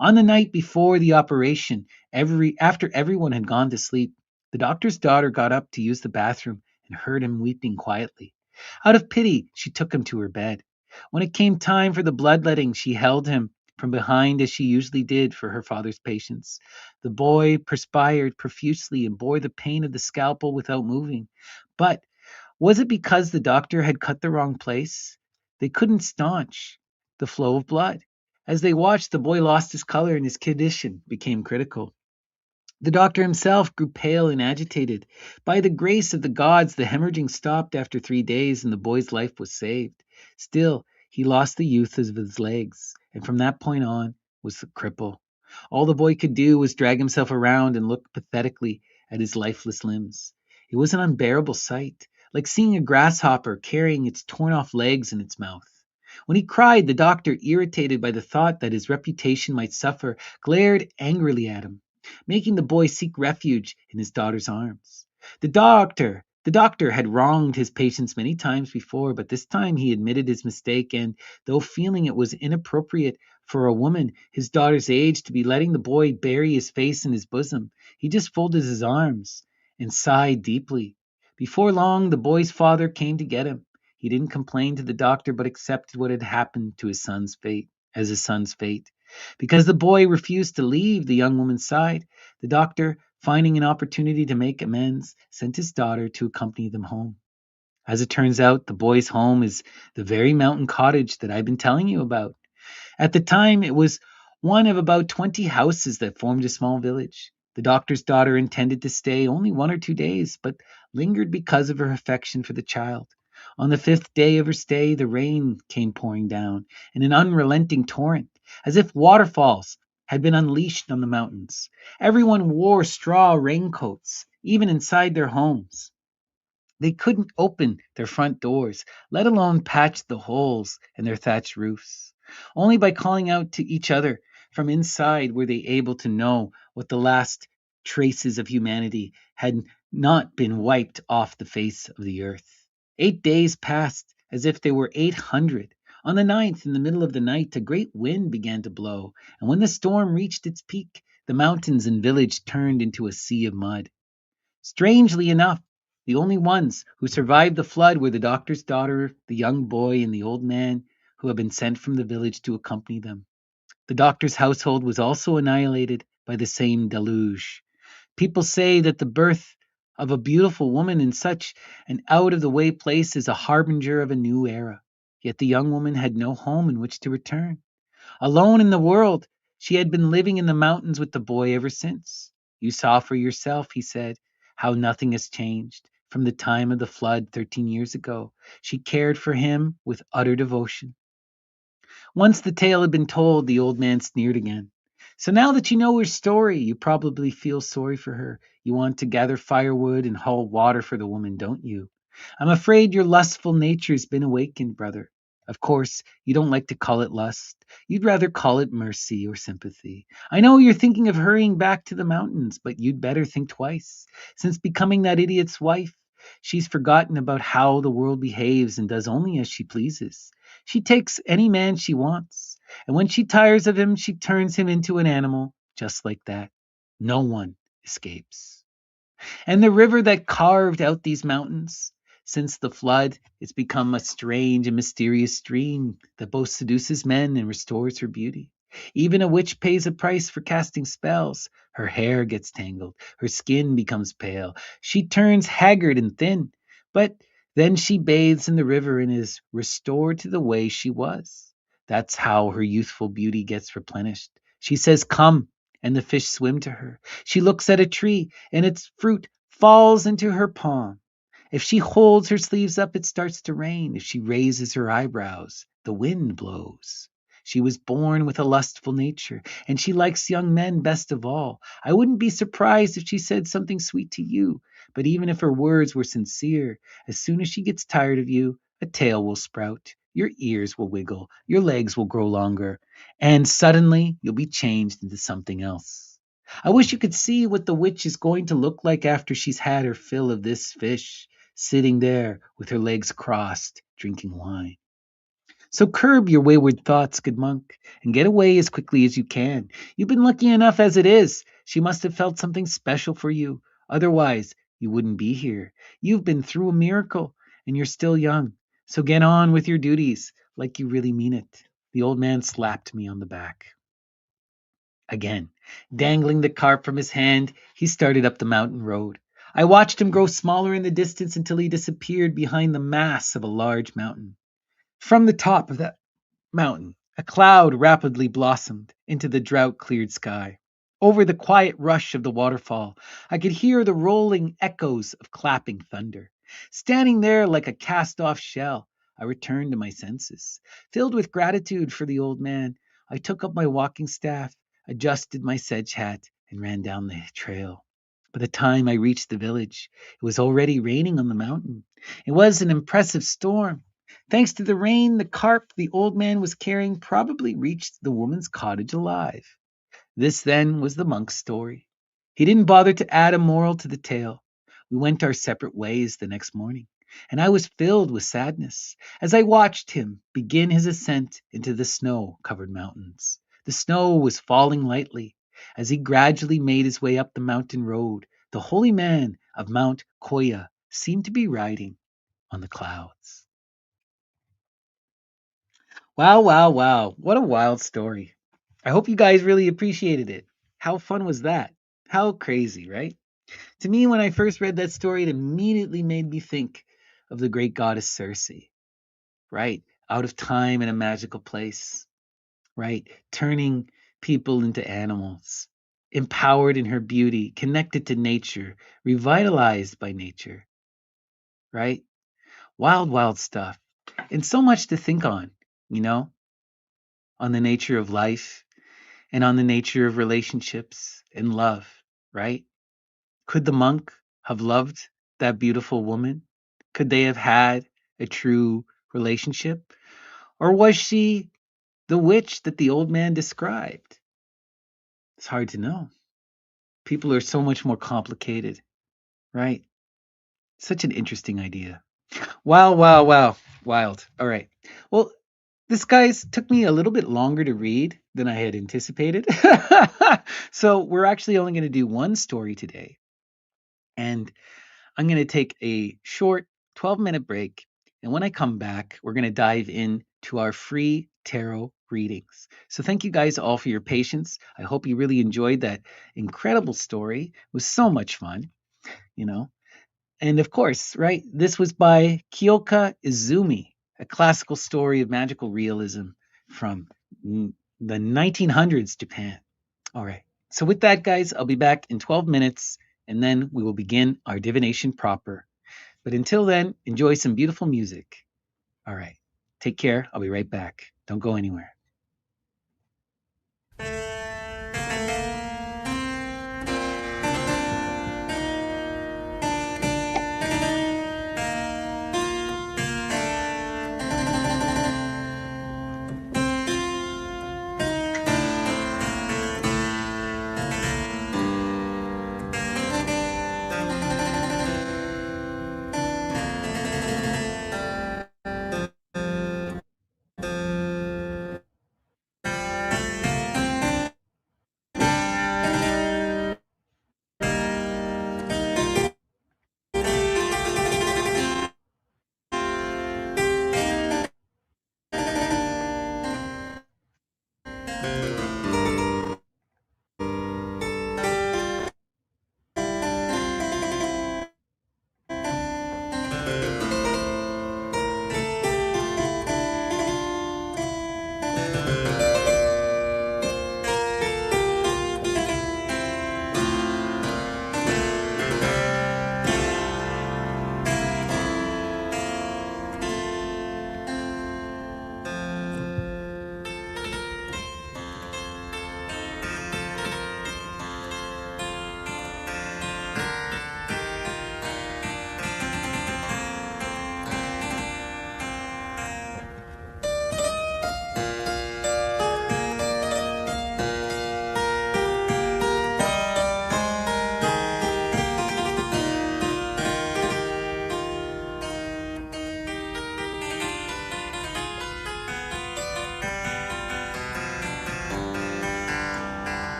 On the night before the operation, after everyone had gone to sleep, the doctor's daughter got up to use the bathroom and heard him weeping quietly. Out of pity, she took him to her bed. When it came time for the bloodletting, she held him from behind as she usually did for her father's patients. The boy perspired profusely and bore the pain of the scalpel without moving. But was it because the doctor had cut the wrong place? They couldn't staunch the flow of blood. As they watched, the boy lost his color and his condition became critical. The doctor himself grew pale and agitated. By the grace of the gods, the hemorrhaging stopped after 3 days and the boy's life was saved. Still, he lost the youth of his legs, and from that point on was a cripple. All the boy could do was drag himself around and look pathetically at his lifeless limbs. It was an unbearable sight, like seeing a grasshopper carrying its torn off legs in its mouth. When he cried, the doctor, irritated by the thought that his reputation might suffer, glared angrily at him, making the boy seek refuge in his daughter's arms. The doctor had wronged his patients many times before, but this time he admitted his mistake and, though feeling it was inappropriate for a woman his daughter's age to be letting the boy bury his face in his bosom, he just folded his arms and sighed deeply. Before long, the boy's father came to get him. He didn't complain to the doctor, but accepted what had happened to his son's fate as his son's fate. Because the boy refused to leave the young woman's side, the doctor, finding an opportunity to make amends, sent his daughter to accompany them home. As it turns out, the boy's home is the very mountain cottage that I've been telling you about. At the time, it was one of about 20 houses that formed a small village. The doctor's daughter intended to stay only 1 or 2 days, but lingered because of her affection for the child. On the fifth day of her stay, the rain came pouring down in an unrelenting torrent, as if waterfalls had been unleashed on the mountains. Everyone wore straw raincoats, even inside their homes. They couldn't open their front doors, let alone patch the holes in their thatched roofs. Only by calling out to each other from inside were they able to know what the last traces of humanity had not been wiped off the face of the earth. 8 days passed as if they were 800. On the ninth, in the middle of the night, a great wind began to blow, and when the storm reached its peak, The mountains and village turned into a sea of mud. Strangely enough, the only ones who survived the flood were the doctor's daughter, the young boy, and the old man who had been sent from the village to accompany them. The doctor's household was also annihilated by the same deluge. People say that the birth of a beautiful woman in such an out of the way place is a harbinger of a new era. Yet the young woman had no home in which to return. Alone in the world, she had been living in the mountains with the boy ever since. You saw for yourself, he said, how nothing has changed from the time of the flood 13 years ago. She cared for him with utter devotion. Once the tale had been told, the old man sneered again. So now that you know her story, you probably feel sorry for her. You want to gather firewood and haul water for the woman, don't you? I'm afraid your lustful nature's been awakened, brother. Of course, you don't like to call it lust. You'd rather call it mercy or sympathy. I know you're thinking of hurrying back to the mountains, but you'd better think twice. Since becoming that idiot's wife, she's forgotten about how the world behaves and does only as she pleases. She takes any man she wants, and when she tires of him, she turns him into an animal, just like that. No one escapes. And the river that carved out these mountains, since the flood, it's become a strange and mysterious stream that both seduces men and restores her beauty. Even a witch pays a price for casting spells. Her hair gets tangled, her skin becomes pale, she turns haggard and thin, but then she bathes in the river and is restored to the way she was. That's how her youthful beauty gets replenished. She says, "Come," and the fish swim to her. She looks at a tree, and its fruit falls into her palm. If she holds her sleeves up, it starts to rain. If she raises her eyebrows, the wind blows. She was born with a lustful nature, and she likes young men best of all. I wouldn't be surprised if she said something sweet to you, but even if her words were sincere, as soon as she gets tired of you, a tail will sprout, your ears will wiggle, your legs will grow longer, and suddenly you'll be changed into something else. I wish you could see what the witch is going to look like after she's had her fill of this fish, sitting there with her legs crossed, drinking wine. So curb your wayward thoughts, good monk, and get away as quickly as you can. You've been lucky enough as it is. She must have felt something special for you. Otherwise, you wouldn't be here. You've been through a miracle, and you're still young. So get on with your duties like you really mean it. The old man slapped me on the back. Again, dangling the carp from his hand, he started up the mountain road. I watched him grow smaller in the distance until he disappeared behind the mass of a large mountain. From the top of that mountain, a cloud rapidly blossomed into the drought cleared sky. Over the quiet rush of the waterfall, I could hear the rolling echoes of clapping thunder. Standing there like a cast off shell, I returned to my senses. Filled with gratitude for the old man, I took up my walking staff, adjusted my sedge hat, and ran down the trail. By the time I reached the village, it was already raining on the mountain. It was an impressive storm. Thanks to the rain, the carp the old man was carrying probably reached the woman's cottage alive. This, then, was the monk's story. He didn't bother to add a moral to the tale. We went our separate ways the next morning, and I was filled with sadness as I watched him begin his ascent into the snow covered mountains. The snow was falling lightly. As he gradually made his way up the mountain road, the holy man of Mount Koya seemed to be riding on the clouds. Wow, wow, wow. What a wild story. I hope you guys really appreciated it. How fun was that? How crazy, right? To me, when I first read that story, it immediately made me think of the great goddess Circe, right? Out of time in a magical place, right? Turning people into animals, empowered in her beauty, connected to nature, revitalized by nature, right? Wild, wild stuff. And so much to think on, you know, on the nature of life and on the nature of relationships and love, right? Could the monk have loved that beautiful woman? Could they have had a true relationship? Or was she the witch that the old man described? It's hard to know. People are so much more complicated, right? Such an interesting idea. Wow, wow, wow. Wild. All right. Well, This guy's took me a little bit longer to read than I had anticipated. So we're actually only going to do one story today. And I'm going to take a short 12-minute break. And when I come back, we're going to dive into our free tarot readings. So thank you guys all for your patience. I hope you really enjoyed that incredible story. It was so much fun, you know. And of course, right, this was by Kyōka Izumi, a classical story of magical realism from the 1900s Japan. All right. So with that, guys, I'll be back in 12 minutes, and then we will begin our divination proper. But until then, enjoy some beautiful music. All right. Take care. I'll be right back. Don't go anywhere.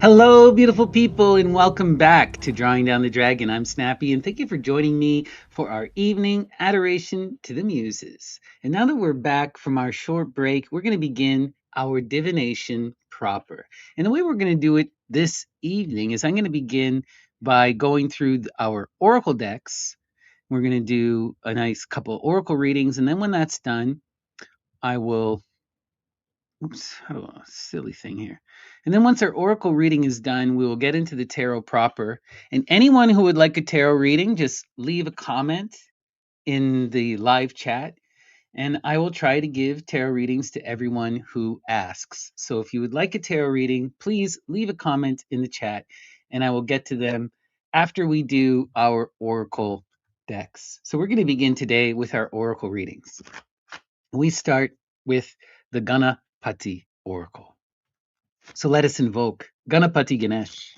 Hello, beautiful people, and welcome back to Drawing Down the Dragon. I'm Snappy, and thank you for joining me for our evening adoration to the Muses. And now that we're back from our short break, we're going to begin our divination proper. And the way we're going to do it this evening is I'm going to begin by going through our oracle decks. We're going to do a nice couple oracle readings, and then when that's done, I will oops, how do I, silly thing here. And then once our oracle reading is done, we will get into the tarot proper. And anyone who would like a tarot reading, just leave a comment in the live chat, and I will try to give tarot readings to everyone who asks. So if you would like a tarot reading, please leave a comment in the chat, and I will get to them after we do our oracle decks. So we're going to begin today with our oracle readings. We start with the Ganapati Oracle. So let us invoke Ganapati Ganesh,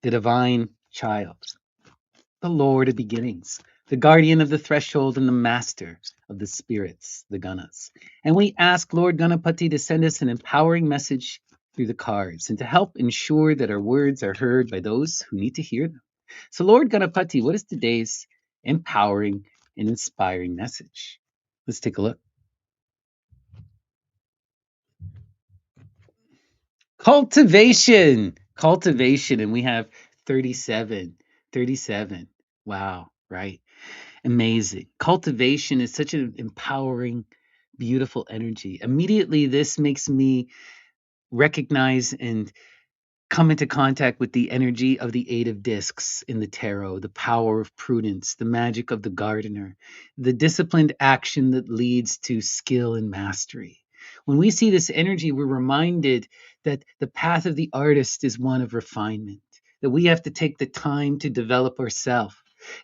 the divine child, the Lord of beginnings, the guardian of the threshold and the master of the spirits, the Ganas. And we ask Lord Ganapati to send us an empowering message through the cards and to help ensure that our words are heard by those who need to hear them. So Lord Ganapati, what is today's empowering and inspiring message? Let's take a look. Cultivation, and we have 37. Wow, right? Amazing. Cultivation is such an empowering, beautiful energy. Immediately, this makes me recognize and come into contact with the energy of the Eight of Discs in the tarot, the power of prudence, the magic of the gardener, the disciplined action that leads to skill and mastery. When we see this energy, we're reminded that the path of the artist is one of refinement, that we have to take the time to develop ourselves,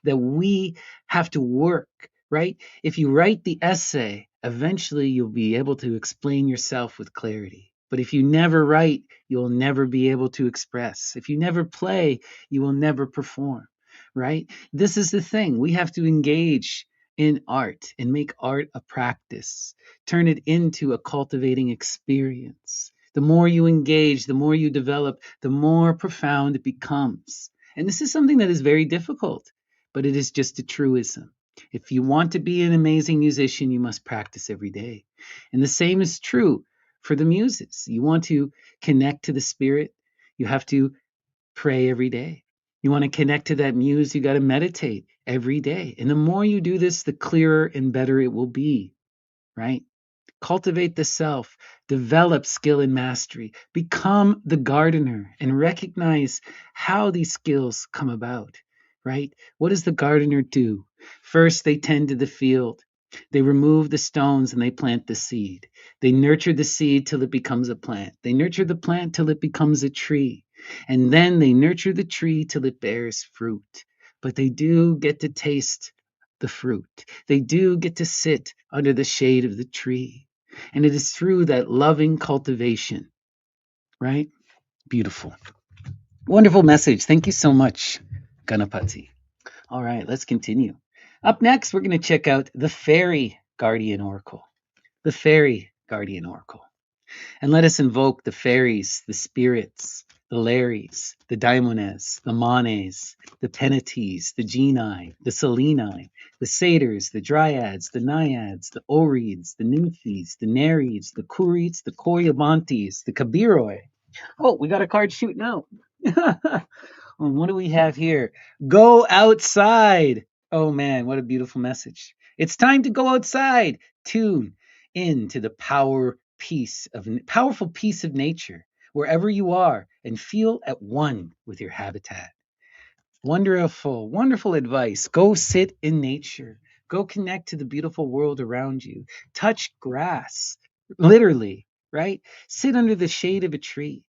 that we have to work, right? If you write the essay, eventually you'll be able to explain yourself with clarity. But if you never write, you'll never be able to express. If you never play, you will never perform, right? This is the thing. We have to engage in art and make art a practice, turn it into a cultivating experience. The more you engage, the more you develop, the more profound it becomes. And this is something that is very difficult, but it is just a truism. If you want to be an amazing musician, you must practice every day. And the same is true for the muses. You want to connect to the spirit, you have to pray every day. You want to connect to that muse, you got to meditate every day. And the more you do this, the clearer and better it will be, right? Cultivate the self, develop skill and mastery, become the gardener, and recognize how these skills come about, right? What does the gardener do? First, they tend to the field. They remove the stones and they plant the seed. They nurture the seed till it becomes a plant. They nurture the plant till it becomes a tree. And then they nurture the tree till it bears fruit. But they do get to taste the fruit. They do get to sit under the shade of the tree. And it is through that loving cultivation, right? Beautiful. Wonderful message. Thank you so much, Ganapati. All right, let's continue. Up next, we're going to check out the Fairy Guardian Oracle. The Fairy Guardian Oracle. And let us invoke the fairies, the spirits, the Lares, the Daimones, the Manes, the Penates, the Genii, the Seleni, the Satyrs, the Dryads, the Naiads, the Oreads, the Nymphes, the Nereids, the Curites, the Corybantes, the Kabiroi. Oh, we got a card shooting out. What do we have here? Go outside. Oh man, what a beautiful message. It's time to go outside. Tune into the powerful peace of nature wherever you are and feel at one with your habitat. Wonderful, wonderful advice. Go sit in nature. Go connect to the beautiful world around you. Touch grass, literally, right? Sit under the shade of a tree.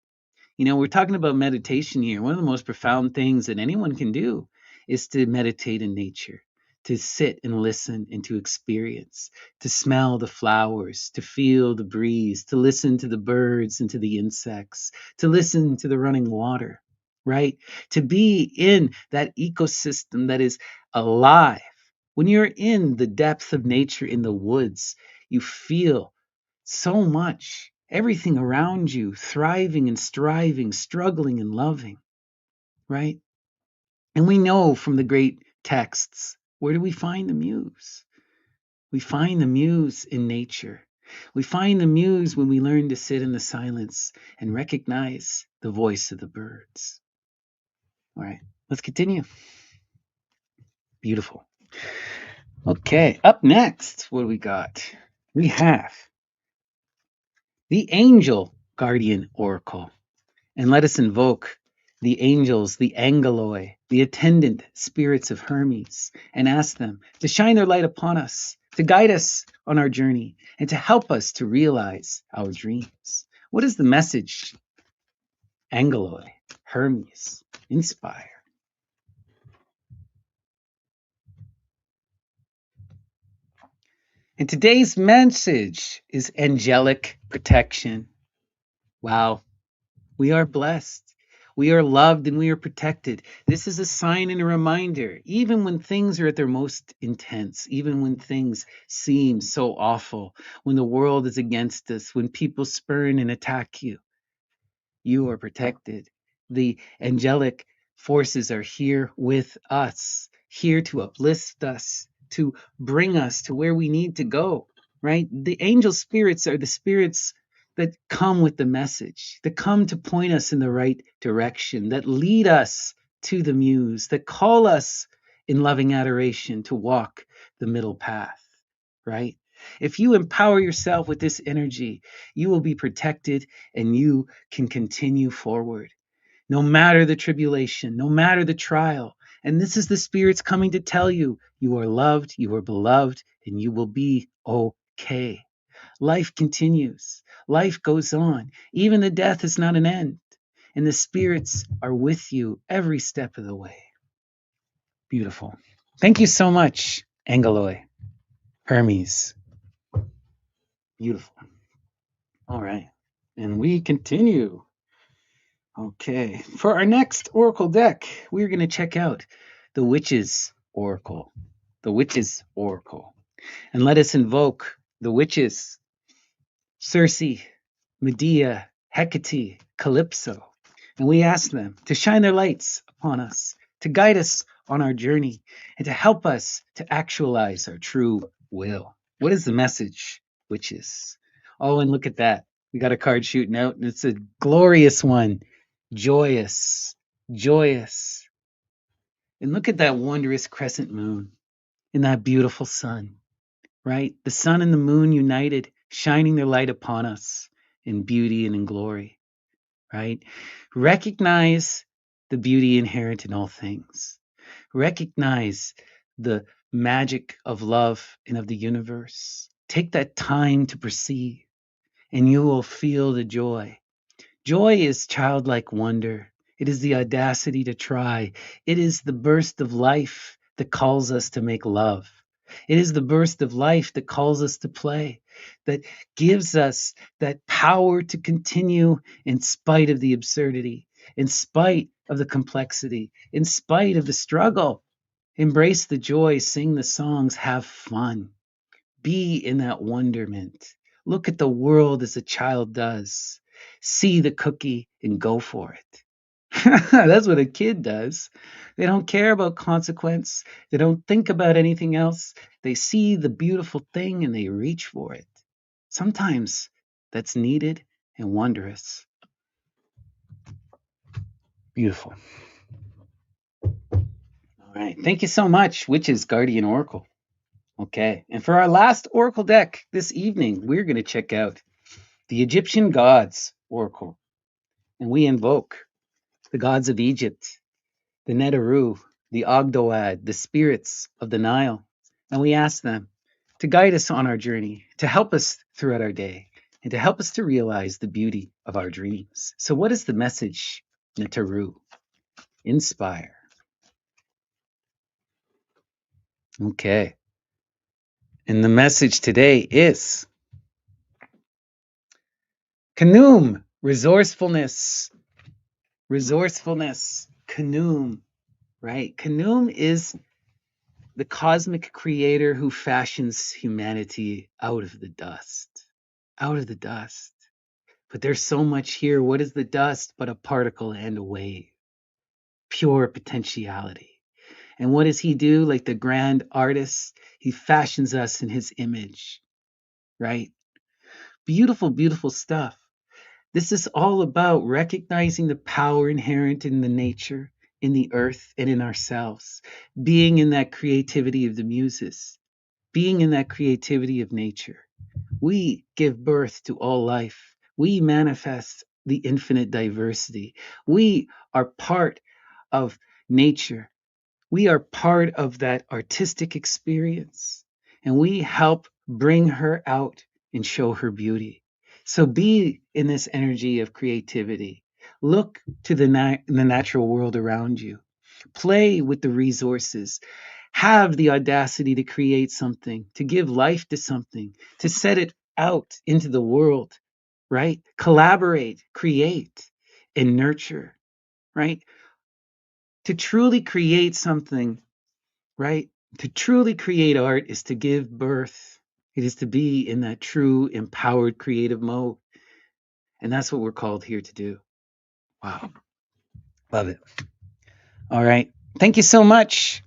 We're talking about meditation here. One of the most profound things that anyone can do is to meditate in nature, to sit and listen and to experience, to smell the flowers, to feel the breeze, to listen to the birds and to the insects, to listen to the running water, right? To be in that ecosystem that is alive. When you're in the depth of nature in the woods, you feel so much. everything around you, thriving and striving, struggling and loving, right? And we know from the great texts, where do we find the muse? We find the muse in nature. We find the muse when we learn to sit in the silence and recognize the voice of the birds. All right, let's continue. Beautiful. Okay, up next, what do we got? We have the angel guardian oracle. And let us invoke the angels, the angeloi, the attendant spirits of Hermes, and ask them to shine their light upon us, to guide us on our journey, and to help us to realize our dreams. What is the message? Angeloi, Hermes, inspire. And today's message is angelic protection. Wow, we are blessed. We are loved and we are protected. This is a sign and a reminder, even when things are at their most intense, even when things seem so awful, when the world is against us, when people spurn and attack you, you are protected. The angelic forces are here with us, here to uplift us, to bring us to where we need to go, right? The angel spirits are the spirits that come with the message, that come to point us in the right direction, that lead us to the muse, that call us in loving adoration to walk the middle path, right? If you empower yourself with this energy, you will be protected and you can continue forward no matter the tribulation, no matter the trial. And this is the spirits coming to tell you you are loved, you are beloved, and you will be okay. Life continues, life goes on. Even the death is not an end. And the spirits are with you every step of the way. Beautiful. Thank you so much, Angeloi, Hermes. Beautiful. All right. And we continue. Okay. For our next Oracle deck, we're going to check out the Witches Oracle. The Witches Oracle. And let us invoke the witches Circe, Medea, Hecate, Calypso. And we ask them to shine their lights upon us, to guide us on our journey, and to help us to actualize our true will. What is the message, witches? Oh, and look at that. We got a card shooting out, and it's a glorious one. Joyous, joyous. And look at that wondrous crescent moon and that beautiful sun, right? The sun and the moon united, shining their light upon us in beauty and in glory, right? Recognize the beauty inherent in all things. Recognize the magic of love and of the universe. Take that time to perceive, and you will feel the joy. Joy is childlike wonder. It is the audacity to try. It is the burst of life that calls us to make love. It is the burst of life that calls us to play, that gives us that power to continue in spite of the absurdity, in spite of the complexity, in spite of the struggle. Embrace the joy, sing the songs, have fun. Be in that wonderment. Look at the world as a child does. See the cookie and go for it. That's what a kid does. They don't care about consequence. They don't think about anything else. They see the beautiful thing and they reach for it. Sometimes that's needed and wondrous. Beautiful. All right. Thank you so much, Witch's Guardian Oracle. Okay. And for our last Oracle deck this evening, we're going to check out the Egyptian Gods Oracle. And we invoke the gods of Egypt, the Neteru, the Ogdoad, the spirits of the Nile. And we ask them to guide us on our journey, to help us throughout our day, and to help us to realize the beauty of our dreams. So what is the message, Neteru? Inspire. Okay. And the message today is Kanoom, resourcefulness. Resourcefulness. Kanoom, right? Kanoom is the cosmic creator who fashions humanity out of the dust. Out of the dust. But there's so much here. What is the dust but a particle and a wave? Pure potentiality. And what does he do? Like the grand artist, he fashions us in his image, right? Beautiful, beautiful stuff. This is all about recognizing the power inherent in the nature, in the earth, and in ourselves. Being in that creativity of the muses, being in that creativity of nature. We give birth to all life. We manifest the infinite diversity. We are part of nature. We are part of that artistic experience, and we help bring her out and show her beauty. So be in this energy of creativity. Look to the natural world around you. Play with the resources. Have the audacity to create something, to give life to something, to set it out into the world, right? Collaborate, create, and nurture, right? To truly create something, right? To truly create art is to give birth. It is to be in that true, empowered, creative mode. And that's what we're called here to do. Wow. Love it. All right. Thank you so much,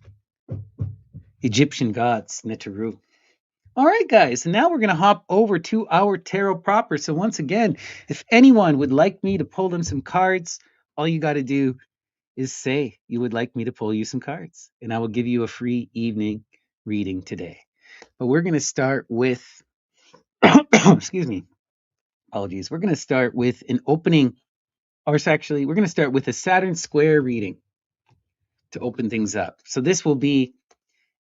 Egyptian gods, Neteru. All right, guys. And now we're going to hop over to our tarot proper. So, once again, if anyone would like me to pull them some cards, all you got to do is say you would like me to pull you some cards, and I will give you a free evening reading today. But we're going to start with, excuse me, apologies. We're going to start with an opening, or actually, we're going to start with a Saturn square reading to open things up. So this will be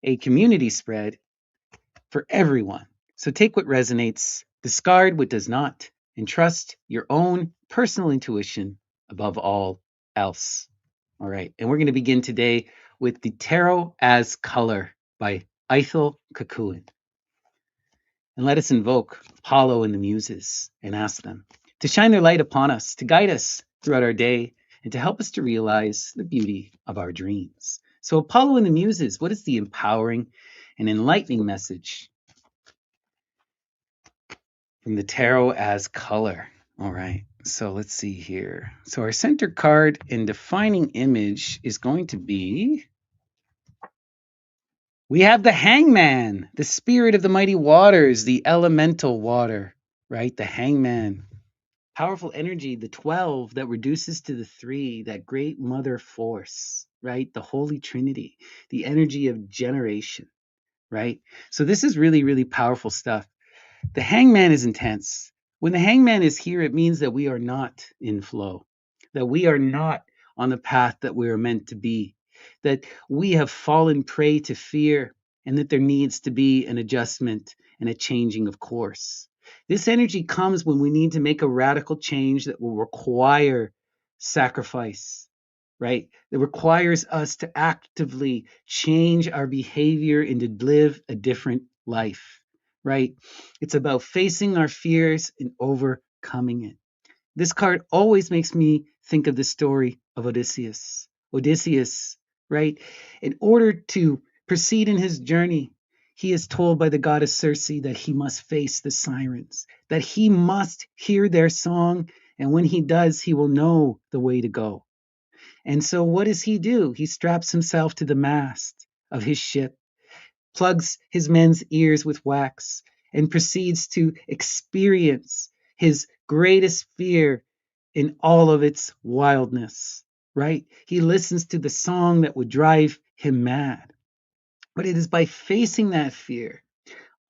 a community spread for everyone. So take what resonates, discard what does not, and trust your own personal intuition above all else. All right. And we're going to begin today with the Tarot as Color by Ethel Kekuin. And let us invoke Apollo and the Muses and ask them to shine their light upon us, to guide us throughout our day, and to help us to realize the beauty of our dreams. So, Apollo and the Muses, what is the empowering and enlightening message from the Tarot as Color? All right, so let's see here. So, our center card and defining image is going to be, we have the Hangman, the spirit of the mighty waters, the elemental water, right? The Hangman. Powerful energy, the 12 that reduces to the 3, that great mother force, right? The Holy Trinity, the energy of generation, right? So this is really, really powerful stuff. The Hangman is intense. When the Hangman is here, it means that we are not in flow, that we are not on the path that we are meant to be, that we have fallen prey to fear, and that there needs to be an adjustment and a changing of course. This energy comes when we need to make a radical change that will require sacrifice, right? That requires us to actively change our behavior and to live a different life, right? It's about facing our fears and overcoming it. This card always makes me think of the story of Odysseus. Odysseus, right? In order to proceed in his journey, he is told by the goddess Circe that he must face the sirens, that he must hear their song, and when he does, he will know the way to go. And so what does he do? He straps himself to the mast of his ship, plugs his men's ears with wax, and proceeds to experience his greatest fear in all of its wildness, right? He listens to the song that would drive him mad. But it is by facing that fear,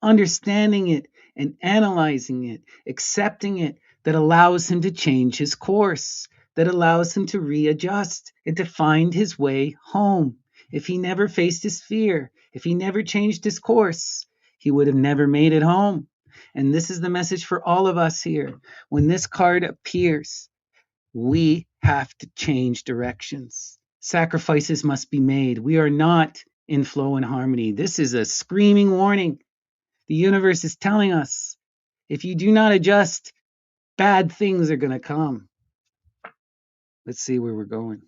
understanding it and analyzing it, accepting it, that allows him to change his course, that allows him to readjust and to find his way home. If he never faced his fear, if he never changed his course, he would have never made it home. And this is the message for all of us here. When this card appears, we have to change directions. Sacrifices must be made. We are not in flow and harmony. This is a screaming warning. The universe is telling us, if you do not adjust, bad things are going to come. Let's see where we're going.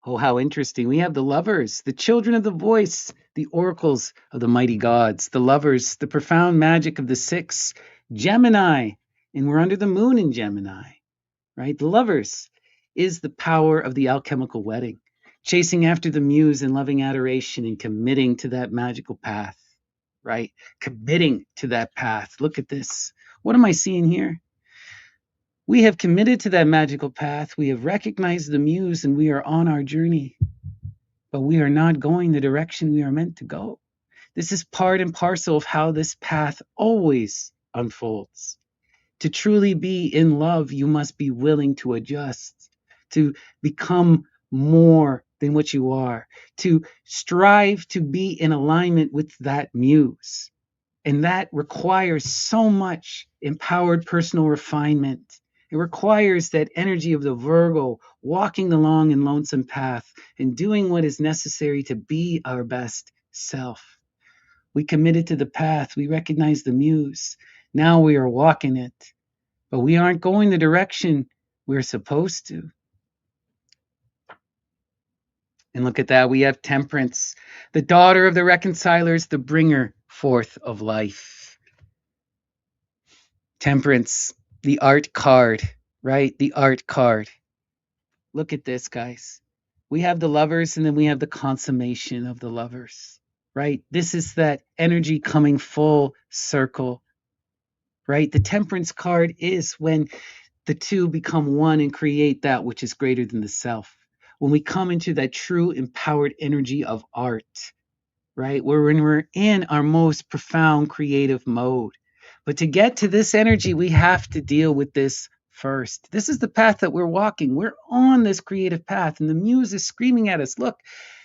Oh, how interesting. We have the lovers, the children of the voice, the oracles of the mighty gods, the lovers, the profound magic of the six, Gemini, And we're under the moon in Gemini, right? The lovers is the power of the alchemical wedding, chasing after the muse in loving adoration and committing to that magical path, right? Committing to that path. Look at this. What am I seeing here? We have committed to that magical path. We have recognized the muse and we are on our journey, but we are not going the direction we are meant to go. This is part and parcel of how this path always unfolds. To truly be in love, you must be willing to adjust, to become more than what you are, to strive to be in alignment with that muse. And that requires so much empowered personal refinement. It requires that energy of the Virgo walking the long and lonesome path and doing what is necessary to be our best self. We committed to the path. We recognize the muse. Now we are walking it, but we aren't going the direction we're supposed to. And look at that. We have Temperance, the daughter of the reconcilers, the bringer forth of life. Temperance, the art card, right? The art card. Look at this, guys. We have the lovers and then we have the consummation of the lovers, right? This is that energy coming full circle, right? The Temperance card is when the two become one and create that which is greater than the self. When we come into that true empowered energy of art, right? When we're in our most profound creative mode. But to get to this energy, we have to deal with this first. This is the path that we're walking. We're on this creative path, and the muse is screaming at us, look,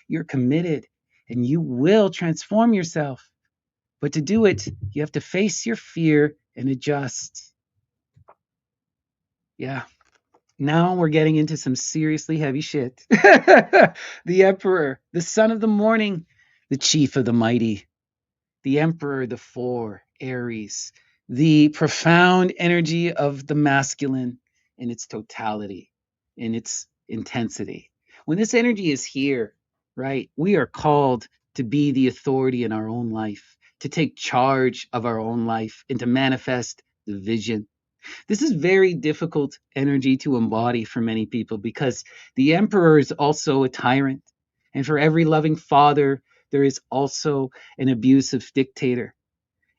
you're committed and you will transform yourself. But to do it, you have to face your fear and adjust. Yeah. Now we're getting into some seriously heavy shit. The Emperor, the son of the morning, the chief of the mighty. The Emperor, the four, Aries, the profound energy of the masculine in its totality, in its intensity. When this energy is here, right, we are called to be the authority in our own life, to take charge of our own life, and to manifest the vision. This is very difficult energy to embody for many people because the emperor is also a tyrant. And for every loving father, there is also an abusive dictator.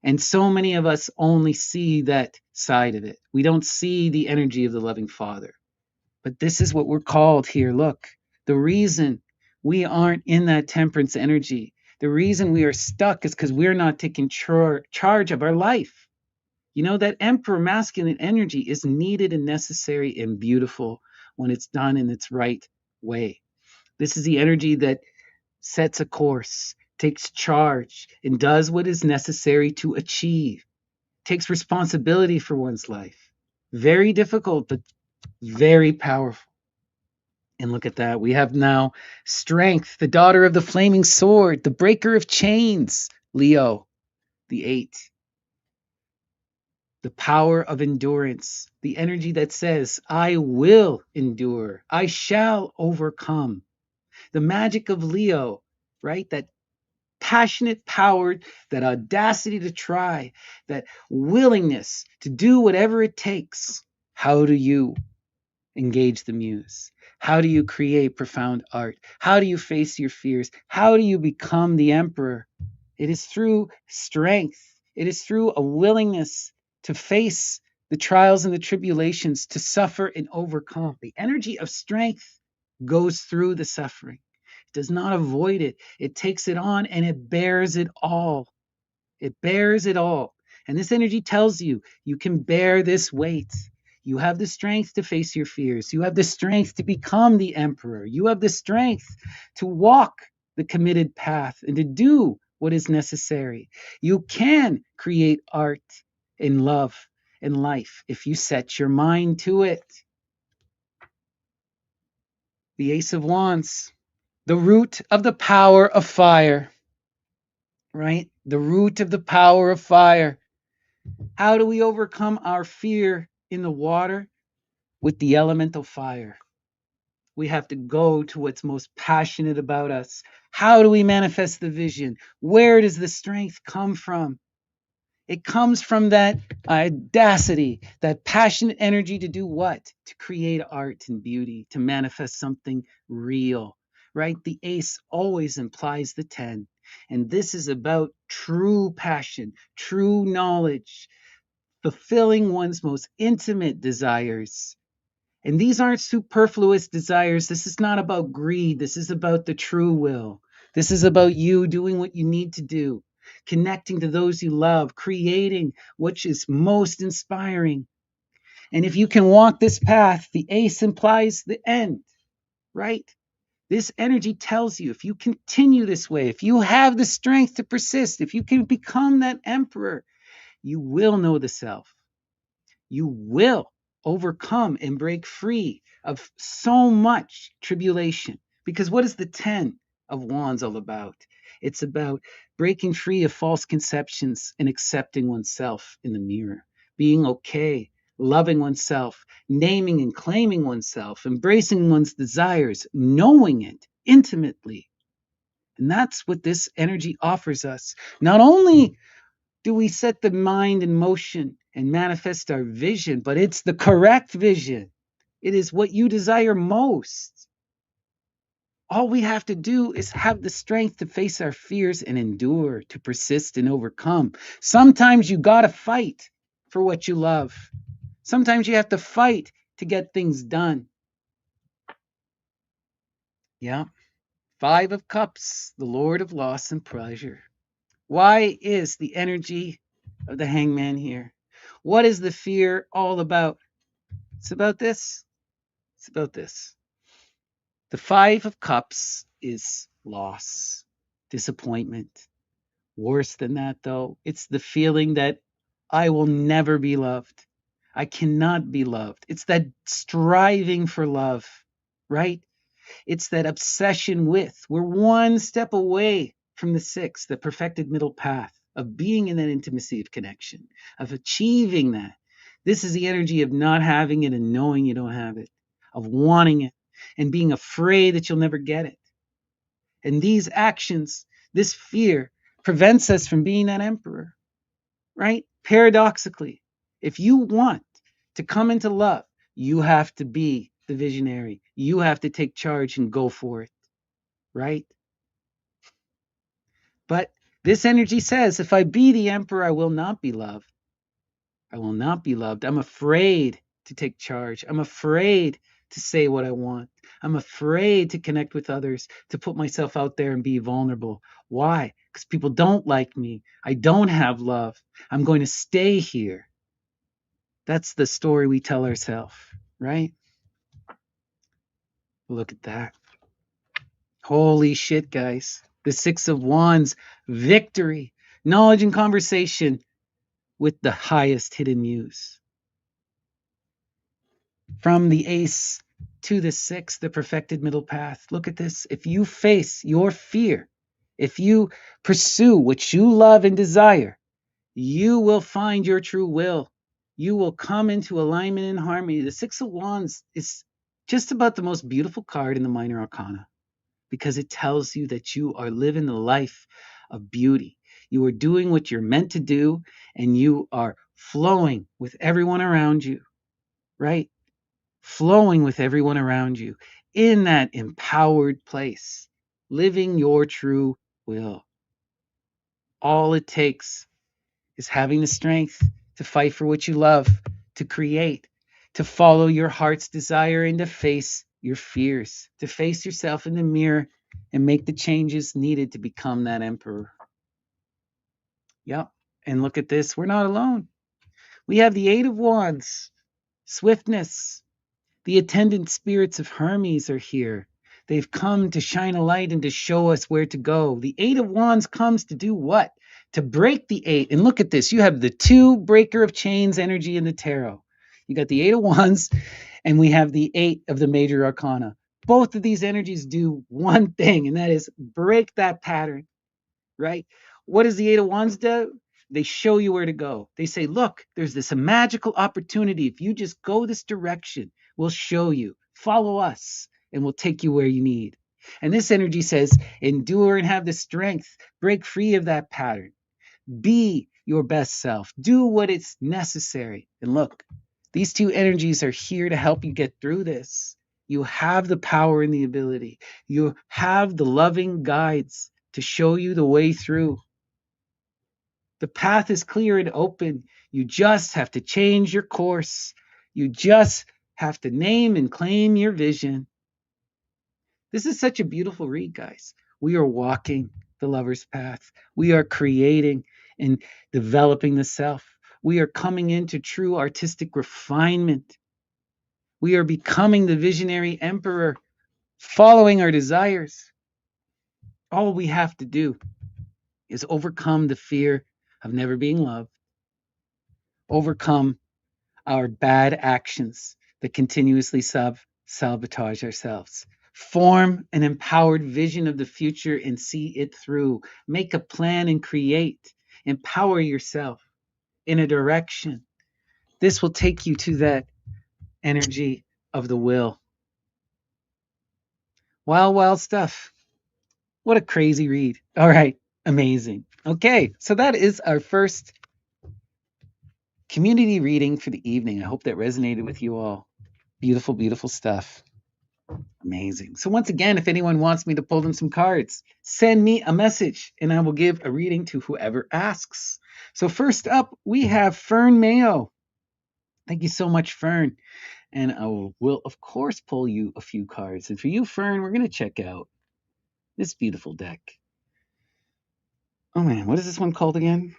And so many of us only see that side of it. We don't see the energy of the loving father. But this is what we're called here. Look, the reason we aren't in that temperance energy, the reason we are stuck is because we're not taking charge of our life. You know, that emperor masculine energy is needed and necessary and beautiful when it's done in its right way. This is the energy that sets a course, takes charge, and does what is necessary to achieve, takes responsibility for one's life. Very difficult, but very powerful. And look at that. We have now strength, the daughter of the flaming sword, the breaker of chains, Leo, the 8. The power of endurance, the energy that says, I will endure, I shall overcome. The magic of Leo, right? That passionate power, that audacity to try, that willingness to do whatever it takes. How do you engage the muse? How do you create profound art? How do you face your fears? How do you become the emperor? It is through strength. It is through a willingness to face the trials and the tribulations, to suffer and overcome. The energy of strength goes through the suffering. It does not avoid it. It takes it on and it bears it all. It bears it all. And this energy tells you, you can bear this weight. You have the strength to face your fears. You have the strength to become the emperor. You have the strength to walk the committed path and to do what is necessary. You can create art in love and life if you set your mind to it. The Ace of Wands, the root of the power of fire, right? The root of the power of fire. How do we overcome our fear in the water? With the elemental fire. We have to go to what's most passionate about us. How do we manifest the vision? Where does the strength come from? It comes from that audacity, that passionate energy to do what? To create art and beauty, to manifest something real, right? The ace always implies the 10. And this is about true passion, true knowledge, fulfilling one's most intimate desires. And these aren't superfluous desires. This is not about greed. This is about the true will. This is about you doing what you need to do, connecting to those you love, creating what is most inspiring. And if you can walk this path, the ace implies the end, right? This energy tells you if you continue this way, if you have the strength to persist, if you can become that emperor, you will know the self. You will overcome and break free of so much tribulation. Because what is the 10 of Wands all about? It's about breaking free of false conceptions and accepting oneself in the mirror, being okay, loving oneself, naming and claiming oneself, embracing one's desires, knowing it intimately. And that's what this energy offers us. Not only do we set the mind in motion and manifest our vision, but it's the correct vision. It is what you desire most. All we have to do is have the strength to face our fears and endure, to persist and overcome. Sometimes you got to fight for what you love. Sometimes you have to fight to get things done. Yeah. 5 of Cups, the Lord of loss and pleasure. Why is the energy of the Hangman here? What is the fear all about? It's about this. It's about this. The 5 of Cups is loss, disappointment. Worse than that, though, it's the feeling that I will never be loved. I cannot be loved. It's that striving for love, right? It's that obsession with. We're one step away from the 6, the perfected middle path of being in that intimacy of connection, of achieving that. This is the energy of not having it and knowing you don't have it, of wanting it and being afraid that you'll never get it. And these actions, this fear, prevents us from being that emperor, right? Paradoxically, if you want to come into love, you have to be the visionary. You have to take charge and go for it, right? But this energy says, if I be the emperor, I will not be loved. I will not be loved. I'm afraid to take charge. I'm afraid to say what I want. I'm afraid to connect with others, to put myself out there and be vulnerable. Why? Because people don't like me. I don't have love. I'm going to stay here. That's the story we tell ourselves, right? Look at that. Holy shit, guys. The 6 of Wands, victory, knowledge and conversation with the highest hidden muse. From the ace to the 6, the perfected middle path. Look at this. If you face your fear, if you pursue what you love and desire, you will find your true will. You will come into alignment and harmony. The 6 of Wands is just about the most beautiful card in the minor arcana because it tells you that you are living the life of beauty. You are doing what you're meant to do, and you are flowing with everyone around you, right? Flowing with everyone around you in that empowered place, living your true will. All it takes is having the strength to fight for what you love, to create, to follow your heart's desire, and to face your fears, to face yourself in the mirror and make the changes needed to become that emperor. Yep. And look at this. We're not alone. We have the 8 of Wands, swiftness. The attendant spirits of Hermes are here. They've come to shine a light and to show us where to go. The 8 of Wands comes to do what? To break the 8. And look at this. You have the 2 breaker of chains energy in the tarot. You got the 8 of Wands, and we have the 8 of the major arcana. Both of these energies do one thing, and that is break that pattern, right? What does the 8 of Wands do? They show you where to go. They say, look, there's this magical opportunity. If you just go this direction, we'll show you. Follow us, and we'll take you where you need. And this energy says, endure and have the strength. Break free of that pattern. Be your best self. Do what is necessary. And look, these two energies are here to help you get through this. You have the power and the ability. You have the loving guides to show you the way through. The path is clear and open. You just have to change your course. You just have to name and claim your vision. This is such a beautiful read, guys. We are walking the lover's path. We are creating and developing the self. We are coming into true artistic refinement. We are becoming the visionary emperor, following our desires. All we have to do is overcome the fear of never being loved, overcome our bad actions that continuously sabotage ourselves. Form an empowered vision of the future and see it through. Make a plan and create. Empower yourself in a direction. This will take you to that energy of the will. Wild, wild stuff. What a crazy read. All right, amazing. Okay, so that is our first community reading for the evening. I hope that resonated with you all. Beautiful, beautiful stuff. Amazing. So once again, if anyone wants me to pull them some cards, send me a message and I will give a reading to whoever asks. So first up, we have Fern Mayo. Thank you so much, Fern. And I will, of course, pull you a few cards. And for you, Fern, we're going to check out this beautiful deck. Oh, man, what is this one called again?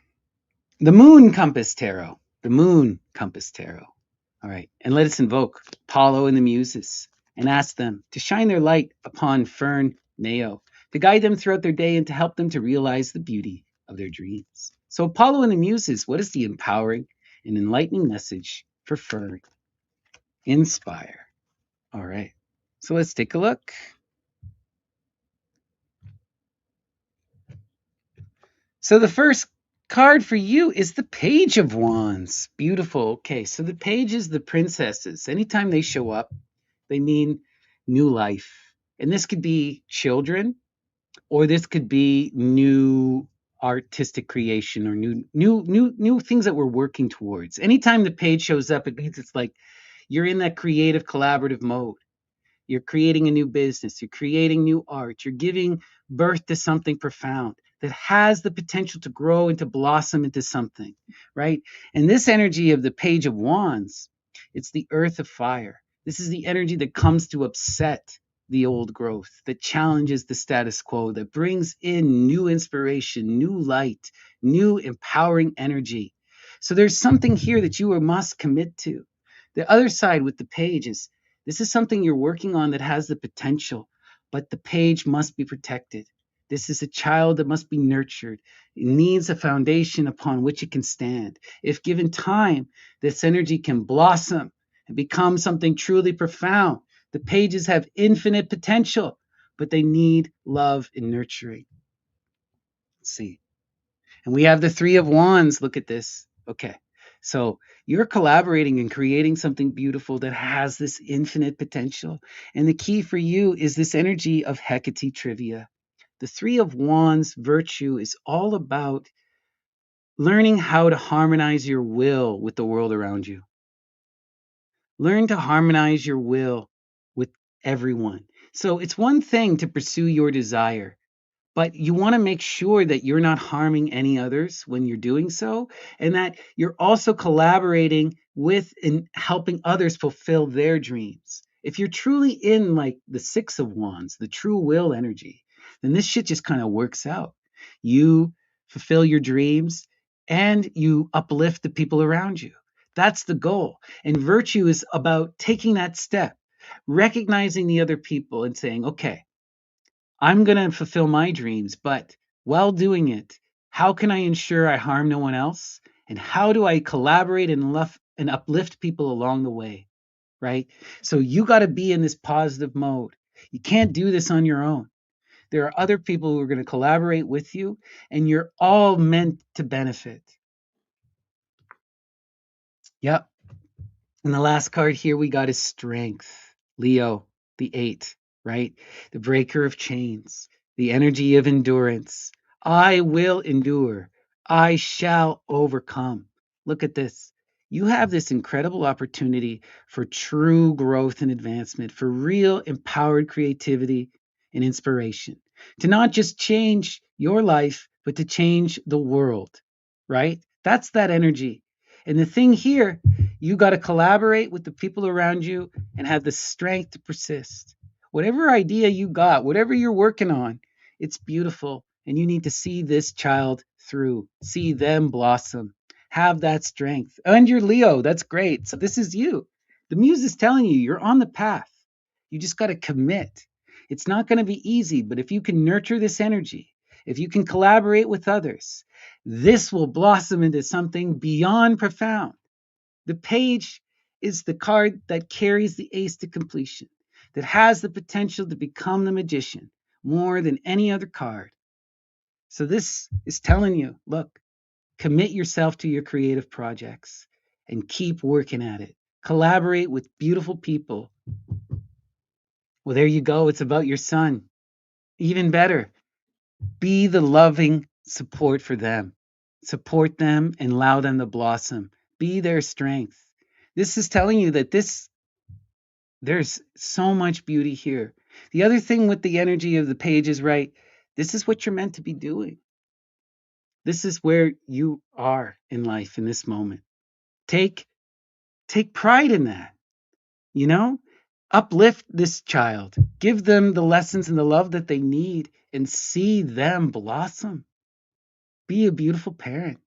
The Moon Compass Tarot. The Moon Compass Tarot. All right. And let us invoke Apollo and the Muses and ask them to shine their light upon Fern Mayo, to guide them throughout their day and to help them to realize the beauty of their dreams. So Apollo and the Muses, what is the empowering and enlightening message for Fern? Inspire. All right. So let's take a look. So the first card for you is the Page of Wands. Beautiful. Okay, so the pages, the princesses, anytime they show up, they mean new life. And this could be children, or this could be new artistic creation or new things that we're working towards. Anytime the page shows up, it means it's like you're in that creative collaborative mode. You're creating a new business, you're creating new art, you're giving birth to something profound that has the potential to grow and to blossom into something, right? And this energy of the Page of Wands, it's the earth of fire. This is the energy that comes to upset the old growth, that challenges the status quo, that brings in new inspiration, new light, new empowering energy. So there's something here that you must commit to. The other side with the page is this is something you're working on that has the potential, but the page must be protected. This is a child that must be nurtured. It needs a foundation upon which it can stand. If given time, this energy can blossom and become something truly profound. The pages have infinite potential, but they need love and nurturing. Let's see. And we have the Three of Wands. Look at this. Okay. So you're collaborating and creating something beautiful that has this infinite potential. And the key for you is this energy of Hecate trivia. The Three of Wands virtue is all about learning how to harmonize your will with the world around you. Learn to harmonize your will with everyone. So it's one thing to pursue your desire, but you want to make sure that you're not harming any others when you're doing so, and that you're also collaborating with and helping others fulfill their dreams. If you're truly in like the Six of Wands, the true will energy, then this shit just kind of works out. You fulfill your dreams and you uplift the people around you. That's the goal. And virtue is about taking that step, recognizing the other people and saying, okay, I'm going to fulfill my dreams, but while doing it, how can I ensure I harm no one else? And how do I collaborate and uplift people along the way? Right? So you got to be in this positive mode. You can't do this on your own. There are other people who are going to collaborate with you, and you're all meant to benefit. Yep. And the last card here we got is Strength. Leo, the 8, right? The breaker of chains, the energy of endurance. I will endure. I shall overcome. Look at this. You have this incredible opportunity for true growth and advancement, for real empowered creativity and inspiration, to not just change your life, but to change the world, right? That's that energy. And the thing here, you got to collaborate with the people around you and have the strength to persist. Whatever idea you got, whatever you're working on, it's beautiful. And you need to see this child through, see them blossom, have that strength. And you're Leo. That's great. So this is you. The muse is telling you you're on the path. You just got to commit. It's not going to be easy, but if you can nurture this energy, if you can collaborate with others, this will blossom into something beyond profound. The page is the card that carries the ace to completion, that has the potential to become the magician more than any other card. So this is telling you, look, commit yourself to your creative projects and keep working at it. Collaborate with beautiful people. Well, there you go. It's about your son. Even better, be the loving support for them. Support them and allow them to blossom. Be their strength. This is telling you that there's so much beauty here. The other thing with the energy of the page is right. This is what you're meant to be doing. This is where you are in life in this moment. Take pride in that, you know? Uplift this child. Give them the lessons and the love that they need and see them blossom. Be a beautiful parent,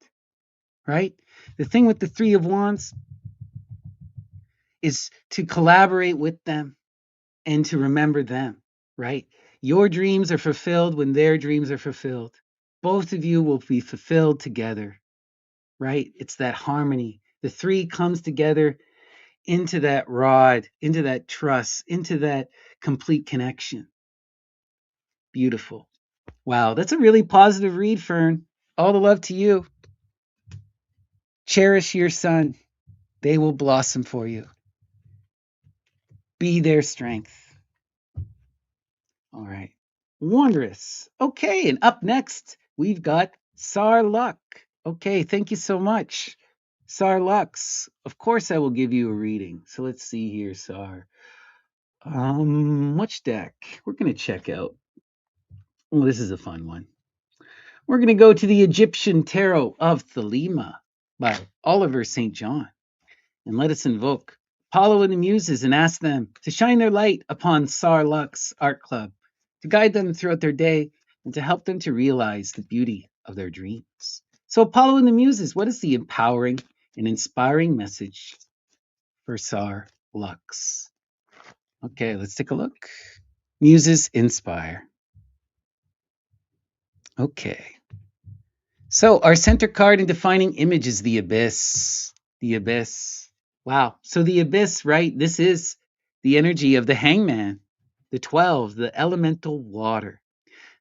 right? The thing with the 3 of Wands is to collaborate with them and to remember them, right? Your dreams are fulfilled when their dreams are fulfilled. Both of you will be fulfilled together, right? It's that harmony. The 3 comes together into that rod, into that trust, into that complete connection. Beautiful. Wow, that's a really positive read, Fern. All the love to you. Cherish your son. They will blossom for you. Be their strength. All right. Wondrous. Okay, and up next, we've got Sarluck. Okay, thank you so much. Sarlux. Of course I will give you a reading. So let's see here, Sar. Which deck? We're gonna check out. Oh, this is a fun one. We're gonna go to the Egyptian Tarot of Thelema by Oliver St. John. And let us invoke Apollo and the Muses and ask them to shine their light upon Sarluck's Art Club, to guide them throughout their day and to help them to realize the beauty of their dreams. So, Apollo and the Muses, what is the empowering and inspiring message for Sarlux? Okay, let's take a look. Muses inspire. Okay. So, our center card in defining image is the abyss. The abyss. Wow. So the abyss, right? This is the energy of the hangman, the 12, the elemental water.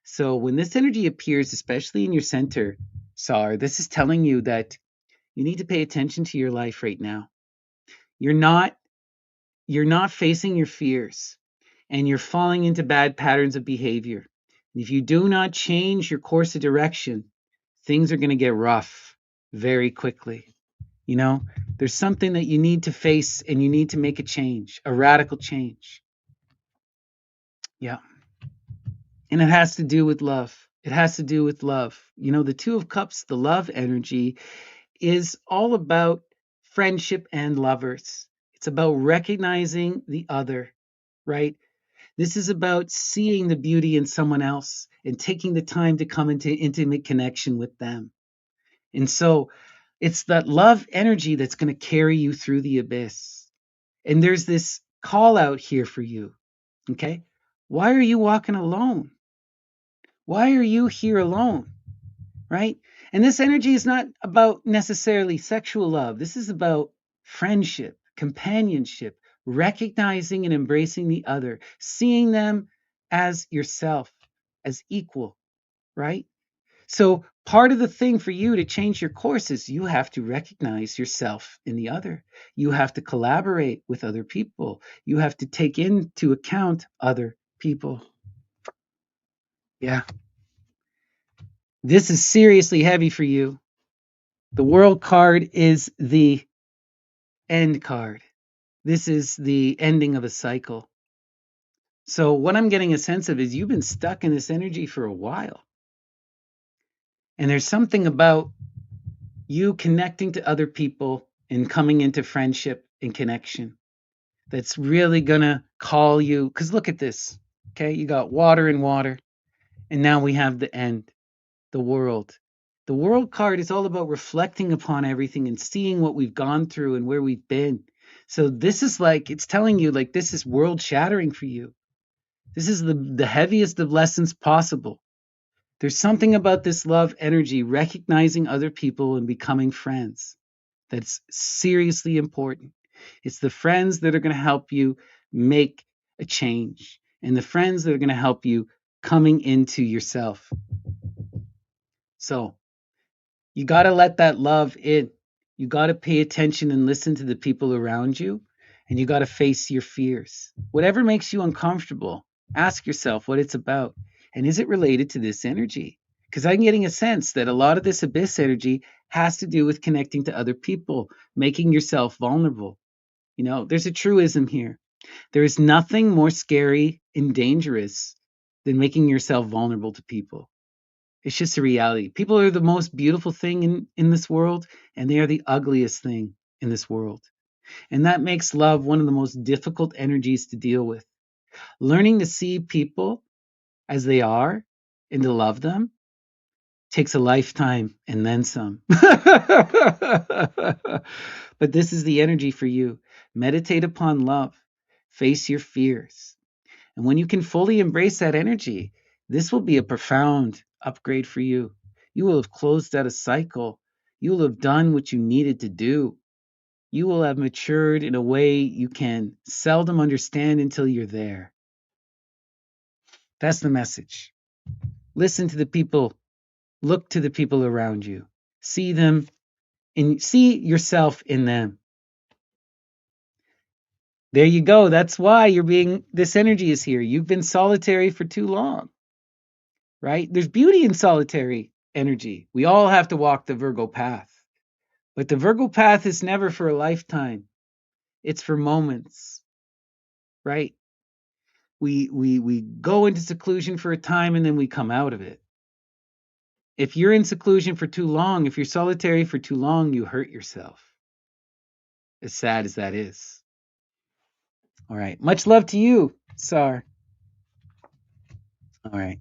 So when this energy appears, especially in your center, Sar, this is telling you that you need to pay attention to your life right now. You're not facing your fears and you're falling into bad patterns of behavior. And if you do not change your course of direction, things are going to get rough very quickly. You know, there's something that you need to face and you need to make a change, a radical change. Yeah. And it has to do with love. It has to do with love. You know, the 2 of Cups, the love energy, is all about friendship and lovers. It's about recognizing the other, right? This is about seeing the beauty in someone else and taking the time to come into intimate connection with them. And so it's that love energy that's going to carry you through the abyss. And there's this call out here for you. Okay. Why are you walking alone? Why are you here alone? Right. And this energy is not about necessarily sexual love. This is about friendship, companionship, recognizing and embracing the other, seeing them as yourself, as equal. Right. So part of the thing for you to change your course is you have to recognize yourself in the other. You have to collaborate with other people. You have to take into account other people. Yeah. This is seriously heavy for you. The World card is the end card. This is the ending of a cycle. So what I'm getting a sense of is you've been stuck in this energy for a while. And there's something about you connecting to other people and coming into friendship and connection that's really going to call you. Because look at this. Okay. You got water and water. And now we have the end, the world. The world card is all about reflecting upon everything and seeing what we've gone through and where we've been. So this is like, it's telling you like this is world shattering for you. This is the heaviest of lessons possible. There's something about this love energy, recognizing other people and becoming friends, that's seriously important. It's the friends that are going to help you make a change and the friends that are going to help you coming into yourself. So you got to let that love in. You got to pay attention and listen to the people around you, and you got to face your fears. Whatever makes you uncomfortable, ask yourself what it's about. And is it related to this energy? Because I'm getting a sense that a lot of this abyss energy has to do with connecting to other people, making yourself vulnerable. You know, there's a truism here. There is nothing more scary and dangerous than making yourself vulnerable to people. It's just a reality. People are the most beautiful thing in this world, and they are the ugliest thing in this world. And that makes love one of the most difficult energies to deal with. Learning to see people as they are and to love them takes a lifetime and then some. But this is the energy for you. Meditate upon love, face your fears. And when you can fully embrace that energy, this will be a profound upgrade for you. You will have closed out a cycle. You will have done what you needed to do. You will have matured in a way you can seldom understand until you're there. That's the message. Listen to the people, look to the people around you, see them, and see yourself in them. There you go. That's why this energy is here. You've been solitary for too long, right? There's beauty in solitary energy. We all have to walk the Virgo path, but the Virgo path is never for a lifetime. It's for moments, right? We go into seclusion for a time and then we come out of it. If you're in seclusion for too long, if you're solitary for too long, you hurt yourself. As sad as that is. All right. Much love to you, Sar. All right.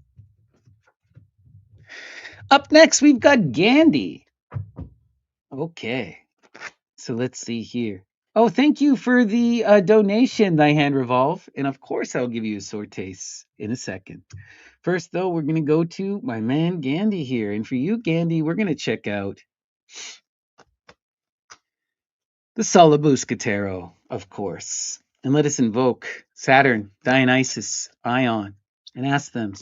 Up next, we've got Gandhi. Okay. So let's see here. Oh, thank you for the donation, thy hand revolve. And of course, I'll give you a sore taste in a second. First, though, we're going to go to my man Gandhi here. And for you, Gandhi, we're going to check out the Solabusca Tarot, of course. And let us invoke Saturn, Dionysus, Ion, and ask them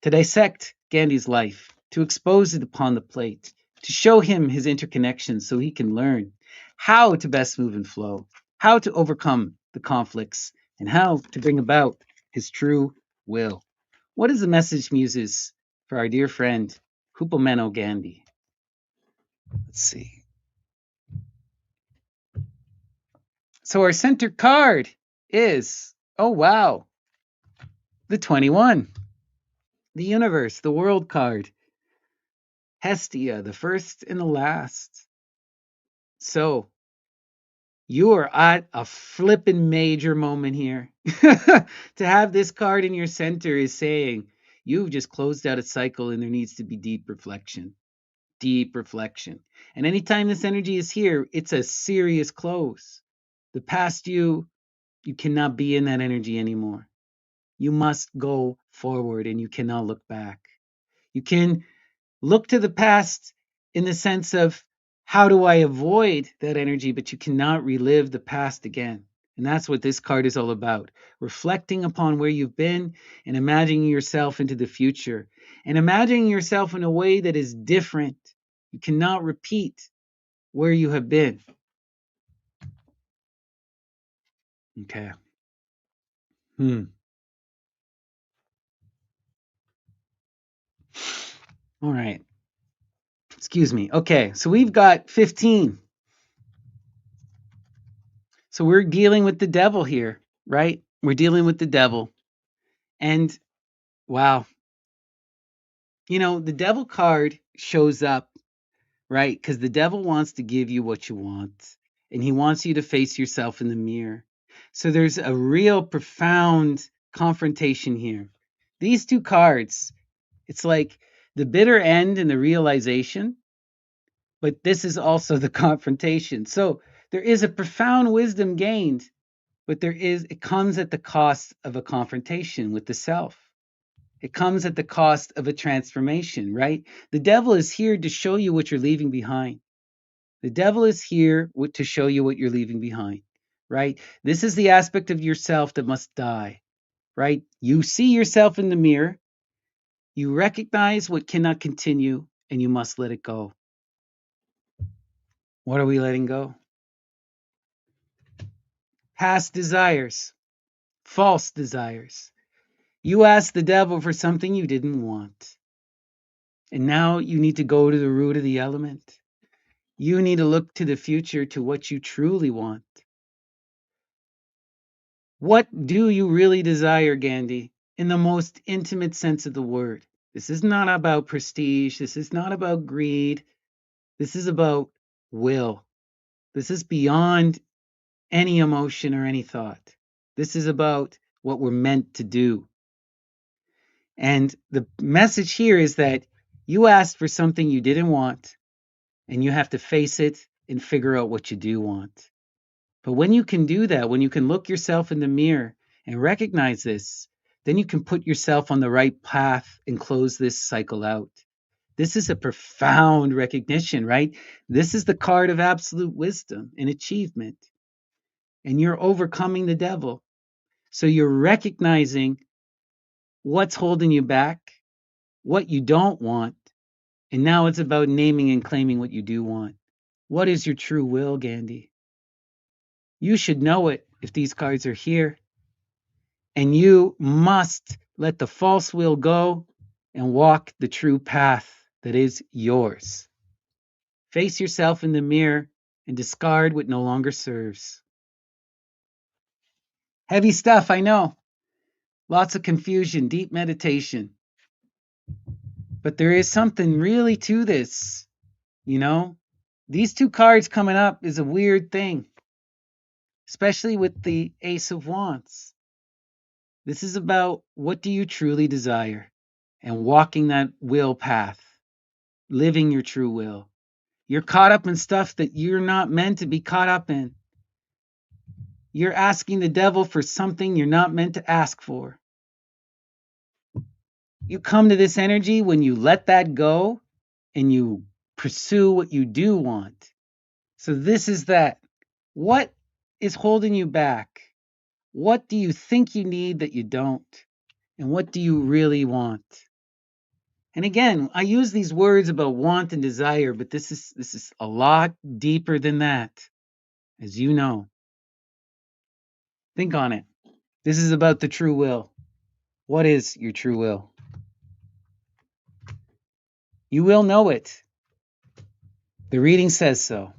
to dissect Gandhi's life, to expose it upon the plate, to show him his interconnections so he can learn how to best move and flow, how to overcome the conflicts, and how to bring about his true will. What is the message, Muses, for our dear friend, Hupomeno Gandhi? Let's see. So our center card is, oh wow, the 21, the universe, the world card, Hestia, the first and the last. So you are at a flippin' major moment here. To have this card in your center is saying you've just closed out a cycle and there needs to be deep reflection. Deep reflection. And anytime this energy is here, it's a serious close. The past you cannot be in that energy anymore. You must go forward and you cannot look back. You can look to the past in the sense of how do I avoid that energy, but you cannot relive the past again. And that's what this card is all about. Reflecting upon where you've been and imagining yourself into the future and imagining yourself in a way that is different. You cannot repeat where you have been. Okay. All right. Excuse me. Okay, so we've got 15. So we're dealing with the devil here, right? We're dealing with the devil. And wow, the devil card shows up, right? Because the devil wants to give you what you want, and he wants you to face yourself in the mirror. So there's a real profound confrontation here. These two cards, it's like the bitter end and the realization, but this is also the confrontation. So there is a profound wisdom gained, but it comes at the cost of a confrontation with the self. It comes at the cost of a transformation, right? The devil is here to show you what you're leaving behind. The devil is here to show you what you're leaving behind, right? This is the aspect of yourself that must die, right? You see yourself in the mirror, you recognize what cannot continue, and you must let it go. What are we letting go? Past desires, false desires. You asked the devil for something you didn't want. And now you need to go to the root of the element. You need to look to the future, to what you truly want. What do you really desire, Gandhi, in the most intimate sense of the word? This is not about prestige. This is not about greed. This is about will. This is beyond any emotion or any thought. This is about what we're meant to do. And the message here is that you asked for something you didn't want, and you have to face it and figure out what you do want. But when you can do that, when you can look yourself in the mirror and recognize this, then you can put yourself on the right path and close this cycle out. This is a profound recognition, right? This is the card of absolute wisdom and achievement. And you're overcoming the devil. So you're recognizing what's holding you back, what you don't want. And now it's about naming and claiming what you do want. What is your true will, Gandhi? You should know it if these cards are here. And you must let the false will go and walk the true path that is yours. Face yourself in the mirror and discard what no longer serves. Heavy stuff, I know. Lots of confusion, deep meditation. But there is something really to this, you know? These two cards coming up is a weird thing, especially with the Ace of Wands. This is about what do you truly desire and walking that will path, living your true will. You're caught up in stuff that you're not meant to be caught up in. You're asking the devil for something you're not meant to ask for. You come to this energy when you let that go and you pursue what you do want. So this is that. What is holding you back? What do you think you need that you don't? And what do you really want? And again, I use these words about want and desire, but this is a lot deeper than that, as you know. Think on it. This is about the true will. What is your true will? You will know it. The reading says so.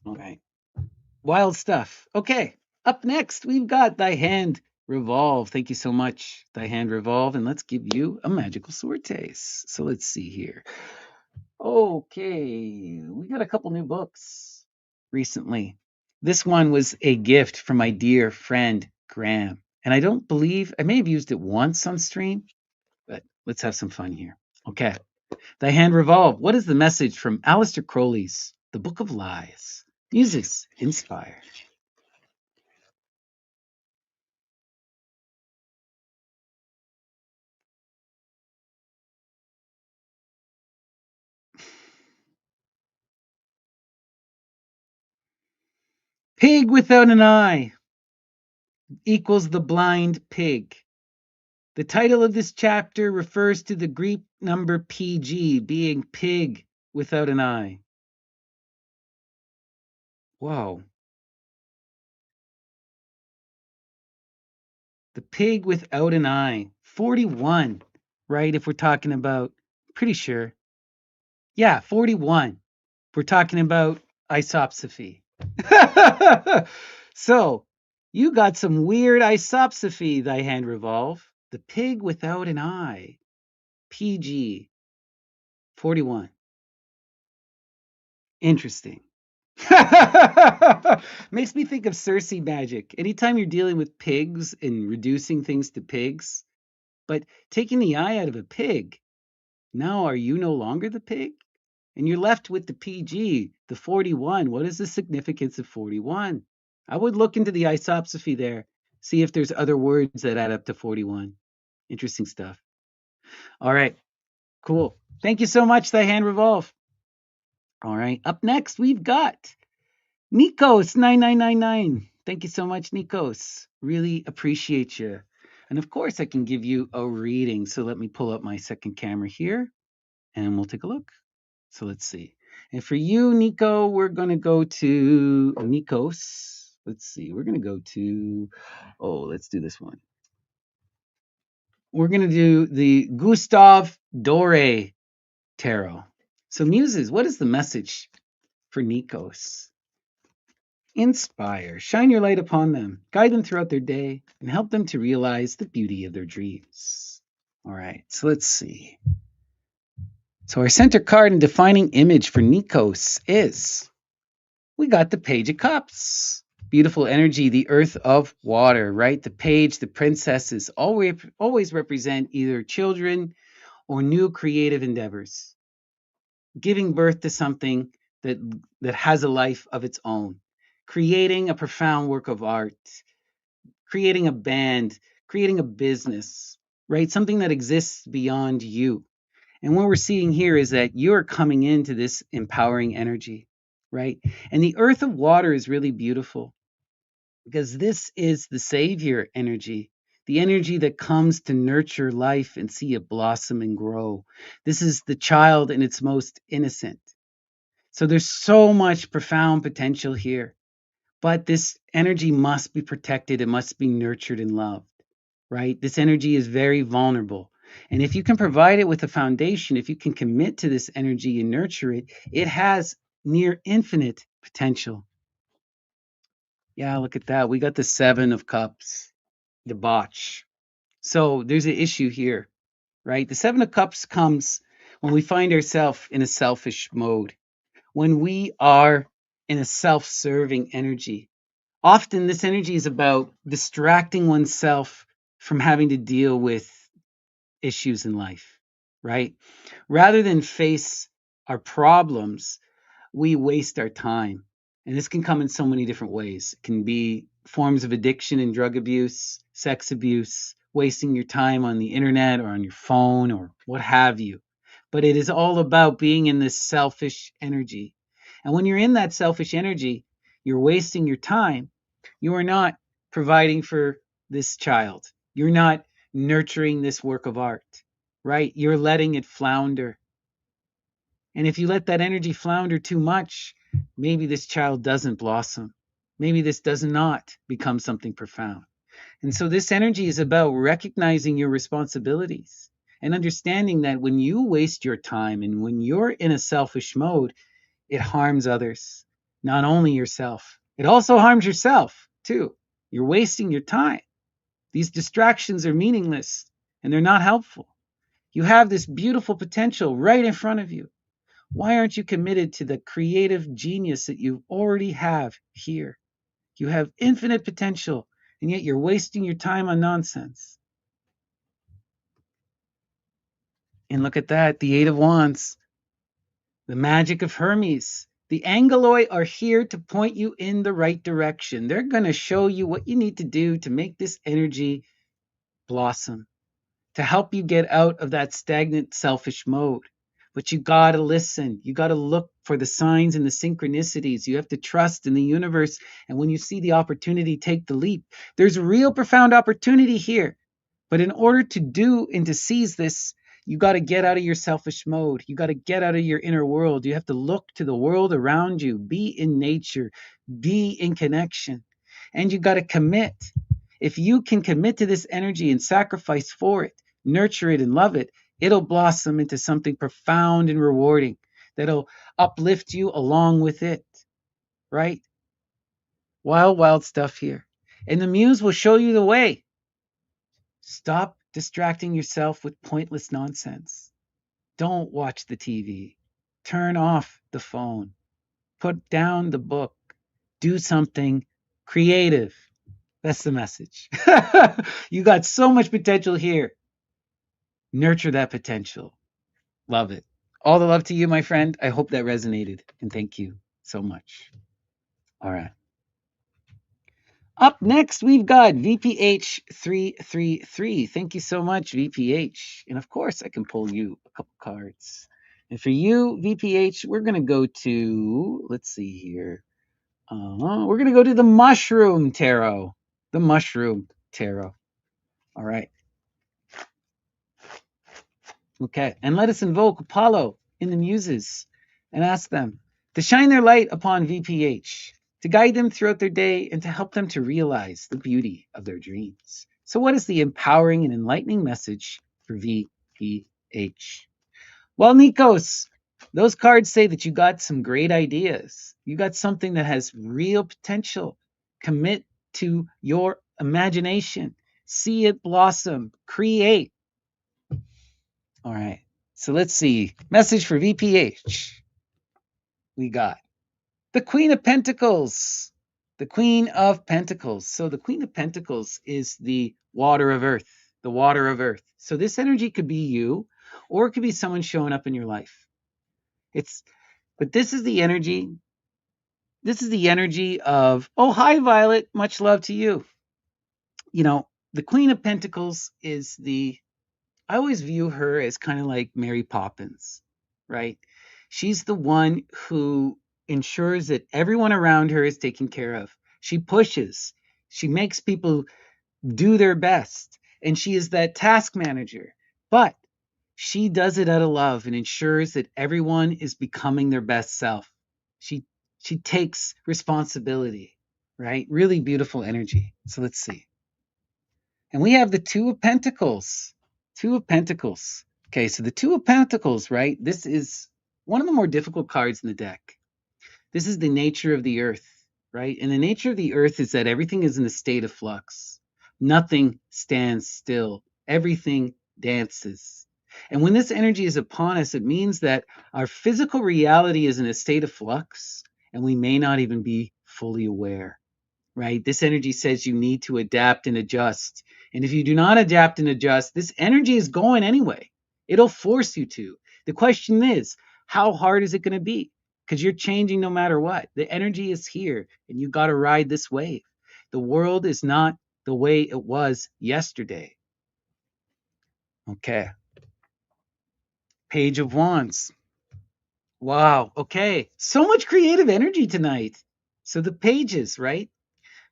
Okay. Wild stuff. Okay. Up next, we've got Thy Hand Revolve. Thank you so much, Thy Hand Revolve. And let's give you a magical sword taste. So let's see here. Okay. We got a couple new books recently. This one was a gift from my dear friend, Graham. And I don't believe, I may have used it once on stream, but let's have some fun here. Okay. Thy Hand Revolve. What is the message from Aleister Crowley's The Book of Lies? Muses inspire. Pig without an eye equals the blind pig. The title of this chapter refers to the Greek number PG being pig without an eye. Whoa. The pig without an eye. 41, right? If we're talking about, pretty sure. Yeah, 41. We're talking about isopsophy. So, you got some weird isopsophy, thy hand revolve. The pig without an eye. PG 41. Interesting. Makes me think of Circe magic. Anytime you're dealing with pigs and reducing things to pigs, but taking the eye out of a pig, now are you no longer the pig? And you're left with the PG, the 41. What is the significance of 41? I would look into the isopsophy there, see if there's other words that add up to 41. Interesting stuff. All right, cool. Thank you so much, Thy Hand Revolve. All right, up next, we've got Nikos9999. Thank you so much, Nikos. Really appreciate you. And of course, I can give you a reading. So let me pull up my second camera here and we'll take a look. So let's see. And for you, Nico, we're going to go to Nikos. Let's see. We're going to go to, let's do this one. We're going to do the Gustav Dore Tarot. So, Muses, what is the message for Nikos? Inspire, shine your light upon them, guide them throughout their day, and help them to realize the beauty of their dreams. All right, so let's see. So our center card and defining image for Nikos is, we got the Page of Cups. Beautiful energy, the earth of water, right? The page, the princesses always represent either children or new creative endeavors. Giving birth to something that has a life of its own. Creating a profound work of art. Creating a band, creating a business, right? Something that exists beyond you. And what we're seeing here is that you're coming into this empowering energy, right? And the earth of water is really beautiful because this is the savior energy, the energy that comes to nurture life and see it blossom and grow. This is the child in its most innocent. So there's so much profound potential here, but this energy must be protected. It must be nurtured and loved, right? This energy is very vulnerable. And if you can provide it with a foundation, if you can commit to this energy and nurture it, it has near infinite potential. Yeah, look at that. We got the 7 of Cups, the botch. So there's an issue here, right? The 7 of Cups comes when we find ourselves in a selfish mode, when we are in a self-serving energy. Often this energy is about distracting oneself from having to deal with issues in life, right? Rather than face our problems, we waste our time. And this can come in so many different ways. It can be forms of addiction and drug abuse, sex abuse, wasting your time on the internet or on your phone or what have you. But it is all about being in this selfish energy. And when you're in that selfish energy, you're wasting your time. You are not providing for this child. You're not nurturing this work of art, right? You're letting it flounder. And if you let that energy flounder too much, maybe this child doesn't blossom. Maybe this does not become something profound. And so this energy is about recognizing your responsibilities and understanding that when you waste your time and when you're in a selfish mode, it harms others, not only yourself. It also harms yourself too. You're wasting your time. These distractions are meaningless and they're not helpful. You have this beautiful potential right in front of you. Why aren't you committed to the creative genius that you already have here? You have infinite potential, and yet you're wasting your time on nonsense. And look at that, the 8 of Wands, the magic of Hermes. The Angeloi are here to point you in the right direction. They're going to show you what you need to do to make this energy blossom, to help you get out of that stagnant, selfish mode. But you got to listen. You got to look for the signs and the synchronicities. You have to trust in the universe. And when you see the opportunity, take the leap. There's real profound opportunity here. But in order to do and to seize this, you got to get out of your selfish mode. You got to get out of your inner world. You have to look to the world around you. Be in nature. Be in connection. And you got to commit. If you can commit to this energy and sacrifice for it, nurture it and love it, it'll blossom into something profound and rewarding that'll uplift you along with it, right? Wild, wild stuff here. And the muse will show you the way. Stop distracting yourself with pointless nonsense. Don't watch the TV. Turn off the phone. Put down the book. Do something creative. That's the message. You got so much potential here. Nurture that potential. Love it. All the love to you, my friend. I hope that resonated. And thank you so much. All right. Up next, we've got VPH333. Thank you so much, VPH. And of course, I can pull you a couple cards. And for you, VPH, we're going to go to, let's see here. We're going to go to the Mushroom Tarot. The Mushroom Tarot. All right. Okay. And let us invoke Apollo in the Muses and ask them to shine their light upon VPH, to guide them throughout their day and to help them to realize the beauty of their dreams. So, what is the empowering and enlightening message for VPH? Well, Nikos, those cards say that you got some great ideas. You got something that has real potential. Commit to your imagination. See it blossom. Create. All right. So let's see. Message for VPH. We got the Queen of Pentacles. The Queen of Pentacles. So the Queen of Pentacles is the water of earth. The water of earth. So this energy could be you, or it could be someone showing up in your life. But this is the energy. This is the energy of, oh, hi, Violet. Much love to you. You know, the Queen of Pentacles is I always view her as kind of like Mary Poppins, right? She's the one who ensures that everyone around her is taken care of. She pushes. She makes people do their best. And she is that task manager. But she does it out of love and ensures that everyone is becoming their best self. She takes responsibility, right? Really beautiful energy. So let's see. And we have the Two of Pentacles. Two of Pentacles. Okay, so the Two of Pentacles, right? This is one of the more difficult cards in the deck. This is the nature of the earth, right? And the nature of the earth is that everything is in a state of flux. Nothing stands still. Everything dances. And when this energy is upon us, it means that our physical reality is in a state of flux, and we may not even be fully aware, right? This energy says you need to adapt and adjust. And if you do not adapt and adjust, this energy is going anyway. It'll force you to. The question is, how hard is it going to be? Because you're changing no matter what. The energy is here, and you got to ride this wave. The world is not the way it was yesterday. Okay. Page of Wands. Wow. Okay. So much creative energy tonight. So the pages, right?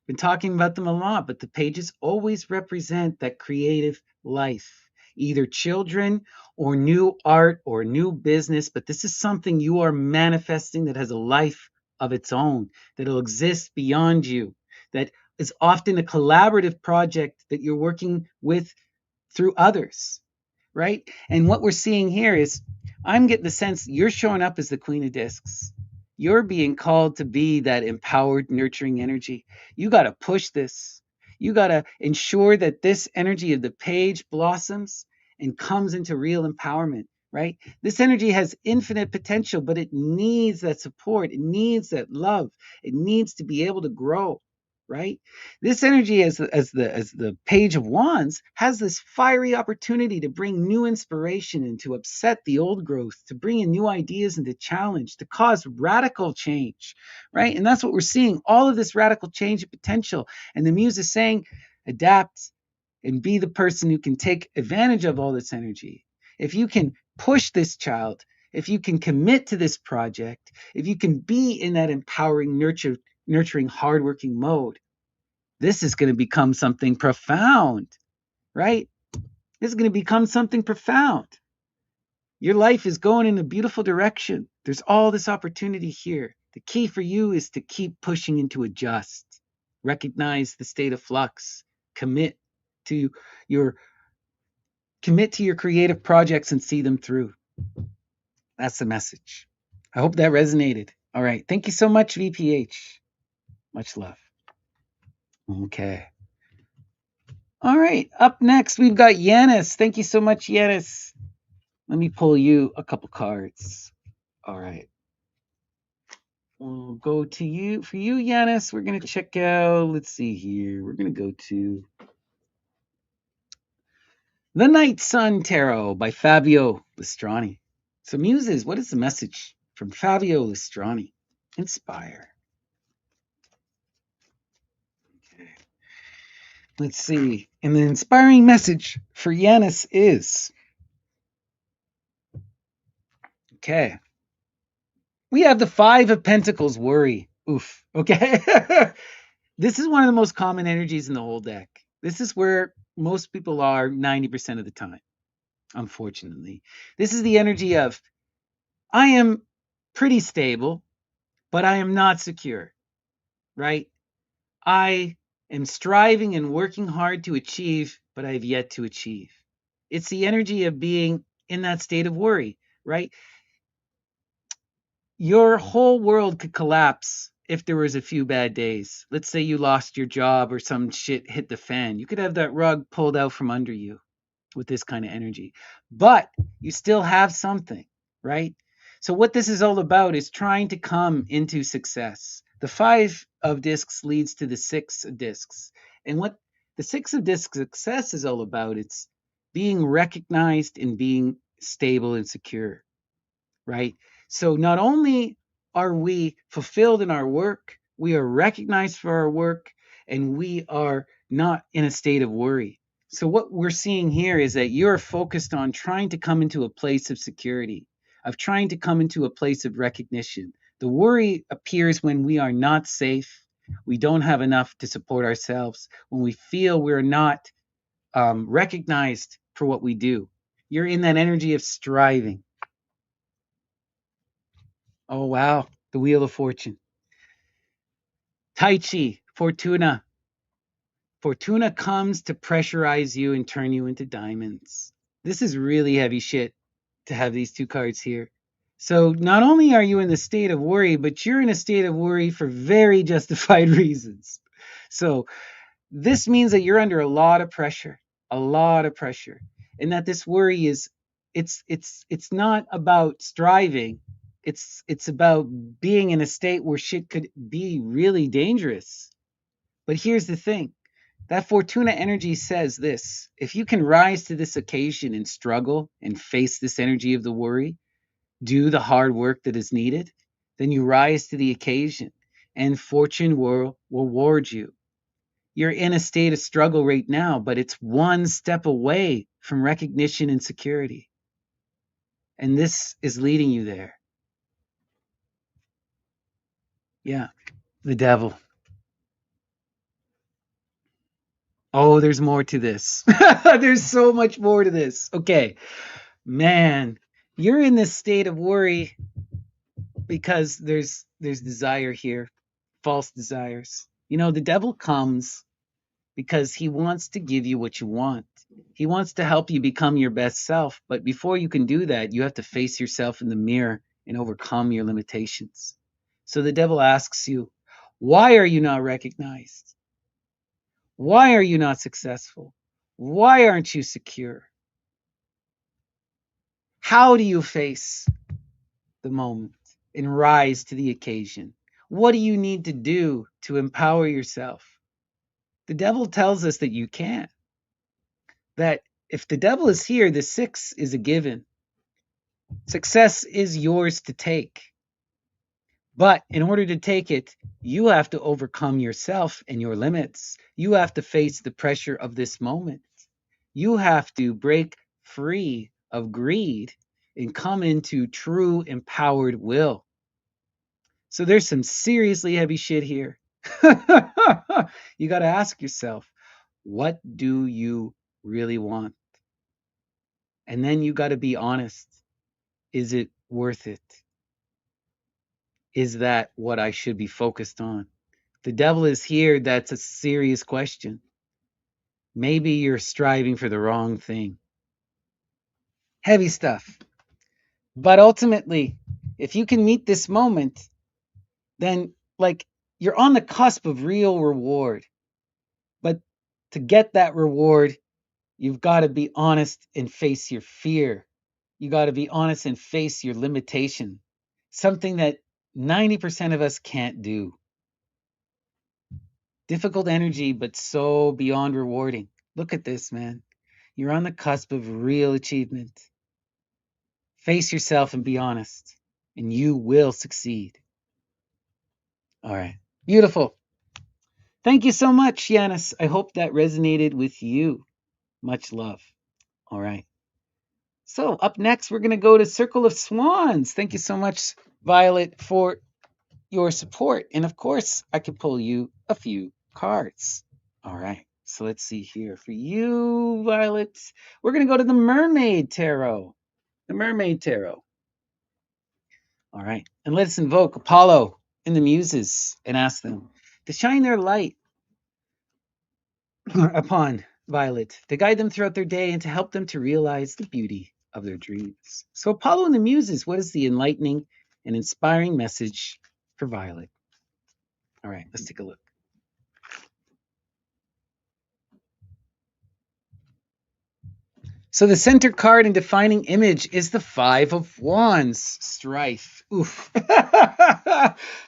Been talking about them a lot, but the pages always represent that creative life, either children or new art or new business. But this is something you are manifesting that has a life of its own, that'll exist beyond you, that is often a collaborative project that you're working with through others, right? And what we're seeing here is I'm getting the sense you're showing up as the Queen of Discs. You're being called to be that empowered, nurturing energy. You got to push this. You got to ensure that this energy of the page blossoms and comes into real empowerment, right? This energy has infinite potential, but it needs that support. It needs that love. It needs to be able to grow, right? This energy as the Page of Wands has this fiery opportunity to bring new inspiration and to upset the old growth, to bring in new ideas and to challenge, to cause radical change, right? And that's what we're seeing, all of this radical change and potential. And the Muse is saying, adapt and be the person who can take advantage of all this energy. If you can push this child, if you can commit to this project, if you can be in that empowering, nurturing, hardworking mode, this is going to become something profound, right? This is going to become something profound. Your life is going in a beautiful direction. There's all this opportunity here. The key for you is to keep pushing and to adjust. Recognize the state of flux. Commit to your creative projects and see them through. That's the message. I hope that resonated. All right. Thank you so much, VPH. Much love. Okay. All right. Up next, we've got Yanis. Thank you so much, Yanis. Let me pull you a couple cards. All right. We'll go to you. For you, Yanis, we're going to check out, let's see here. We're going to go to The Night Sun Tarot by Fabio Listrani. So, Muses, what is the message from Fabio Listrani? Inspire. Okay. Let's see. And the inspiring message for Yanis is, okay, we have the Five of Pentacles, worry. Oof. Okay. This is one of the most common energies in the whole deck. This is where most people are 90% of the time, unfortunately. This is the energy of, I am pretty stable, but I am not secure, right? I am striving and working hard to achieve, but I have yet to achieve. It's the energy of being in that state of worry, right? Your whole world could collapse if there was a few bad days. Let's say you lost your job or some shit hit the fan. You could have that rug pulled out from under you with this kind of energy. But you still have something, right? So what this is all about is trying to come into success. The Five of Discs leads to the Six of Discs. And what the Six of Discs success is all about, it's being recognized and being stable and secure, right? So not only are we fulfilled in our work, we are recognized for our work, and we are not in a state of worry. So what we're seeing here is that you're focused on trying to come into a place of security, of trying to come into a place of recognition. The worry appears when we are not safe, we don't have enough to support ourselves, when we feel we're not recognized for what we do. You're in that energy of striving. Oh, wow. The Wheel of Fortune. Tai Chi, Fortuna. Fortuna comes to pressurize you and turn you into diamonds. This is really heavy shit to have these two cards here. So not only are you in the state of worry, but you're in a state of worry for very justified reasons. So this means that you're under a lot of pressure, and that this worry is, it's not about striving. It's about being in a state where shit could be really dangerous. But here's the thing. That Fortuna energy says this: if you can rise to this occasion and struggle and face this energy of the worry, do the hard work that is needed, then you rise to the occasion and fortune will reward you. You're in a state of struggle right now, but it's one step away from recognition and security. And this is leading you there. Yeah, the devil. Oh, there's more to this. There's so much more to this. Okay, man, you're in this state of worry because there's desire here, false desires. You know, the devil comes because he wants to give you what you want. He wants to help you become your best self. But before you can do that, you have to face yourself in the mirror and overcome your limitations. So the devil asks you, why are you not recognized? Why are you not successful? Why aren't you secure? How do you face the moment and rise to the occasion? What do you need to do to empower yourself? The devil tells us that you can't. That if the devil is here, the six is a given. Success is yours to take. But in order to take it, you have to overcome yourself and your limits. You have to face the pressure of this moment. You have to break free of greed and come into true empowered will. So there's some seriously heavy shit here. You got to ask yourself, what do you really want? And then you got to be honest. Is it worth it? Is that what I should be focused on? The devil is here. That's a serious question. Maybe you're striving for the wrong thing. Heavy stuff. But ultimately, If you can meet this moment, then like you're on the cusp of real reward. But to get that reward, you've got to be honest and face your fear. You got to be honest and face your limitation. Something that 90% of us can't do. Difficult energy, but so beyond rewarding. Look at this, man. You're on the cusp of real achievement. Face yourself and be honest, and you will succeed. All right. Beautiful. Thank you so much, Yanis. I hope that resonated with you. Much love. All right. So, up next, we're going to go to Circle of Swans. Thank you so much, Violet, for your support. And of course, I can pull you a few cards. All right. So, let's see here. For you, Violet, we're going to go to the Mermaid Tarot. The Mermaid Tarot. All right. And let's invoke Apollo and the Muses and ask them to shine their light upon Violet, to guide them throughout their day and to help them to realize the beauty of their dreams. So, Apollo and the Muses, what is the enlightening and inspiring message for Violet? All right, let's take a look. So, the center card and defining image is the Five of Wands, strife. Oof.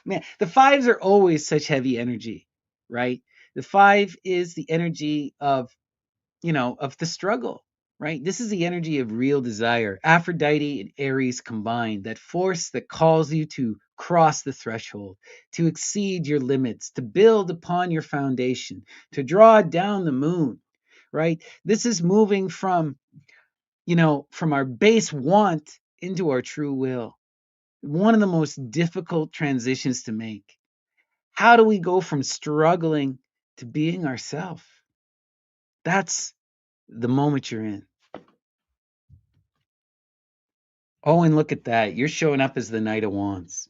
Man, the fives are always such heavy energy, right? The five is the energy of of the struggle, right? This is the energy of real desire. Aphrodite and Aries combined, that force that calls you to cross the threshold, to exceed your limits, to build upon your foundation, to draw down the moon, right? This is moving from our base want into our true will. One of the most difficult transitions to make. How do we go from struggling to being ourselves? That's the moment you're in. Oh, and look at that. You're showing up as the Knight of Wands.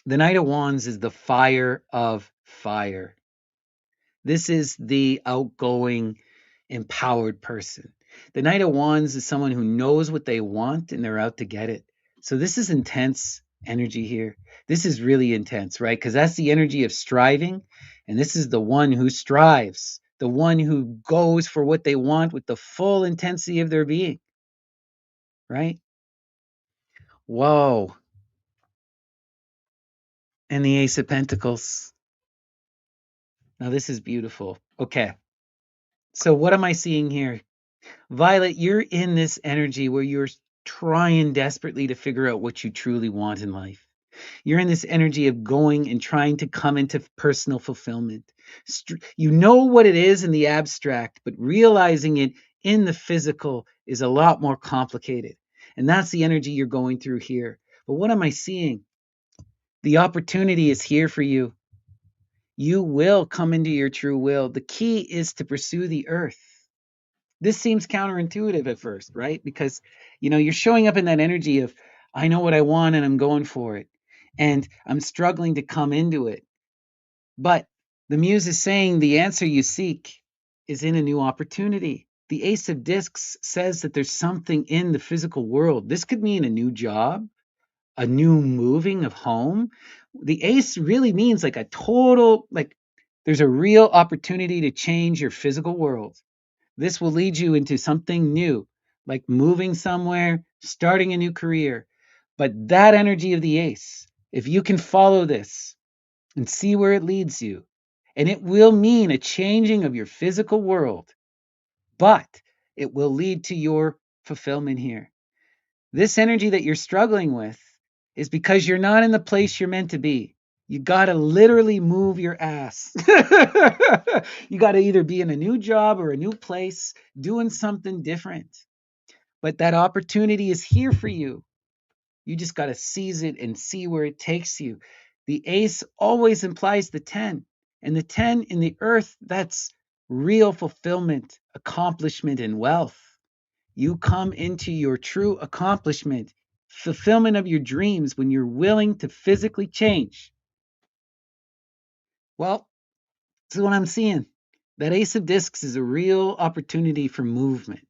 The Knight of Wands is the fire of fire. This is the outgoing, empowered person. The Knight of Wands is someone who knows what they want and they're out to get it. So this is intense energy here. This is really intense, right? Because that's the energy of striving. And this is the one who strives, the one who goes for what they want with the full intensity of their being, right? Whoa. And the Ace of Pentacles. Now, this is beautiful. Okay. So, what am I seeing here? Violet, you're in this energy where you're trying desperately to figure out what you truly want in life. You're in this energy of going and trying to come into personal fulfillment. You know what it is in the abstract, but realizing it in the physical is a lot more complicated. And that's the energy you're going through here. But what am I seeing? The opportunity is here for you. You will come into your true will. The key is to pursue the earth. This seems counterintuitive at first, right? Because, you're showing up in that energy of, I know what I want and I'm going for it. And I'm struggling to come into it. But the muse is saying the answer you seek is in a new opportunity. The Ace of Discs says that there's something in the physical world. This could mean a new job, a new moving of home. The ace really means like a total, like there's a real opportunity to change your physical world. This will lead you into something new, like moving somewhere, starting a new career. But that energy of the ace, if you can follow this and see where it leads you, and it will mean a changing of your physical world, but it will lead to your fulfillment here. This energy that you're struggling with is because you're not in the place you're meant to be. You got to literally move your ass. You got to either be in a new job or a new place doing something different. But that opportunity is here for you. You just got to seize it and see where it takes you. The ace always implies the 10. And the 10 in the earth, that's real fulfillment, accomplishment, and wealth. You come into your true accomplishment, fulfillment of your dreams when you're willing to physically change. Well, this is what I'm seeing. That Ace of Discs is a real opportunity for movement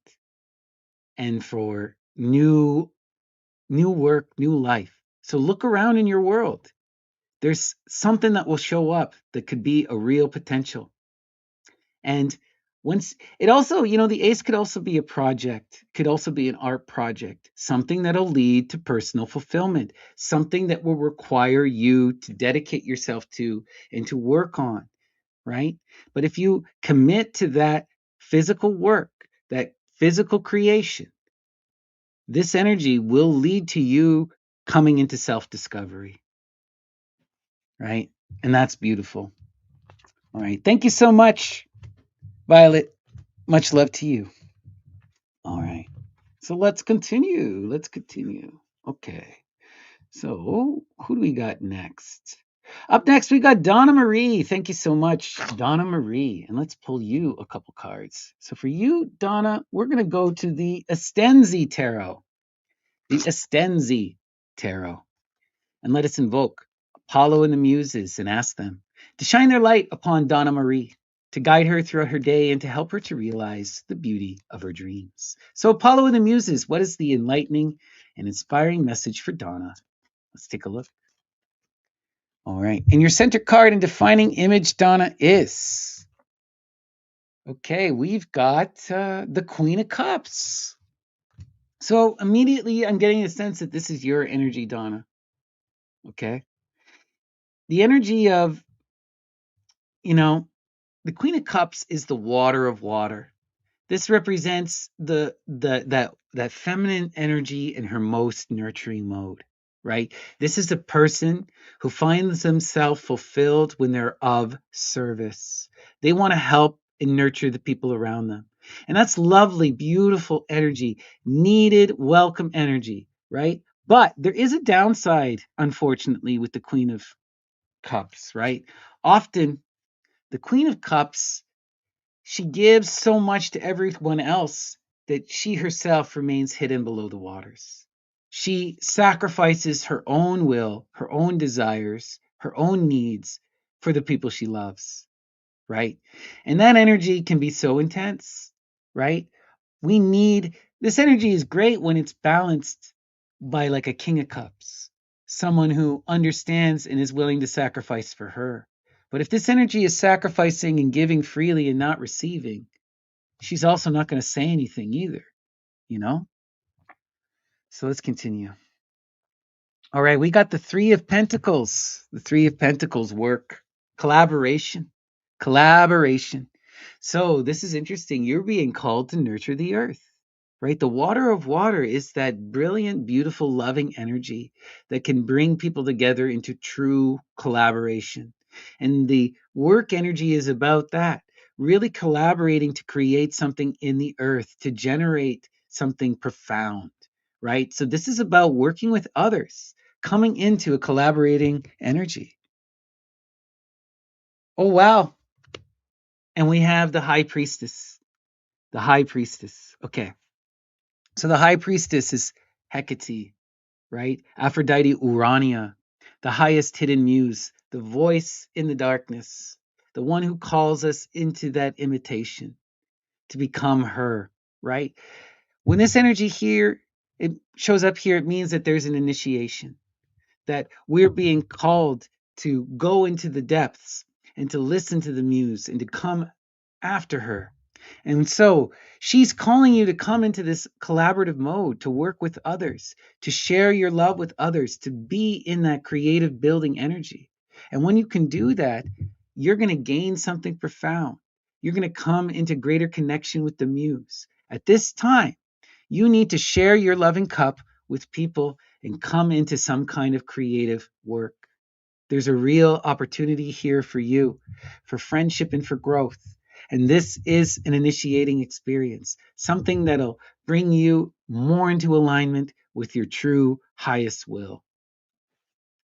and for new work, new life. So look around in your world. There's something that will show up that could be a real potential. And once it also, the ace could also be a project, could also be an art project, something that'll lead to personal fulfillment, something that will require you to dedicate yourself to and to work on, right? But if you commit to that physical work, that physical creation, this energy will lead to you coming into self discovery, right? And that's beautiful. All right. Thank you so much, Violet. Much love to you. All right. So let's continue. Let's continue. Okay. So who do we got next? Up next, we got Donna Marie. Thank you so much, Donna Marie. And let's pull you a couple cards. So for you, Donna, we're going to go to the Estenzi Tarot. The Estenzi Tarot. And let us invoke Apollo and the Muses and ask them to shine their light upon Donna Marie, to guide her throughout her day and to help her to realize the beauty of her dreams. So, Apollo and the Muses, what is the enlightening and inspiring message for Donna? Let's take a look. All right. And your center card and defining image, Donna, is okay. We've got the Queen of Cups. So, immediately, I'm getting a sense that this is your energy, Donna. Okay. The energy of, you know, the Queen of Cups is the water of water. This represents that feminine energy in her most nurturing mode, right? This is a person who finds themselves fulfilled when they're of service. They want to help and nurture the people around them. And that's lovely, beautiful energy, needed, welcome energy, right? But there is a downside, unfortunately, with the Queen of Cups, right? Often the Queen of Cups, she gives so much to everyone else that she herself remains hidden below the waters. She sacrifices her own will, her own desires, her own needs for the people she loves, right? And that energy can be so intense, right? We need this energy is great when it's balanced by like a King of Cups, someone who understands and is willing to sacrifice for her. But if this energy is sacrificing and giving freely and not receiving, she's also not going to say anything either, you know? So let's continue. All right, we got the Three of Pentacles. The Three of Pentacles work. Collaboration. Collaboration. So this is interesting. You're being called to nurture the earth, right? The water of water is that brilliant, beautiful, loving energy that can bring people together into true collaboration. And the work energy is about that, really collaborating to create something in the earth, to generate something profound, right? So this is about working with others, coming into a collaborating energy. Oh, wow. And we have the High Priestess. The High Priestess. Okay. So the High Priestess is Hecate, right? Aphrodite Urania, the highest hidden muse, the voice in the darkness, the one who calls us into that imitation to become her, right? When this energy here, it shows up here, it means that there's an initiation, that we're being called to go into the depths and to listen to the muse and to come after her. And so she's calling you to come into this collaborative mode, to work with others, to share your love with others, to be in that creative building energy. And when you can do that, you're going to gain something profound. You're going to come into greater connection with the muse. At this time, you need to share your loving cup with people and come into some kind of creative work. There's a real opportunity here for you, for friendship and for growth. And this is an initiating experience, something that'll bring you more into alignment with your true highest will.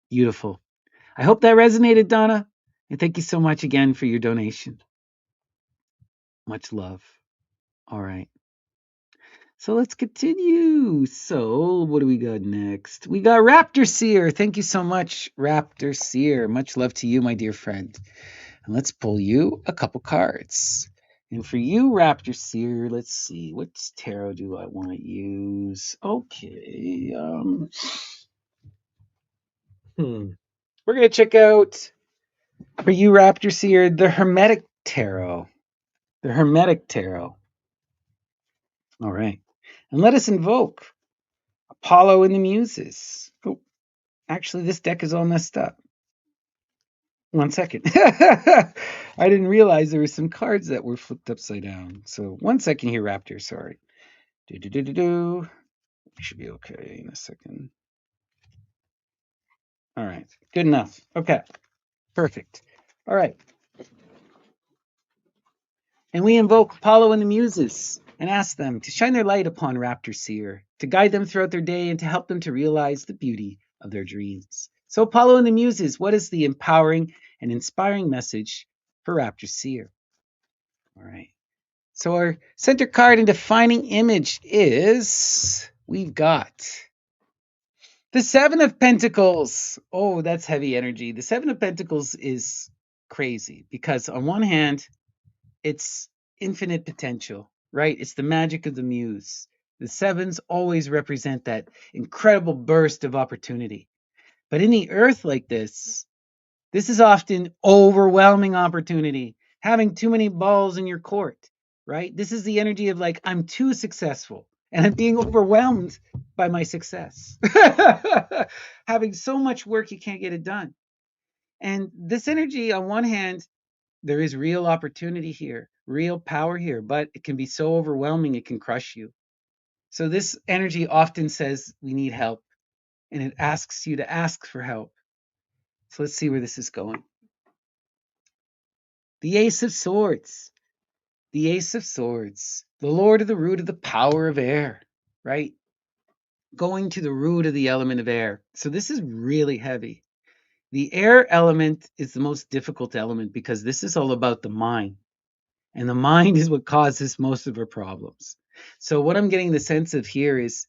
Beautiful. I hope that resonated, Donna. And thank you so much again for your donation. Much love. All right. So let's continue. So what do we got next? We got Raptor Seer. Thank you so much, Raptor Seer. Much love to you, my dear friend. And let's pull you a couple cards. And for you, Raptor Seer, let's see. What tarot do I want to use? Okay. We're going to check out, for you Raptor Seer, the Hermetic Tarot. The Hermetic Tarot. All right. And let us invoke Apollo and the Muses. Oh, actually, this deck is all messed up. 1 second. I didn't realize there were some cards that were flipped upside down. So 1 second here, Raptor. Sorry. We should be okay in a second. All right. Good enough. Okay. Perfect. All right. And we invoke Apollo and the Muses and ask them to shine their light upon Raptor Seer, to guide them throughout their day and to help them to realize the beauty of their dreams. So, Apollo and the Muses, what is the empowering and inspiring message for Raptor Seer? All right. So, our center card and defining image is, we've got the Seven of Pentacles. Oh, that's heavy energy. The Seven of Pentacles is crazy because, on one hand, it's infinite potential, right? It's the magic of the muse. The sevens always represent that incredible burst of opportunity. But in the earth like this is often overwhelming opportunity, having too many balls in your court, right? This is the energy of like, I'm too successful and I'm being overwhelmed by my success. Having so much work, you can't get it done. And this energy, on one hand, there is real opportunity here, real power here, but it can be so overwhelming it can crush you. So this energy often says we need help, and it asks you to ask for help. So let's see where this is going. The Ace of Swords. The Ace of Swords. The Lord of the root of the power of air, right? Going to the root of the element of air. So this is really heavy. The air element is the most difficult element because this is all about the mind. And the mind is what causes most of our problems. So what I'm getting the sense of here is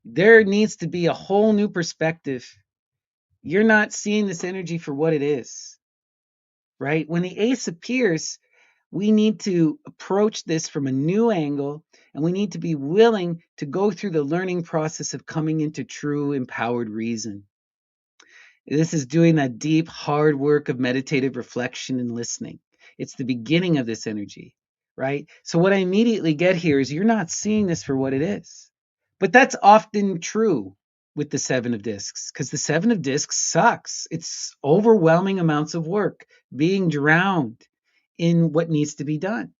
there needs to be a whole new perspective. You're not seeing this energy for what it is, right? When the ace appears, we need to approach this from a new angle, and we need to be willing to go through the learning process of coming into true empowered reason. This is doing that deep, hard work of meditative reflection and listening. It's the beginning of this energy, right? So what I immediately get here is you're not seeing this for what it is. But that's often true with the Seven of Discs, because the Seven of Discs sucks. It's overwhelming amounts of work, being drowned in what needs to be done.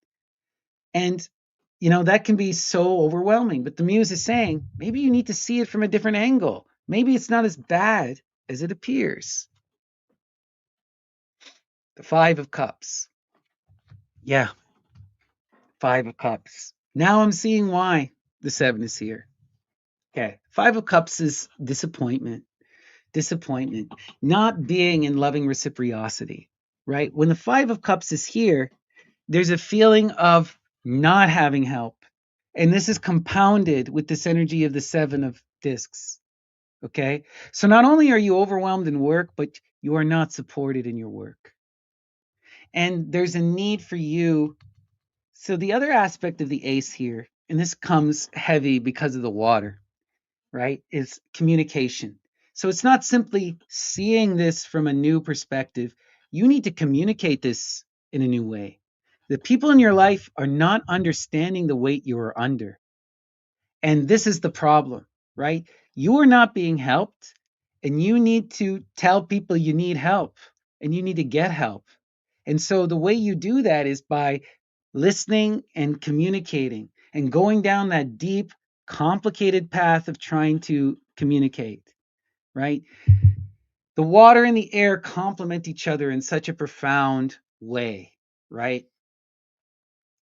And, that can be so overwhelming. But the Muse is saying, maybe you need to see it from a different angle. Maybe it's not as bad as it appears. The Five of Cups. Yeah, Five of Cups. Now I'm seeing why the Seven is here. Okay, Five of Cups is disappointment. Disappointment. Not being in loving reciprocity, right? When the Five of Cups is here, there's a feeling of not having help. And this is compounded with this energy of the Seven of Discs. Okay, so not only are you overwhelmed in work, but you are not supported in your work. And there's a need for you. So the other aspect of the ace here, and this comes heavy because of the water, right, is communication. So it's not simply seeing this from a new perspective. You need to communicate this in a new way. The people in your life are not understanding the weight you are under. And this is the problem, right? You are not being helped, and you need to tell people you need help and you need to get help. And so the way you do that is by listening and communicating and going down that deep, complicated path of trying to communicate, right? The water and the air complement each other in such a profound way, right?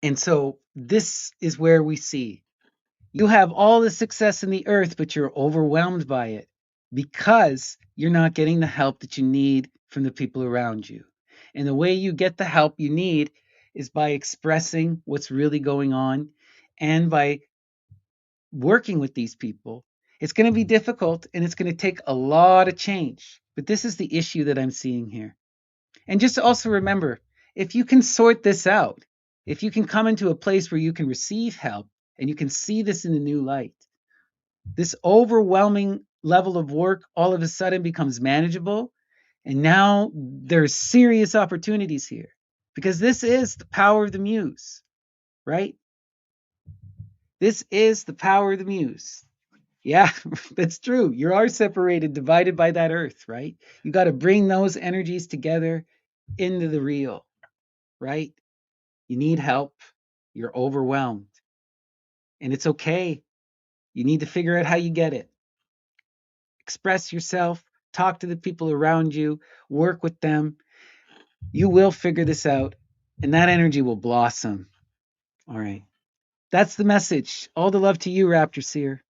And so this is where we see you have all the success in the earth, but you're overwhelmed by it because you're not getting the help that you need from the people around you. And the way you get the help you need is by expressing what's really going on and by working with these people. It's going to be difficult and it's going to take a lot of change. But this is the issue that I'm seeing here. And just also remember, if you can sort this out, if you can come into a place where you can receive help and you can see this in a new light, this overwhelming level of work all of a sudden becomes manageable. And now there's serious opportunities here because this is the power of the muse, right? This is the power of the muse. Yeah, that's true. You are separated, divided by that earth, right? You got to bring those energies together into the real, right? You need help. You're overwhelmed. And it's okay. You need to figure out how you get it. Express yourself, talk to the people around you, work with them. You will figure this out, and that energy will blossom. All right. That's the message. All the love to you, Raptor Seer.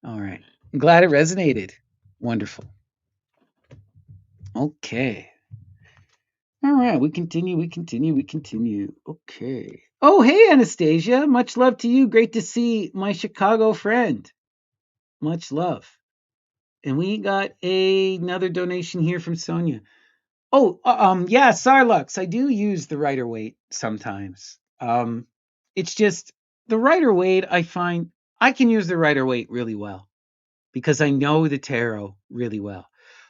All right. I'm glad it resonated. Wonderful. Okay. All right. We continue. Okay. Oh, hey, Anastasia. Much love to you. Great to see my Chicago friend. Much love. And we got another donation here from Sonia. Oh, yeah, Sarlux. I do use the Rider Waite sometimes. It's just the Rider Waite. I find I can use the Rider Waite really well because I know the tarot really well.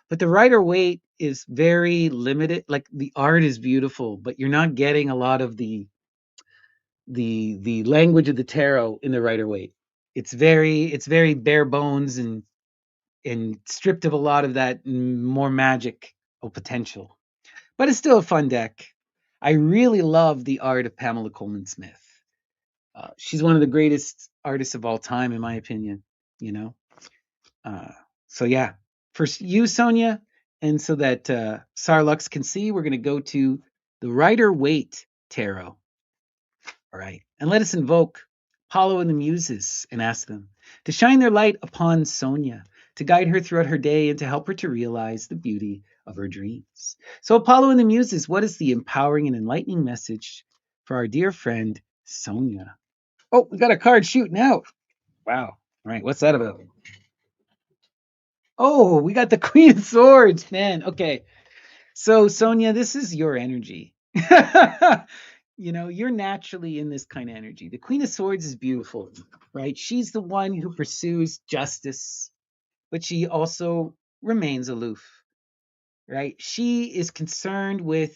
But the Rider Waite is very limited. Like the art is beautiful, but you're not getting a lot of the language of the tarot in the Rider Waite. It's very bare bones and stripped of a lot of that more magic potential. But it's still a fun deck. I really love the art of Pamela Coleman Smith. She's one of the greatest artists of all time, in my opinion. You know, uh, so yeah. For you, Sonia, and so that Sarlux can see, we're going to go to the Rider Waite Tarot. All right, and let us invoke Apollo and the Muses and ask them to shine their light upon Sonia, to guide her throughout her day and to help her to realize the beauty of her dreams. So, Apollo and the Muses, what is the empowering and enlightening message for our dear friend Sonia? Oh, we got a card shooting out. Wow. All right, what's that about? Oh, we got the Queen of Swords, man. Okay. So, Sonia, this is your energy. You're naturally in this kind of energy. The Queen of Swords is beautiful, right? She's the one who pursues justice, but she also remains aloof, right? She is concerned with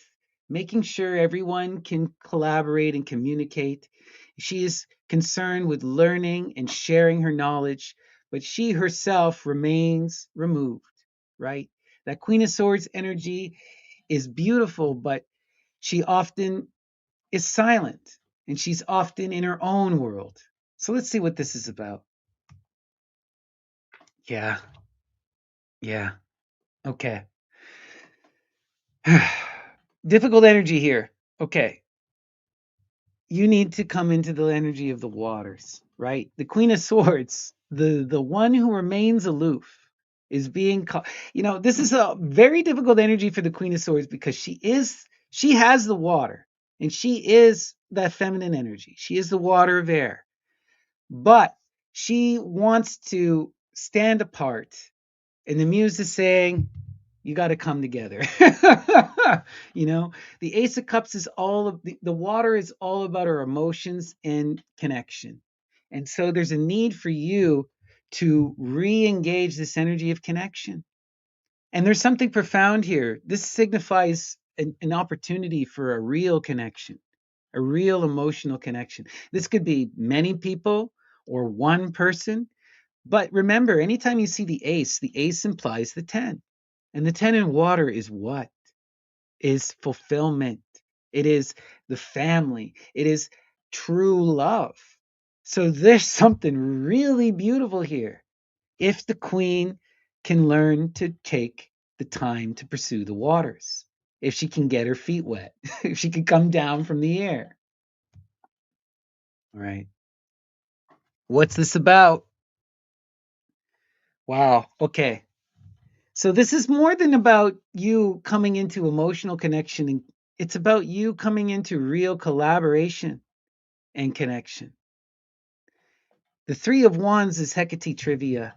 making sure everyone can collaborate and communicate. She is concerned with learning and sharing her knowledge, but she herself remains removed, right? That Queen of Swords energy is beautiful, but she often is silent and she's often in her own world. So let's see what this is about. Yeah, yeah, okay. Difficult energy here. Okay. You need to come into the energy of the waters, right? The Queen of Swords, the one who remains aloof is being called. This is a very difficult energy for the Queen of Swords because she has the water and she is that feminine energy. She is the water of air. But she wants to stand apart. And the muse is saying, you got to come together. The Ace of Cups is all of the water is all about our emotions and connection. And so there's a need for you to re-engage this energy of connection. And there's something profound here. This signifies an opportunity for a real connection, a real emotional connection. This could be many people or one person. But remember, anytime you see the ace implies the 10. And the 10 in water is what? Is fulfillment. It is the family. It is true love. So there's something really beautiful here. If the queen can learn to take the time to pursue the waters, if she can get her feet wet, if she can come down from the air. All right. What's this about? Wow. Okay. So this is more than about you coming into emotional connection. It's about you coming into real collaboration and connection. The Three of Wands is Hecate trivia,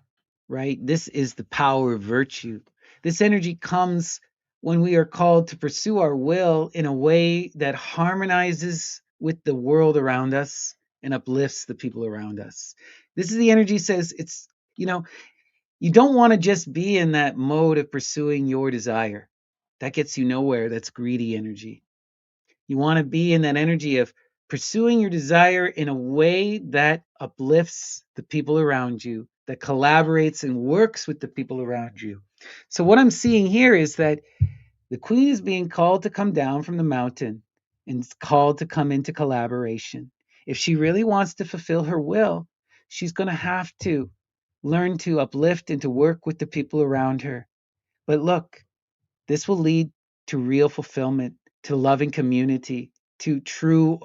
right? This is the power of virtue. This energy comes when we are called to pursue our will in a way that harmonizes with the world around us and uplifts the people around us. This is the energy says it's, You don't want to just be in that mode of pursuing your desire. That gets you nowhere. That's greedy energy. You want to be in that energy of pursuing your desire in a way that uplifts the people around you, that collaborates and works with the people around you. So, what I'm seeing here is that the queen is being called to come down from the mountain and called to come into collaboration. If she really wants to fulfill her will, she's going to have to learn to uplift and to work with the people around her. But look, this will lead to real fulfillment, to loving community, to true,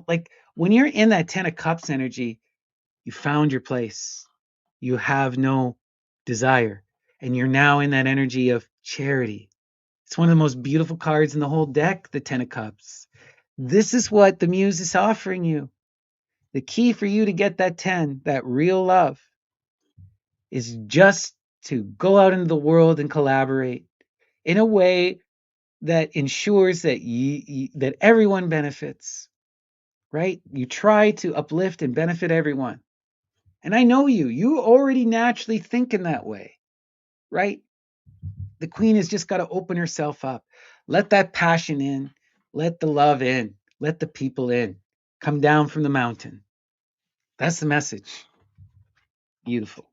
like when you're in that 10 of cups energy, you found your place. You have no desire. And you're now in that energy of charity. It's one of the most beautiful cards in the whole deck, the 10 of cups. This is what the muse is offering you. The key for you to get that 10, that real love, is just to go out into the world and collaborate in a way that ensures that that everyone benefits, right? You try to uplift and benefit everyone. And I know you already naturally think in that way, right? The queen has just got to open herself up. Let that passion in, let the love in, let the people in. Come down from the mountain. That's the message. Beautiful.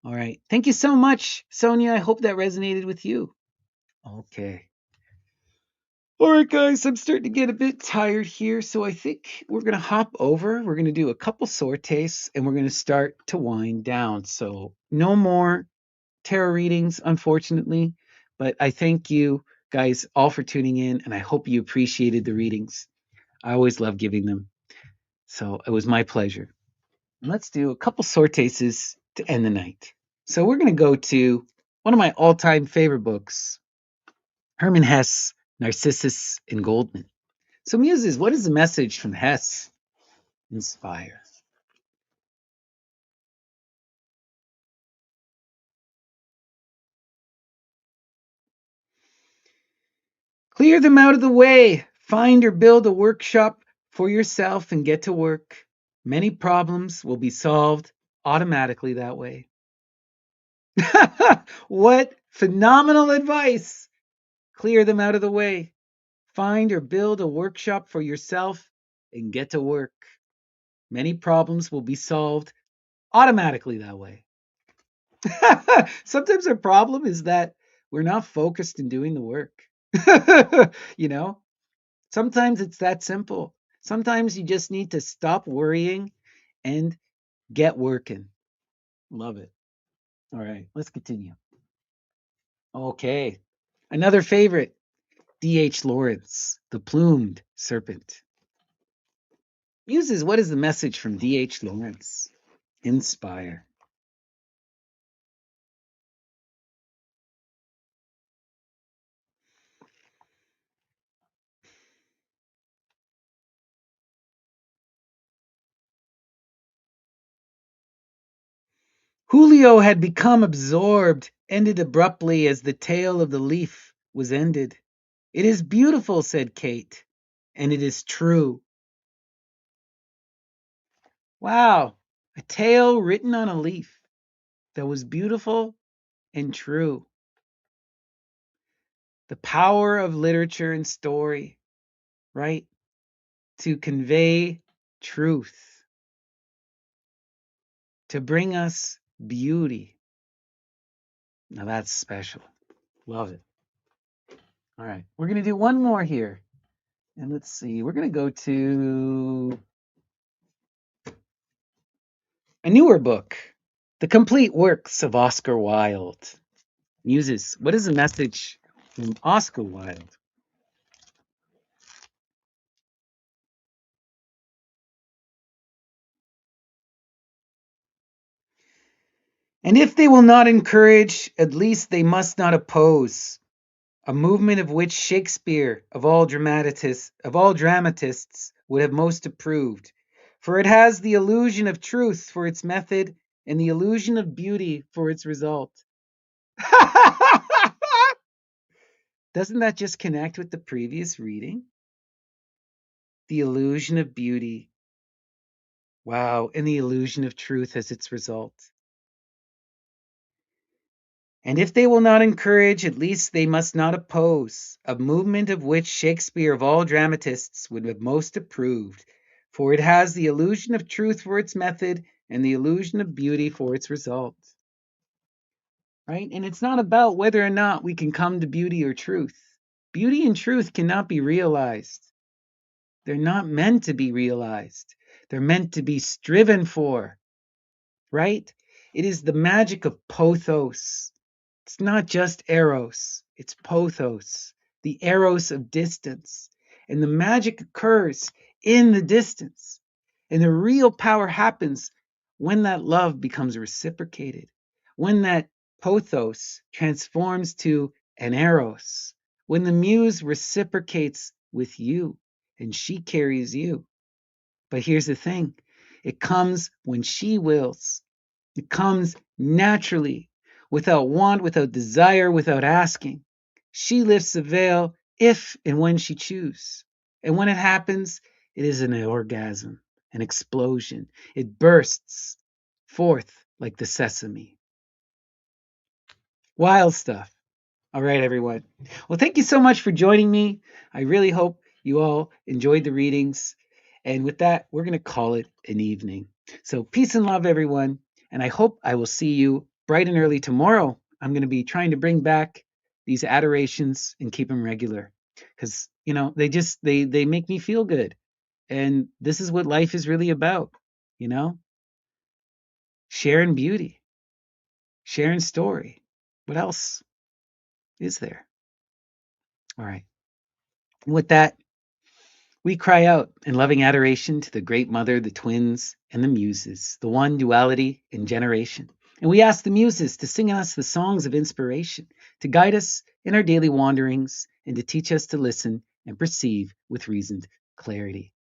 All right. Thank you so much, Sonia. I hope that resonated with you. Okay. All right, guys, I'm starting to get a bit tired here, so I think we're going to hop over. We're going to do a couple sortes, and we're going to start to wind down. So no more tarot readings, unfortunately, but I thank you guys all for tuning in, and I hope you appreciated the readings. I always love giving them, so it was my pleasure. Let's do a couple sorteses to end the night. So we're going to go to one of my all-time favorite books, Hermann Hesse, Narcissus and Goldman. So, Muses, what is the message from Hesse? Inspire. Clear them out of the way. Find or build a workshop for yourself and get to work. Many problems will be solved automatically that way. What phenomenal advice! Clear them out of the way. Find or build a workshop for yourself and get to work. Many problems will be solved automatically that way. Sometimes our problem is that we're not focused in doing the work. you know, Sometimes it's that simple. Sometimes you just need to stop worrying and get working. Love it. All right, let's continue. Okay. Another favorite, D.H. Lawrence, The Plumed Serpent. Muses, what is the message from D.H. Lawrence? Inspire. Julio had become absorbed, ended abruptly as the tale of the leaf was ended. It is beautiful, said Kate, and it is true. Wow, a tale written on a leaf that was beautiful and true. The power of literature and story, right? To convey truth, to bring us beauty. Now that's special. Love it. All right, we're going to do one more here. And let's see, we're going to go to a newer book, The Complete Works of Oscar Wilde. Muses, what is the message from Oscar Wilde? And if they will not encourage, at least they must not oppose. A movement of which Shakespeare, of all dramatists, would have most approved. For it has the illusion of truth for its method and the illusion of beauty for its result. Doesn't that just connect with the previous reading? The illusion of beauty. Wow, and the illusion of truth as its result. And if they will not encourage, at least they must not oppose, a movement of which Shakespeare of all dramatists would have most approved, for it has the illusion of truth for its method and the illusion of beauty for its result. Right? And it's not about whether or not we can come to beauty or truth. Beauty and truth cannot be realized. They're not meant to be realized. They're meant to be striven for, right? It is the magic of pothos. It's not just eros, it's pothos, the eros of distance. And the magic occurs in the distance. And the real power happens when that love becomes reciprocated, when that pothos transforms to an eros, when the muse reciprocates with you and she carries you. But here's the thing, it comes when she wills. It comes naturally, without want, without desire, without asking. She lifts the veil if and when she chooses. And when it happens, it is an orgasm, an explosion. It bursts forth like the sesame. Wild stuff. All right, everyone. Well, thank you so much for joining me. I really hope you all enjoyed the readings. And with that, we're going to call it an evening. So, peace and love, everyone. And I hope I will see you bright and early tomorrow. I'm going to be trying to bring back these adorations and keep them regular because, they make me feel good. And this is what life is really about, you know, sharing beauty, sharing story. What else is there? All right. And with that, we cry out in loving adoration to the Great Mother, the twins, and the Muses, the one duality in generation. And we ask the Muses to sing us the songs of inspiration, to guide us in our daily wanderings, and to teach us to listen and perceive with reasoned clarity.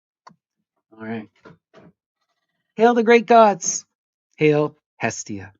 All right. Hail the great gods. Hail Hestia.